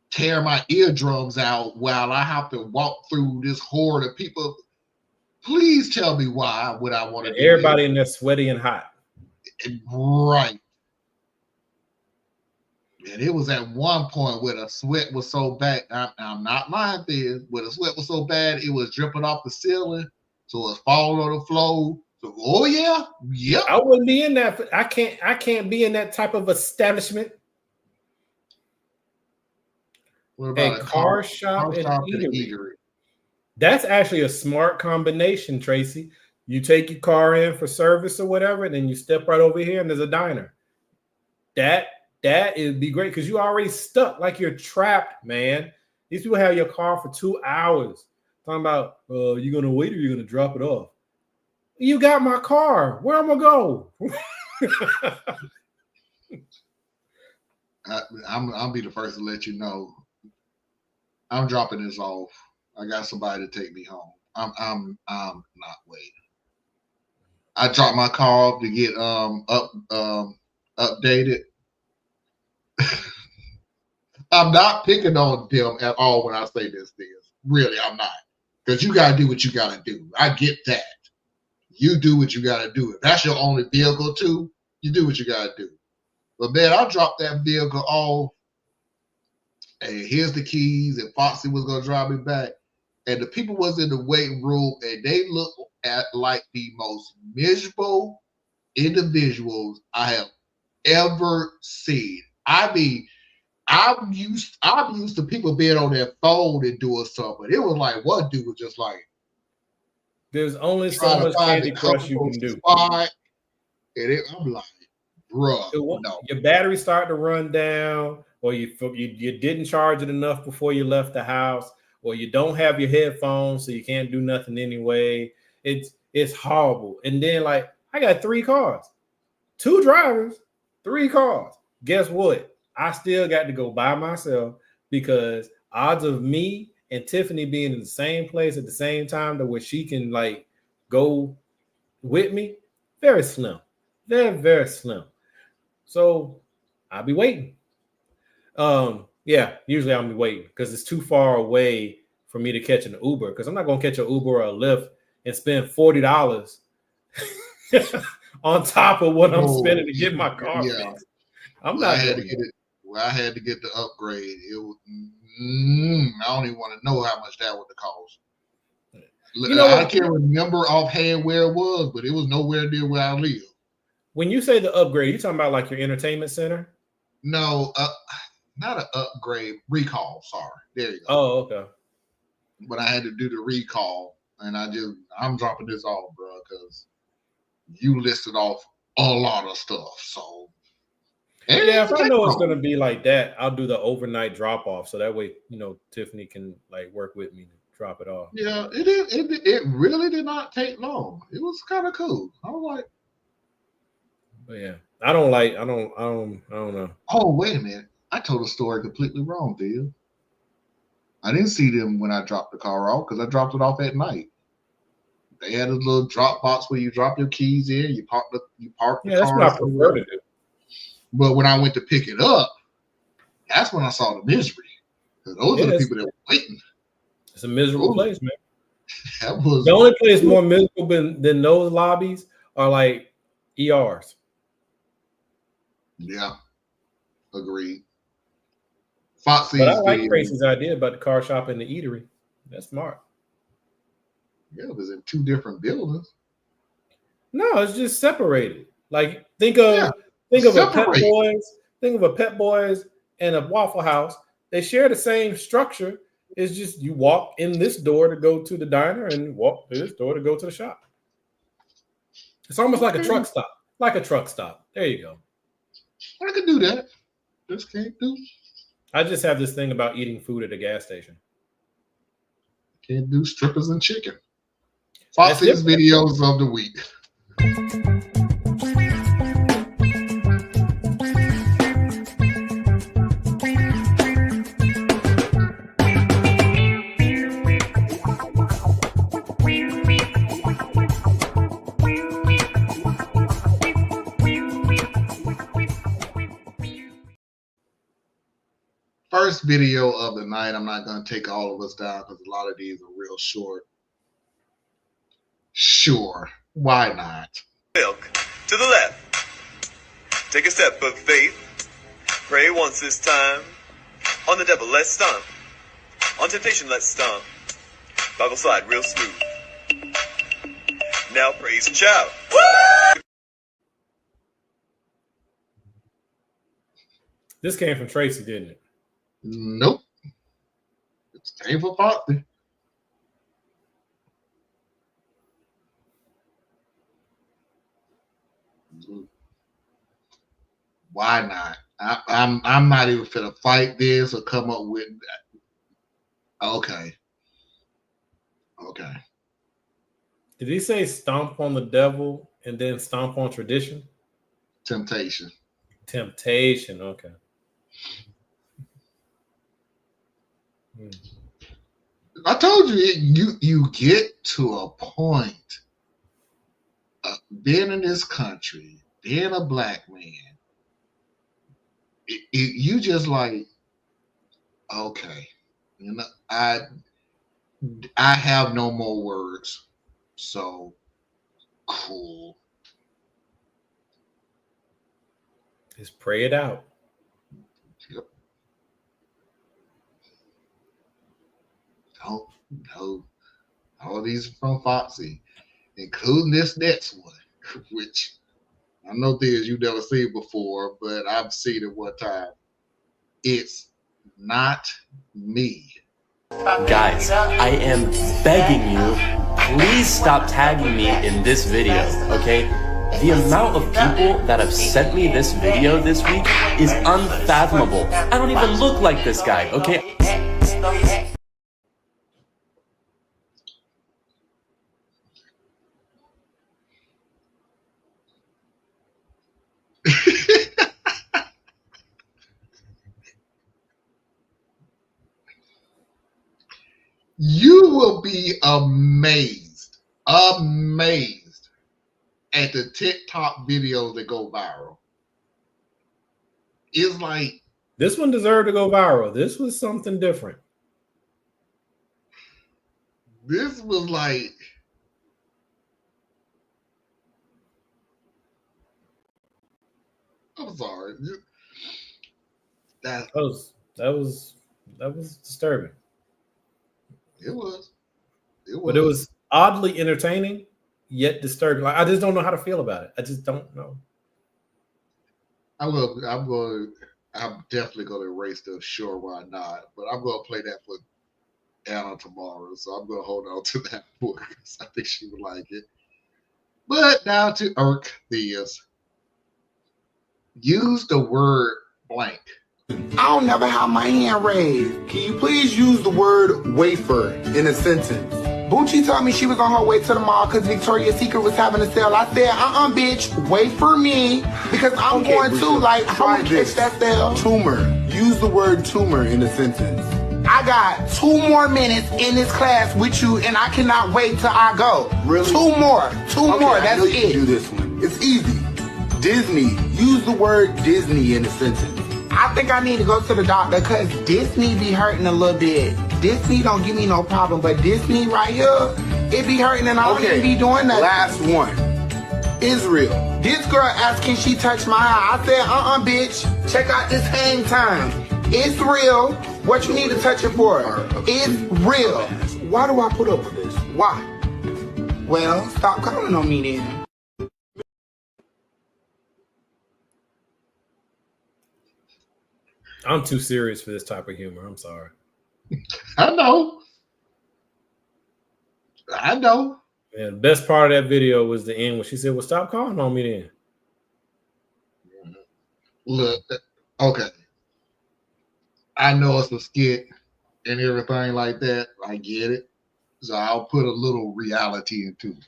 [SPEAKER 1] tear my eardrums out while I have to walk through this horde of people. Please tell me why would I want to do
[SPEAKER 2] everybody in there sweaty and hot.
[SPEAKER 1] Right. And it was at one point where the sweat was so bad. I'm not lying there. Where the sweat was so bad, it was dripping off the ceiling. So it was falling on the floor. So, oh yeah. Yep.
[SPEAKER 2] I wouldn't be in that. I can't be in that type of establishment.
[SPEAKER 1] What about
[SPEAKER 2] a car shop and eatery? That's actually a smart combination, Tracy. You take your car in for service or whatever, and then you step right over here and there's a diner. That would be great because you're already stuck, like you're trapped, man. These people have your car for 2 hours. Talking about, you're going to wait or you're going to drop it off. You got my car. Where am I go?
[SPEAKER 1] I'll be the first to let you know. I'm dropping this off. I got somebody to take me home. I'm not waiting. I dropped my car off to get updated. I'm not picking on them at all when I say this. Really, I'm not. Because you gotta do what you gotta do. I get that. you do what you gotta do. If that's your only vehicle too, you do what you gotta do. But man, I dropped that vehicle off, and here's the keys, and Foxy was gonna drive me back. And the people was in the waiting room, and they looked at like the most miserable individuals I have ever seen. I mean, I'm used to people being on their phone and doing something. It was like one dude was just like,
[SPEAKER 2] there's only so much Candy Crush you can do.
[SPEAKER 1] Spot, and I'm like, bruh, no.
[SPEAKER 2] Your battery started to run down, or you didn't charge it enough before you left the house, or you don't have your headphones, so you can't do nothing anyway. It's horrible. And then, like, I got 3 cars, 2 drivers, 3 cars. Guess what? I still got to go by myself because odds of me and Tiffany being in the same place at the same time to where she can like go with me, very slim. They're very slim. So I'll be waiting. Yeah, usually I'll be waiting because it's too far away for me to catch an Uber, because I'm not gonna catch an Uber or a Lyft and spend $40 on top of what I'm spending to get my car fixed. I'm not.
[SPEAKER 1] I had to get the upgrade. It was, I don't even want to know how much that would have cost. You know, I can't remember offhand where it was, but it was nowhere near where I live.
[SPEAKER 2] When you say the upgrade, you talking about like your entertainment center?
[SPEAKER 1] No, not an upgrade. Recall. Sorry, there you go.
[SPEAKER 2] Oh, okay.
[SPEAKER 1] But I had to do the recall, and I'm dropping this off, bro, because you listed off a lot of stuff. So.
[SPEAKER 2] Yeah, if I know it's gonna be like that, I'll do the overnight drop off, so that way, you know, Tiffany can like work with me to drop it off.
[SPEAKER 1] Yeah, it really did not take long. It was kind of cool. I was like,
[SPEAKER 2] but yeah, I don't know.
[SPEAKER 1] Oh, wait a minute, I told the story completely wrong, dude. I didn't see them when I dropped the car off because I dropped it off at night. They had a little drop box where you drop your keys in, you park the car.
[SPEAKER 2] Yeah, that's what I prefer to do.
[SPEAKER 1] But when I went to pick it up, that's when I saw the misery. Because those are the people that were waiting.
[SPEAKER 2] It's a miserable place, man.
[SPEAKER 1] That was
[SPEAKER 2] the only place more miserable than those lobbies are like ERs.
[SPEAKER 1] Yeah, agreed. Foxy,
[SPEAKER 2] but I like Tracy's idea about the car shop and the eatery. That's smart.
[SPEAKER 1] Yeah, it was in 2 different buildings.
[SPEAKER 2] No, it's just separated. Like think of a Pet Boys. Think of a Pet Boys and a Waffle House. They share the same structure. It's just you walk in this door to go to the diner and walk through this door to go to the shop. It's almost like a truck stop. Like a truck stop. There you go.
[SPEAKER 1] I could do that. Just can't do.
[SPEAKER 2] I just have this thing about eating food at a gas station.
[SPEAKER 1] Can't do strippers and chicken. Foxy's videos of the week. First video of the night. I'm not going to take all of us down because a lot of these are real short. Sure, why not?
[SPEAKER 7] Milk to the left. Take a step of faith. Pray once this time. On the devil, let's stomp. On temptation, let's stomp. Bible slide real smooth. Now praise and shout. Woo!
[SPEAKER 2] This came from Tracy, didn't it?
[SPEAKER 1] Nope. It came from Foxy. Why not? I'm not even finna fight this or come up with that. Okay.
[SPEAKER 2] Did he say stomp on the devil and then stomp on tradition?
[SPEAKER 1] Temptation.
[SPEAKER 2] Okay.
[SPEAKER 1] I told you, you get to a point of being in this country, being a black man, you just like, okay, you know, I have no more words, so Cool.
[SPEAKER 2] Just pray it out.
[SPEAKER 1] Yep. No. All these from Foxy, including this next one, which I know things you've never seen before, but I've seen it one time. It's not me.
[SPEAKER 8] Guys, I am begging you, please stop tagging me in this video, okay? The amount of people that have sent me this video this week is unfathomable. I don't even look like this guy, okay?
[SPEAKER 1] You will be amazed at the TikTok videos that go viral. It's like
[SPEAKER 2] this one deserved to go viral. This was something different.
[SPEAKER 1] This was like I'm sorry. That
[SPEAKER 2] was disturbing.
[SPEAKER 1] It was.
[SPEAKER 2] But it was oddly entertaining, yet disturbing. Like I just don't know how to feel about it. I just don't know.
[SPEAKER 1] I'm definitely gonna erase the sure why not, but I'm gonna play that for Anna tomorrow. So I'm gonna hold on to that book because I think she would like it. But now to irk this. Use the word blank.
[SPEAKER 9] I don't never have my hand raised. Can you please use the word wafer in a sentence? Bucci told me she was on her way to the mall because Victoria's Secret was having a sale. I said, bitch, wait for me because I'm going to, like, I want to catch that sale. Tumor. Use the word tumor in a sentence. I got 2 more minutes in this class with you and I cannot wait till I go. Really? 2 more. 2 more. That's it. You can do this one. It's easy. Disney. Use the word Disney in a sentence. I think I need to go to the doctor because Disney be hurting a little bit. Disney don't give me no problem, but Disney right here, it be hurting and I don't even be doing that. Last one. Israel. This girl asked, can she touch my eye? I said, bitch. Check out this hang time. It's real. What you need to touch it for? It's real. Why do I put up with this? Why? Well, stop calling on me then.
[SPEAKER 2] I'm too serious for this type of humor. I'm sorry.
[SPEAKER 1] I know.
[SPEAKER 2] Yeah, the best part of that video was the end when she said, well, stop calling on me then.
[SPEAKER 1] Look, okay. I know it's a skit and everything like that. I get it. So I'll put a little reality into it.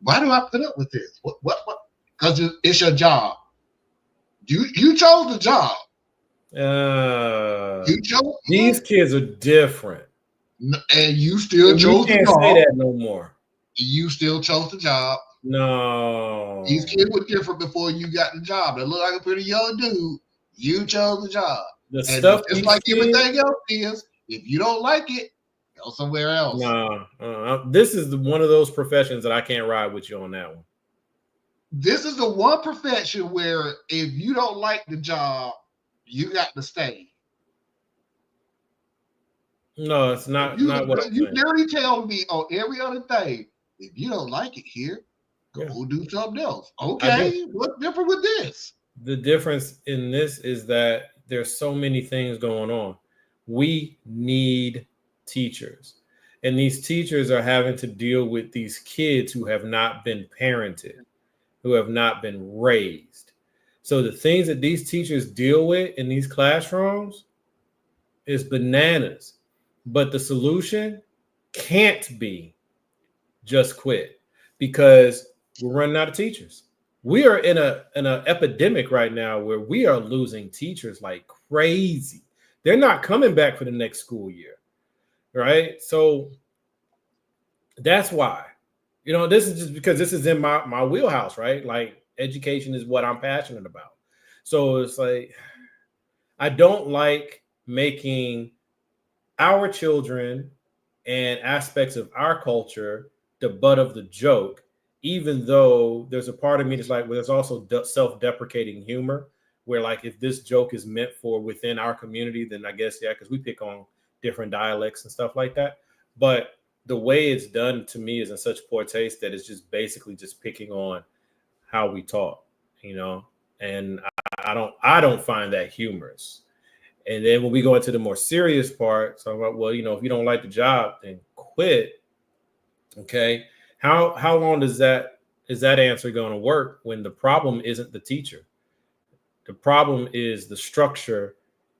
[SPEAKER 1] Why do I put up with this? What? Because it's your job. You chose the job.
[SPEAKER 2] These kids are different.
[SPEAKER 1] And you still chose the job. You can't
[SPEAKER 2] say that no more.
[SPEAKER 1] You still chose the job.
[SPEAKER 2] No.
[SPEAKER 1] These kids were different before you got the job. They look like a pretty young dude. You chose the job. Just like everything else is, if you don't like it, go somewhere else.
[SPEAKER 2] No. This is one of those professions that I can't ride with you on that one.
[SPEAKER 1] This is the one profession where if you don't like the job, you got to stay.
[SPEAKER 2] No, it's not. Not what
[SPEAKER 1] you literally tell me on every other thing. If you don't like it here, go do something else. Okay, what's different with this?
[SPEAKER 2] The difference in this is that there's so many things going on. We need teachers, and these teachers are having to deal with these kids who have not been parented, who have not been raised. So the things that these teachers deal with in these classrooms is bananas. But the solution can't be just quit because we're running out of teachers. We are in an epidemic right now where we are losing teachers like crazy. They're not coming back for the next school year, right? So that's why, this is just because this is in my wheelhouse, right? Like education is what I'm passionate about. So it's like, I don't like making our children and aspects of our culture the butt of the joke even though there's a part of me that's like, well, there's also self-deprecating humor where like if this joke is meant for within our community, then I guess, yeah, because we pick on different dialects and stuff like that. But the way it's done to me is in such poor taste that it's just basically just picking on how we talk, you know, and I don't find that humorous. And then when we go into the more serious part, so I'm like, well, you know, if you don't like the job, then quit. Okay. How long is that answer going to work when the problem isn't the teacher? The problem is the structure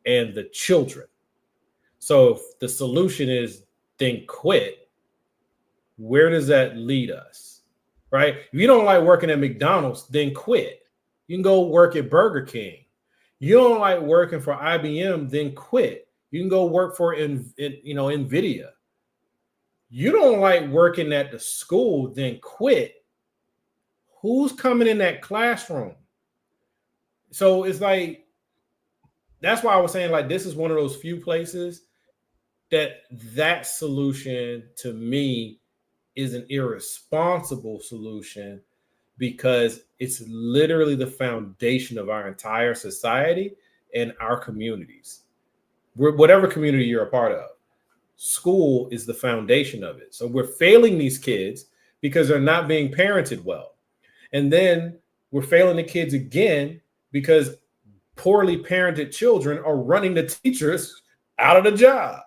[SPEAKER 2] and the children. So if the solution is then quit, where does that lead us? Right? If you don't like working at McDonald's, then quit. You can go work at Burger King. You don't like working for IBM, then quit. You can go work for NVIDIA. You don't like working at the school, then quit. Who's coming in that classroom? So it's like, that's why I was saying like this is one of those few places that solution to me is an irresponsible solution because it's literally the foundation of our entire society and our communities. Whatever community you're a part of, school is the foundation of it. So we're failing these kids because they're not being parented well. And then we're failing the kids again because poorly parented children are running the teachers out of the job.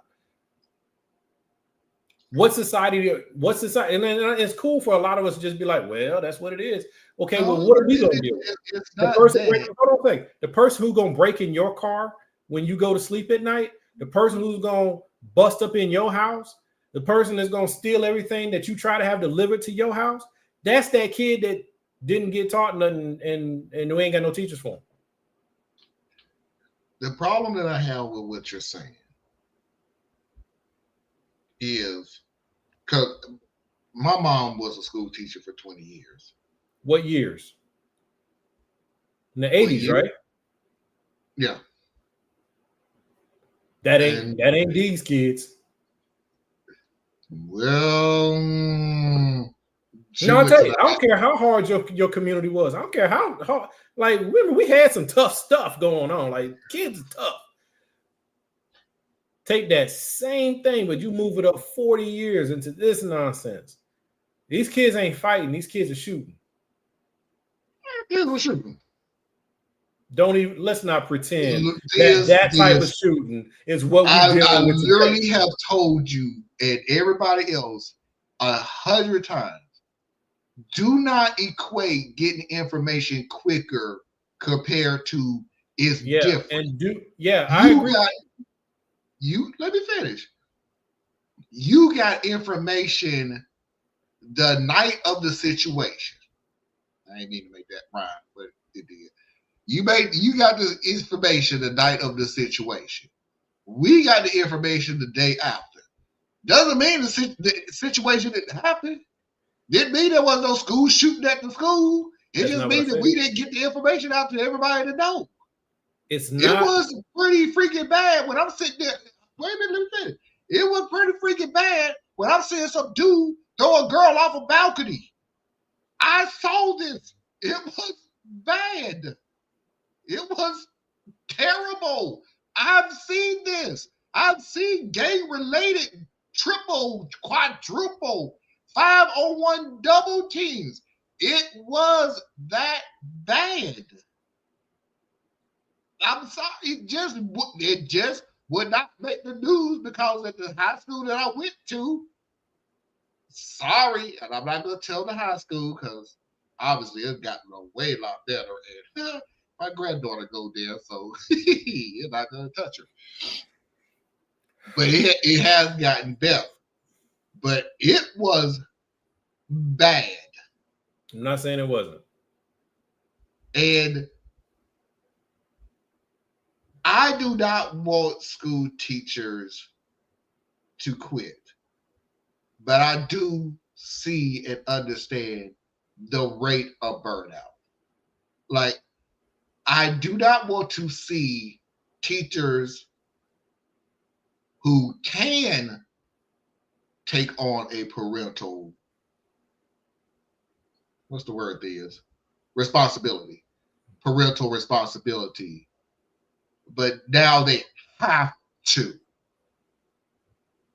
[SPEAKER 2] What society? And then it's cool for a lot of us to just be like, well, that's what it is. Okay, well, what are we going to do? The person who's going to break in your car when you go to sleep at night, the person who's going to bust up in your house, the person that's going to steal everything that you try to have delivered to your house, that's that kid that didn't get taught nothing and we ain't got no teachers for him.
[SPEAKER 1] The problem that I have with what you're saying is because my mom was a school teacher for 20 years.
[SPEAKER 2] What years? In the 80s, right?
[SPEAKER 1] Yeah.
[SPEAKER 2] That ain't these kids.
[SPEAKER 1] Well,
[SPEAKER 2] no, I'll tell you, I don't care how hard your community was. I don't care how like, remember, we had some tough stuff going on. Like, kids are tough. Take that same thing, but you move it up 40 years into this nonsense. These kids ain't fighting. These kids are shooting.
[SPEAKER 1] Kids were shooting.
[SPEAKER 2] Let's not pretend that type of shooting is what we dealing with today. I literally
[SPEAKER 1] have told you and everybody else 100 times, do not equate getting information quicker compared to it's different.
[SPEAKER 2] I agree.
[SPEAKER 1] Let me finish. You got information the night of the situation. I didn't mean to make that rhyme, but it did. You got the information the night of the situation. We got the information the day after. Doesn't mean the situation didn't happen. Didn't mean there was no school shooting at the school. It just means that we didn't get the information out to everybody to know.
[SPEAKER 2] It
[SPEAKER 1] was pretty freaking bad when I'm sitting there. Wait a minute, let me finish. It was pretty freaking bad when I'm seeing some dude throw a girl off a balcony. I saw this. It was bad. It was terrible. I've seen this. I've seen gang-related triple, quadruple, 5-on-1 double teams. It was that bad. I'm sorry. It just would not make the news because at the high school that I went to, sorry, and I'm not going to tell the high school because obviously it's gotten a lot better. And my granddaughter go there, so you're not going to touch her. But it has gotten better. But it was bad.
[SPEAKER 2] I'm not saying it wasn't.
[SPEAKER 1] And I do not want school teachers to quit. But I do see and understand the rate of burnout. Like, I do not want to see teachers who can take on a parental what's the word is? Responsibility, parental responsibility. But now they have to,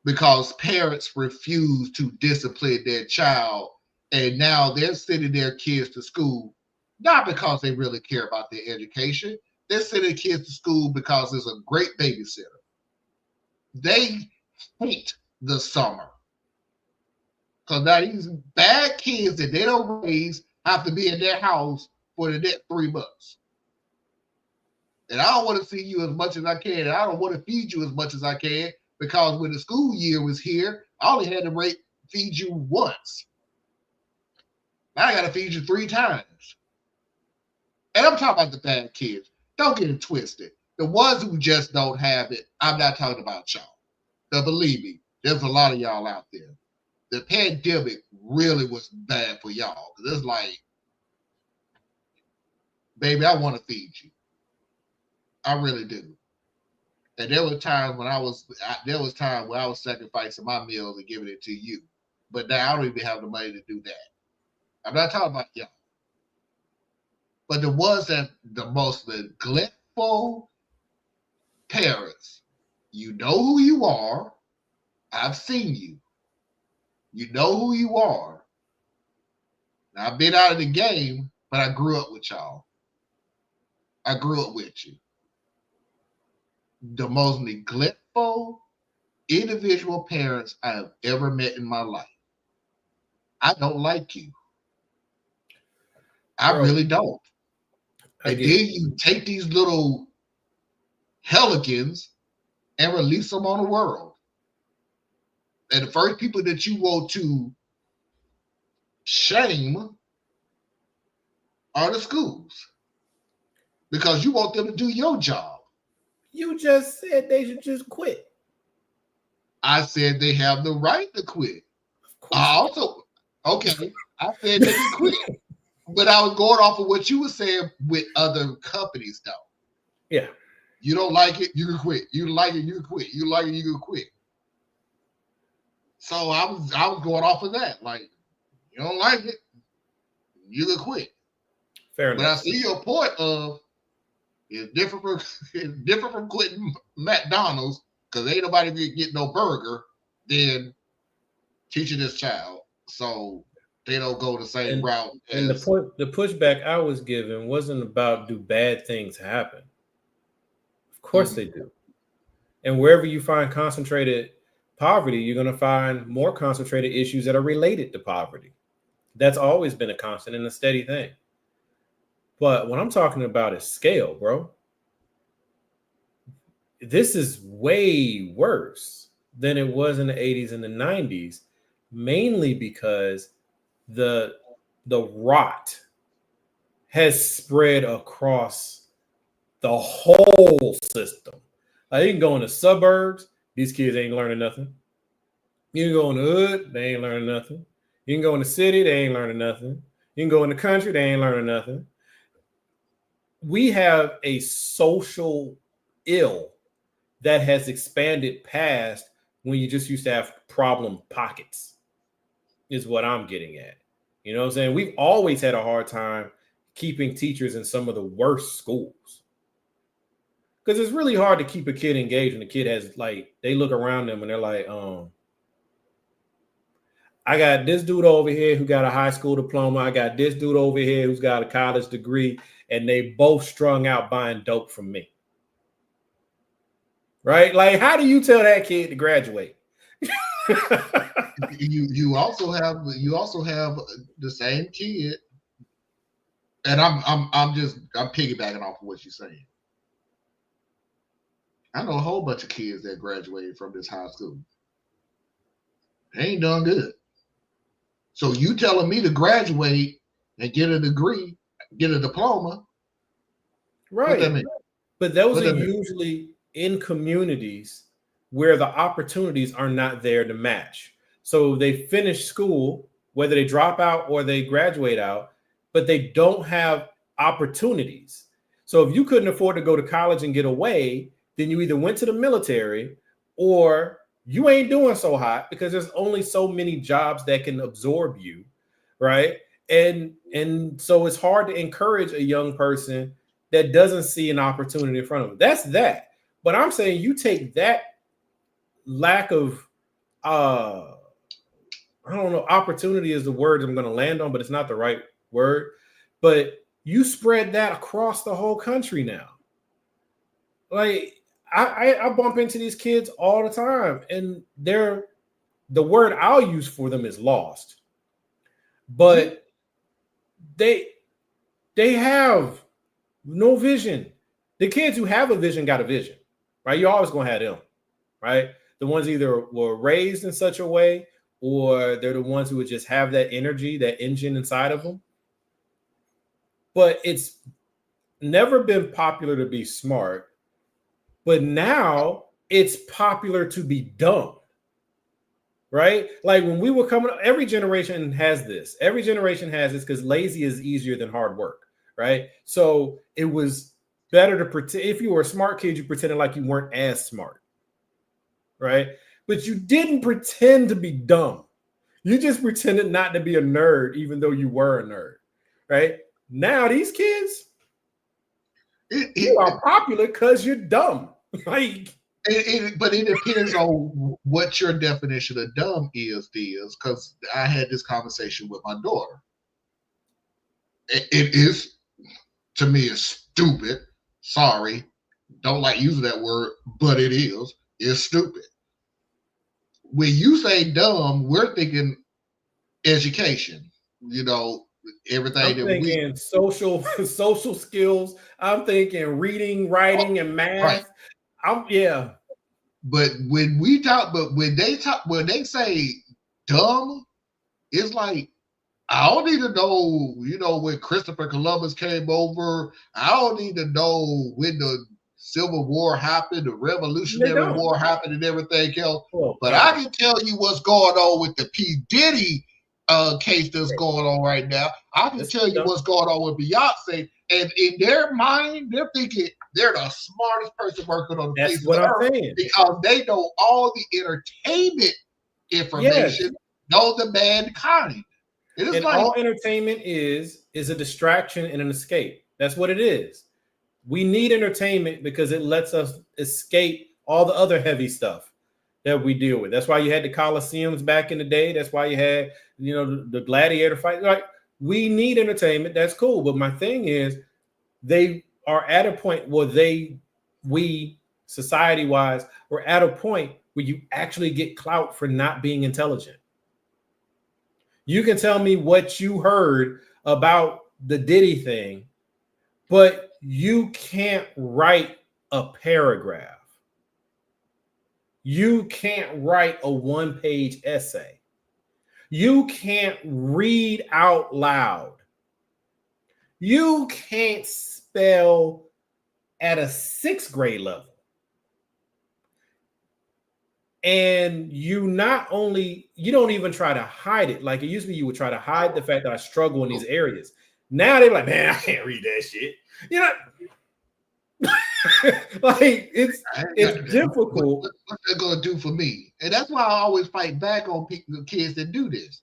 [SPEAKER 1] because parents refuse to discipline their child, and now they're sending their kids to school not because they really care about their education. They're sending kids to school because it's a great babysitter. They hate the summer because now these bad kids that they don't raise have to be in their house for the next 3 months. And I don't want to see you as much as I can. And I don't want to feed you as much as I can, because when the school year was here, I only had to feed you once. Now I got to feed you 3 times. And I'm talking about the bad kids. Don't get it twisted. The ones who just don't have it, I'm not talking about y'all. But believe me, there's a lot of y'all out there. The pandemic really was bad for y'all. Because it's like, baby, I want to feed you. I really do. And there were times when I was sacrificing my meals and giving it to you. But now I don't even have the money to do that. I'm not talking about y'all. But the ones that the most neglectful parents, you know who you are. I've seen you. You know who you are. Now, I've been out of the game, but I grew up with y'all. I grew up with you. The most neglectful individual parents I have ever met in my life. I don't like you. I really don't. And then you take these little helligans and release them on the world. And the first people that you want to shame are the schools, because you want them to do your job.
[SPEAKER 2] You just said they should just quit.
[SPEAKER 1] I said they have the right to quit. I said they can quit. But I was going off of what you were saying with other companies, though.
[SPEAKER 2] Yeah.
[SPEAKER 1] You don't like it, you can quit. You like it, you can quit. You like it, you can quit. So I was going off of that. Like, you don't like it, you can quit.
[SPEAKER 2] Fair enough.
[SPEAKER 1] But I see your point of it's different from quitting McDonald's, because ain't nobody get no burger, than teaching this child so they don't go the same route.
[SPEAKER 2] And the pushback I was given wasn't about do bad things happen. Of course they do. And wherever you find concentrated poverty, you're going to find more concentrated issues that are related to poverty. That's always been a constant and a steady thing. But what I'm talking about is scale, bro. This is way worse than it was in the 80s and the 90s, mainly because the rot has spread across the whole system. Like, you can go in the suburbs, these kids ain't learning nothing. You can go in the hood, they ain't learning nothing. You can go in the city, they ain't learning nothing. You can go in the country, they ain't learning nothing. We have a social ill that has expanded past when you just used to have problem pockets, is what I'm getting at. You know what I'm saying? We've always had a hard time keeping teachers in some of the worst schools, because it's really hard to keep a kid engaged when the kid has, like, they look around them and they're like, I got this dude over here who got a high school diploma. I got this dude over here who's got a college degree, and they both strung out buying dope from me. Right? Like, how do you tell that kid to graduate?
[SPEAKER 1] you also have the same kid, and I'm piggybacking off of what you're saying. I know a whole bunch of kids that graduated from this high school. They ain't done good. So you telling me to graduate and get a degree, get a diploma?
[SPEAKER 2] Right.
[SPEAKER 1] What that mean?
[SPEAKER 2] But those are usually in communities where the opportunities are not there to match. So they finish school, whether they drop out or they graduate out, but they don't have opportunities. So if you couldn't afford to go to college and get away, then you either went to the military or you ain't doing so hot, because there's only so many jobs that can absorb you, right? And so it's hard to encourage a young person that doesn't see an opportunity in front of them. That's that. But I'm saying you take that lack of I don't know, opportunity is the word I'm going to land on, but it's not the right word. But you spread that across the whole country now. Like I bump into these kids all the time, and the word I'll use for them is lost. But they have no vision. The kids who have a vision got a vision, right? You're always going to have them, right? The ones either were raised in such a way, or they're the ones who would just have that energy, that engine inside of them. But it's never been popular to be smart, but now it's popular to be dumb, right? Like when we were coming up, every generation has this. Every generation has this because lazy is easier than hard work, right? So it was better to pretend. If you were a smart kid, you pretended like you weren't as smart, right? But you didn't pretend to be dumb. You just pretended not to be a nerd, even though you were a nerd, right? Now these kids, you are popular because you're dumb. Like,
[SPEAKER 1] but it depends on what your definition of dumb is, because I had this conversation with my daughter. It is, to me, it's stupid. Sorry, don't like using that word, but it is. It's stupid. When you say dumb, we're thinking education. You know, everything.
[SPEAKER 2] I'm thinking social skills. I'm thinking reading, writing, and math.
[SPEAKER 1] Right. But when they say dumb, it's like, I don't need to know, when Christopher Columbus came over. I don't need to know when the Civil War happened, the Revolutionary War happened, and everything else. But I can tell you what's going on with the P. Diddy case that's going on right now. I can tell you what's going on with Beyonce. And in their mind, they're thinking they're the smartest person working on the face of the earth because they know all the entertainment information, know the mankind.
[SPEAKER 2] And all entertainment is a distraction and an escape. That's what it is. We need entertainment because it lets us escape all the other heavy stuff that we deal with. That's why you had the Colosseums back in the day. That's why you had, the gladiator fight. Like, we need entertainment. That's cool. But my thing is, they are at a point where we society-wise, we're at a point where you actually get clout for not being intelligent. You can tell me what you heard about the Diddy thing, but you can't write a paragraph. You can't write a one-page essay. You can't read out loud. You can't spell at a 6th grade level. And you don't even try to hide it. Like it used to be, you would try to hide the fact that I struggle in these areas. Now they're like, man, I can't read that shit. Like it's difficult.
[SPEAKER 1] What's that gonna do for me? And that's why I always fight back on kids that do this.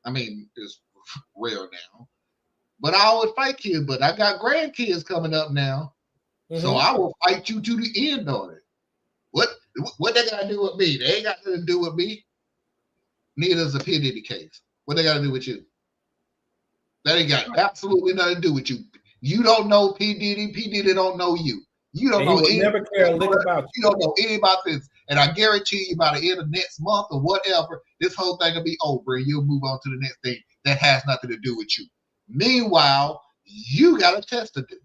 [SPEAKER 1] I mean, it's rare now, but I always fight kids. But I got grandkids coming up now, so I will fight you to the end on it. What they got to do with me? They ain't got nothing to do with me. Neither is a P. Diddy case. What they got to do with you? That ain't got absolutely nothing to do with you. You don't know P. Diddy. P. Diddy don't know you. You don't know anything.
[SPEAKER 2] Never care a lick about you.
[SPEAKER 1] You don't know anything about this. And I guarantee you by the end of next month or whatever, this whole thing will be over and you'll move on to the next thing that has nothing to do with you. Meanwhile, you got a test to do.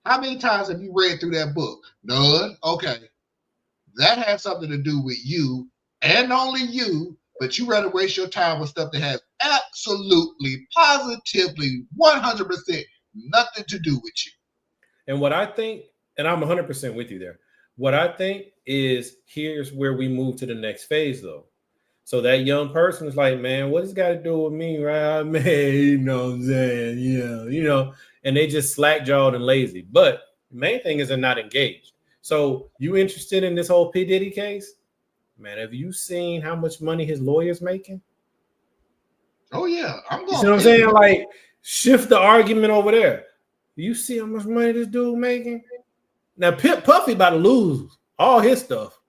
[SPEAKER 1] How many times have you read through that book? None. Okay. That has something to do with you and only you, but you rather waste your time with stuff that has absolutely, positively, 100% nothing to do with you.
[SPEAKER 2] And what I think, and I'm 100% with you there, what I think is here's where we move to the next phase, though. So that young person is like, man, what does it got to do with me, right? Man, you know what I'm saying? Yeah, and they just slack-jawed and lazy. But the main thing is they're not engaged. So you interested in this whole P. Diddy case? Man, have you seen how much money his lawyer's making?
[SPEAKER 1] Oh yeah, I'm going.
[SPEAKER 2] You see what I'm saying? Like, shift the argument over there. You see how much money this dude making? Now, Puffy about to lose all his stuff.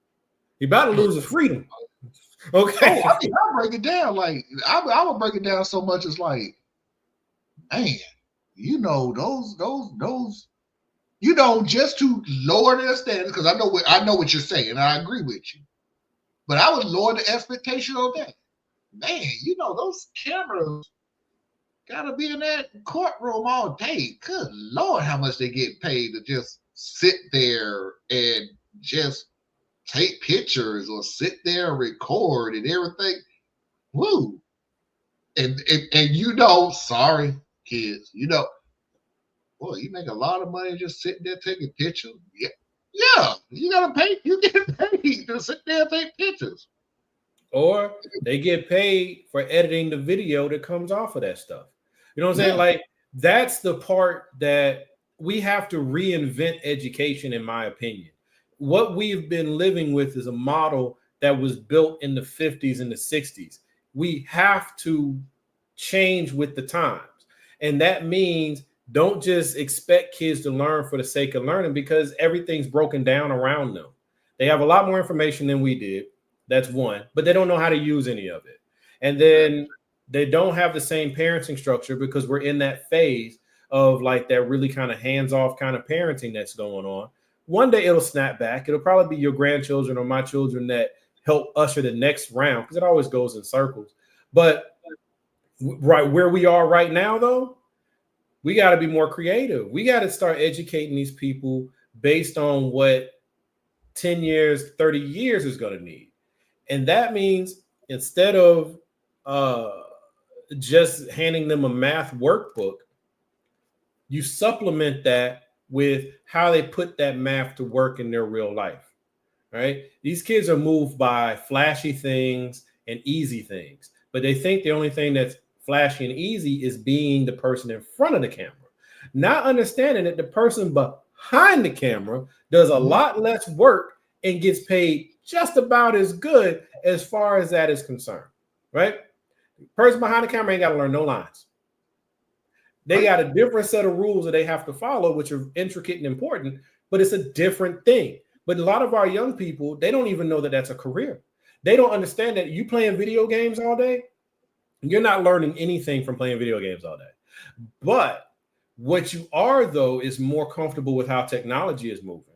[SPEAKER 2] He about to lose his freedom. Okay.
[SPEAKER 1] Oh, I mean, I'll break it down. Like, I would break it down so much as like, man, you know, those, you know, just to lower their standards, because I know what you're saying, and I agree with you. But I would lower the expectation on that. Man, you know, those cameras gotta be in that courtroom all day. Good Lord, how much they get paid to just sit there and just take pictures or sit there and record and everything. Woo. And you know, sorry, kids, you know, boy, you make a lot of money just sitting there taking pictures. Yeah, you gotta pay. You get paid to sit there and take pictures.
[SPEAKER 2] Or they get paid for editing the video that comes off of that stuff. You know what I'm saying? Like, that's the part that we have to reinvent education, in my opinion. What we've been living with is a model that was built in the 50s and the 60s. We have to change with the times. And that means don't just expect kids to learn for the sake of learning, because everything's broken down around them. They have a lot more information than we did. That's one, but they don't know how to use any of it. And then they don't have the same parenting structure, because we're in that phase of like that really kind of hands-off kind of parenting that's going on. One day it'll snap back. It'll probably be your grandchildren or my children that help usher the next round, because it always goes in circles. But right where we are right now, though, we got to be more creative. We got to start educating these people based on what 10 years, 30 years is going to need. And that means instead of just handing them a math workbook, you supplement that with how they put that math to work in their real life, right? These kids are moved by flashy things and easy things, but they think the only thing that's flashy and easy is being the person in front of the camera, not understanding that the person behind the camera does a lot less work and gets paid just about as good as far as that is concerned, right? The person behind the camera ain't got to learn no lines. They got a different set of rules that they have to follow, which are intricate and important, but it's a different thing. But a lot of our young people, they don't even know that that's a career. They don't understand that you playing video games all day, you're not learning anything from playing video games all day. But what you are, though, is more comfortable with how technology is moving.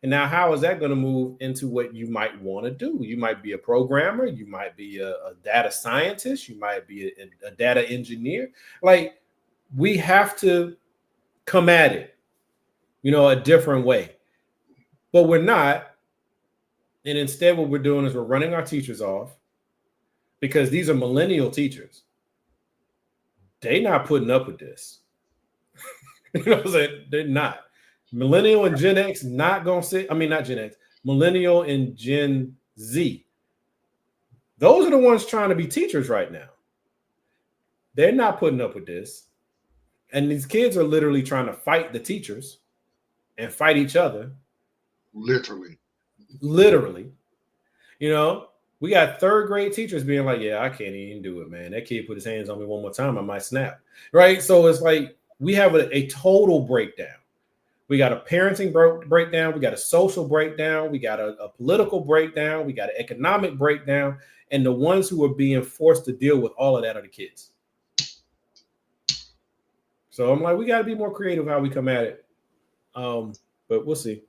[SPEAKER 2] And now, how is that going to move into what you might want to do? You might be a programmer. You might be a data scientist. You might be a data engineer. Like, we have to come at it, you know, a different way. But we're not. And instead, what we're doing is we're running our teachers off, because these are millennial teachers. They're not putting up with this. You know what I'm saying? They're not. Millennial and Gen X not going to sit. I mean, not Gen X. Millennial and Gen Z. Those are the ones trying to be teachers right now. They're not putting up with this. And these kids are literally trying to fight the teachers and fight each other.
[SPEAKER 1] Literally.
[SPEAKER 2] You know, we got third grade teachers being like, yeah, I can't even do it, man. That kid put his hands on me one more time, I might snap. Right? So it's like we have a total breakdown. We got a parenting breakdown. We got a social breakdown. We got a political breakdown. We got an economic breakdown. And the ones who are being forced to deal with all of that are the kids. So I'm like, we got to be more creative how we come at it. But we'll see.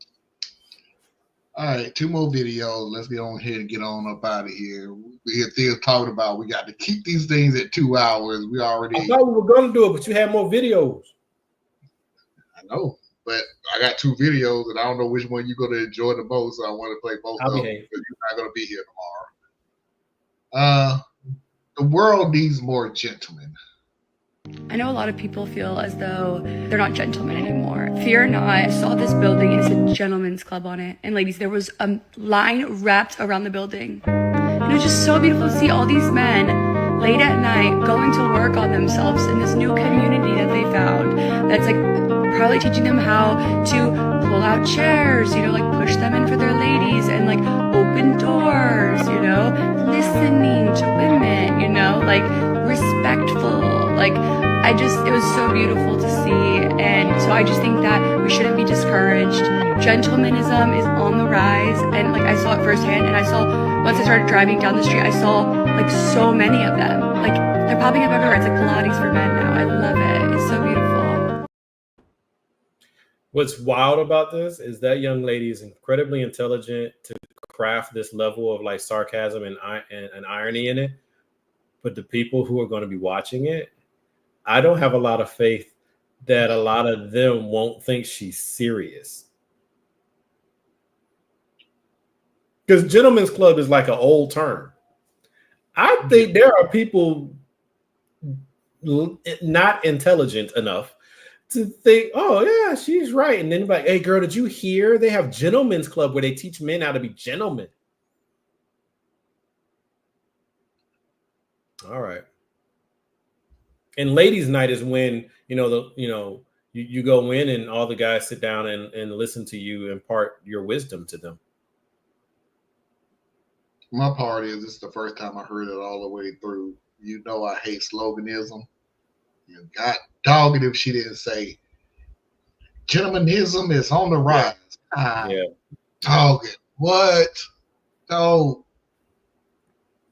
[SPEAKER 1] All right, 2 more videos. Let's get on ahead and get on up out of here. We had things talking about we got to keep these things at 2 hours. We already.
[SPEAKER 2] I thought we were going to do it, but you had more videos.
[SPEAKER 1] I know. But I got 2 videos, and I don't know which one you're going to enjoy the most. So I want to play both of them because you're not going to be here tomorrow. The world needs more gentlemen.
[SPEAKER 10] I know a lot of people feel as though they're not gentlemen anymore. Fear not, I saw this building and it said gentlemen's club on it. And ladies, there was a line wrapped around the building. And it was just so beautiful to see all these men late at night going to work on themselves in this new community that they found. That's like probably teaching them how to pull out chairs, you know, like push them in for their ladies and like open doors, you know, listening to women, you know, like respectful. Like, it was so beautiful to see. And so I just think that we shouldn't be discouraged. Gentlemanism is on the rise. And like, I saw it firsthand. And I saw, once I started driving down the street, I saw like so many of them. Like, they're popping up everywhere. It's like Pilates for men now. I love it. It's so beautiful.
[SPEAKER 2] What's wild about this is that young lady is incredibly intelligent to craft this level of like sarcasm and irony in it. But the people who are going to be watching it, I don't have a lot of faith that a lot of them won't think she's serious. Because gentleman's club is like an old term. I think there are people not intelligent enough to think, oh, yeah, she's right. And then like, hey, girl, did you hear they have gentlemen's club where they teach men how to be gentlemen? All right. And ladies' night is when, you go in and all the guys sit down and listen to you, impart your wisdom to them.
[SPEAKER 1] My part is this is the first time I heard it all the way through. You know I hate sloganism. You got dog it if she didn't say gentlemanism is on the rise.
[SPEAKER 2] Yeah.
[SPEAKER 1] Dog it. What? Don't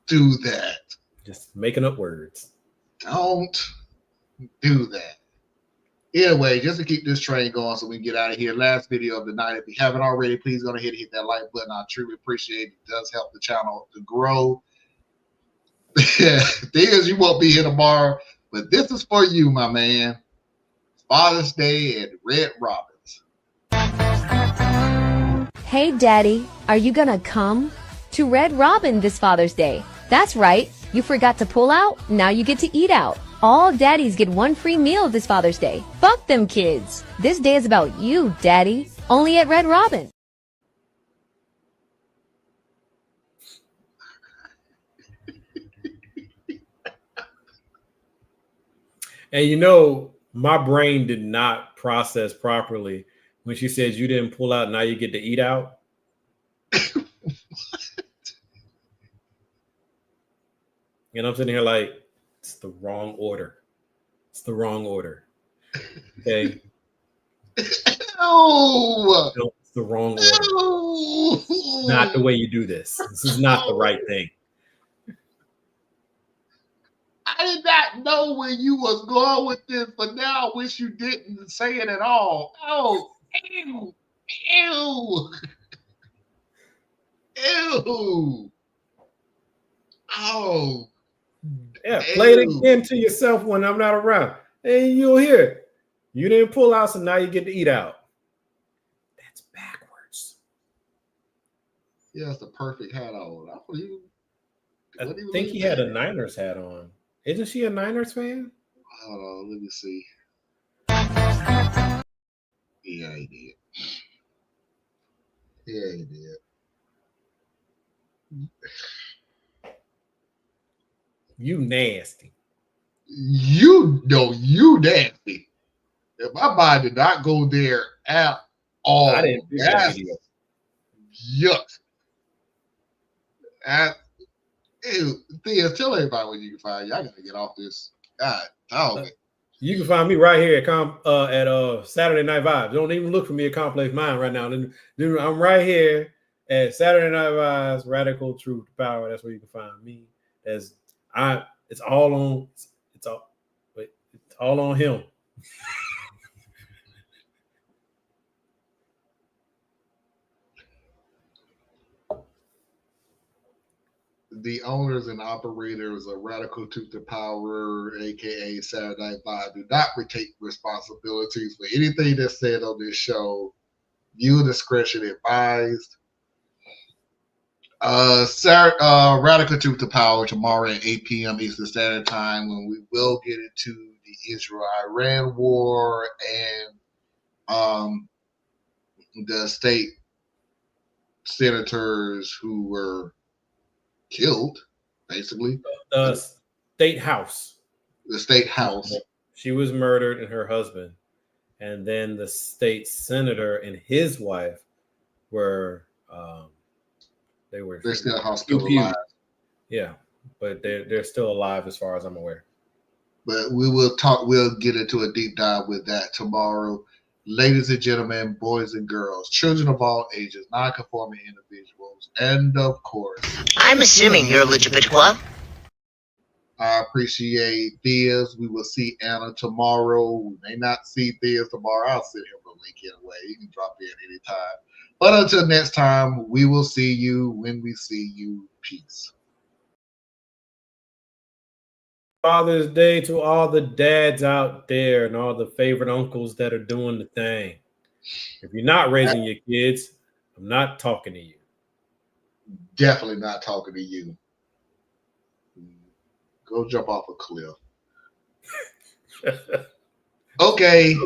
[SPEAKER 1] do that.
[SPEAKER 2] Just making up words.
[SPEAKER 1] Don't do that. Anyway, just to keep this train going so we can get out of here. Last video of the night. If you haven't already, please go ahead and hit that like button. I truly appreciate it. It does help the channel to grow. Things you won't be here tomorrow, but this is for you, my man. Father's Day at Red Robin's.
[SPEAKER 11] Hey, Daddy, are you gonna come to Red Robin this Father's Day? That's right. You forgot to pull out? Now you get to eat out. All daddies get one free meal this Father's Day. Fuck them kids. This day is about you, Daddy. Only at Red Robin.
[SPEAKER 2] And my brain did not process properly when she said you didn't pull out, now you get to eat out. And I'm sitting here like, it's the wrong order. It's the wrong order. Okay.
[SPEAKER 1] No.
[SPEAKER 2] It's the wrong order. It's not the way you do this. This is not the right thing.
[SPEAKER 1] I did not know where you was going with this, but now I wish you didn't say it at all. Oh, ew, ew, ew. Oh.
[SPEAKER 2] Yeah, play it again to yourself when I'm not around. And you'll hear it. You didn't pull out, so now you get to eat out. That's backwards.
[SPEAKER 1] Yeah, it's the perfect hat on.
[SPEAKER 2] I think he had a Niners hat on. Isn't she a Niners fan?
[SPEAKER 1] Hold on, let me see. Yeah, he did. Yeah, he did.
[SPEAKER 2] You nasty.
[SPEAKER 1] You nasty. If my mind did not go there at all.
[SPEAKER 2] I didn't do that video.
[SPEAKER 1] Yuck. Ew, Thea, tell everybody where you can find you. I gotta get off this. God, dog.
[SPEAKER 2] You can find me right here at Saturday Night Vibes. Don't even look for me at Complex Mind right now. I'm right here at Saturday Night Vibes, Radical Truth Power. That's where you can find me. It's all on him.
[SPEAKER 1] The owners and operators of Radical Truth to Power, aka Saturday Night Vibe, do not take responsibilities for anything that's said on this show. Viewer discretion advised. Radical Truth to Power tomorrow at 8 p.m. Eastern Standard Time, when we will get into the Israel-Iran war and the state senators who were killed, basically.
[SPEAKER 2] The state house.
[SPEAKER 1] The state house.
[SPEAKER 2] She was murdered and her husband. And then the state senator and his wife were they're still
[SPEAKER 1] hospitalized.
[SPEAKER 2] Yeah, but they're still alive as far as I'm aware.
[SPEAKER 1] But we will talk. We'll get into a deep dive with that tomorrow. Ladies and gentlemen, boys and girls, children of all ages, non-conforming individuals, and of course,
[SPEAKER 12] I'm assuming you're LGBTQ.
[SPEAKER 1] I appreciate Theas. We will see Anna tomorrow. We may not see Theas tomorrow. I'll send him the link anyway. You can drop in anytime. But until next time, we will see you when we see you. Peace.
[SPEAKER 2] Father's Day to all the dads out there and all the favorite uncles that are doing the thing. If you're not raising your kids, I'm not talking to you.
[SPEAKER 1] Definitely not talking to you. Go jump off a cliff. Okay.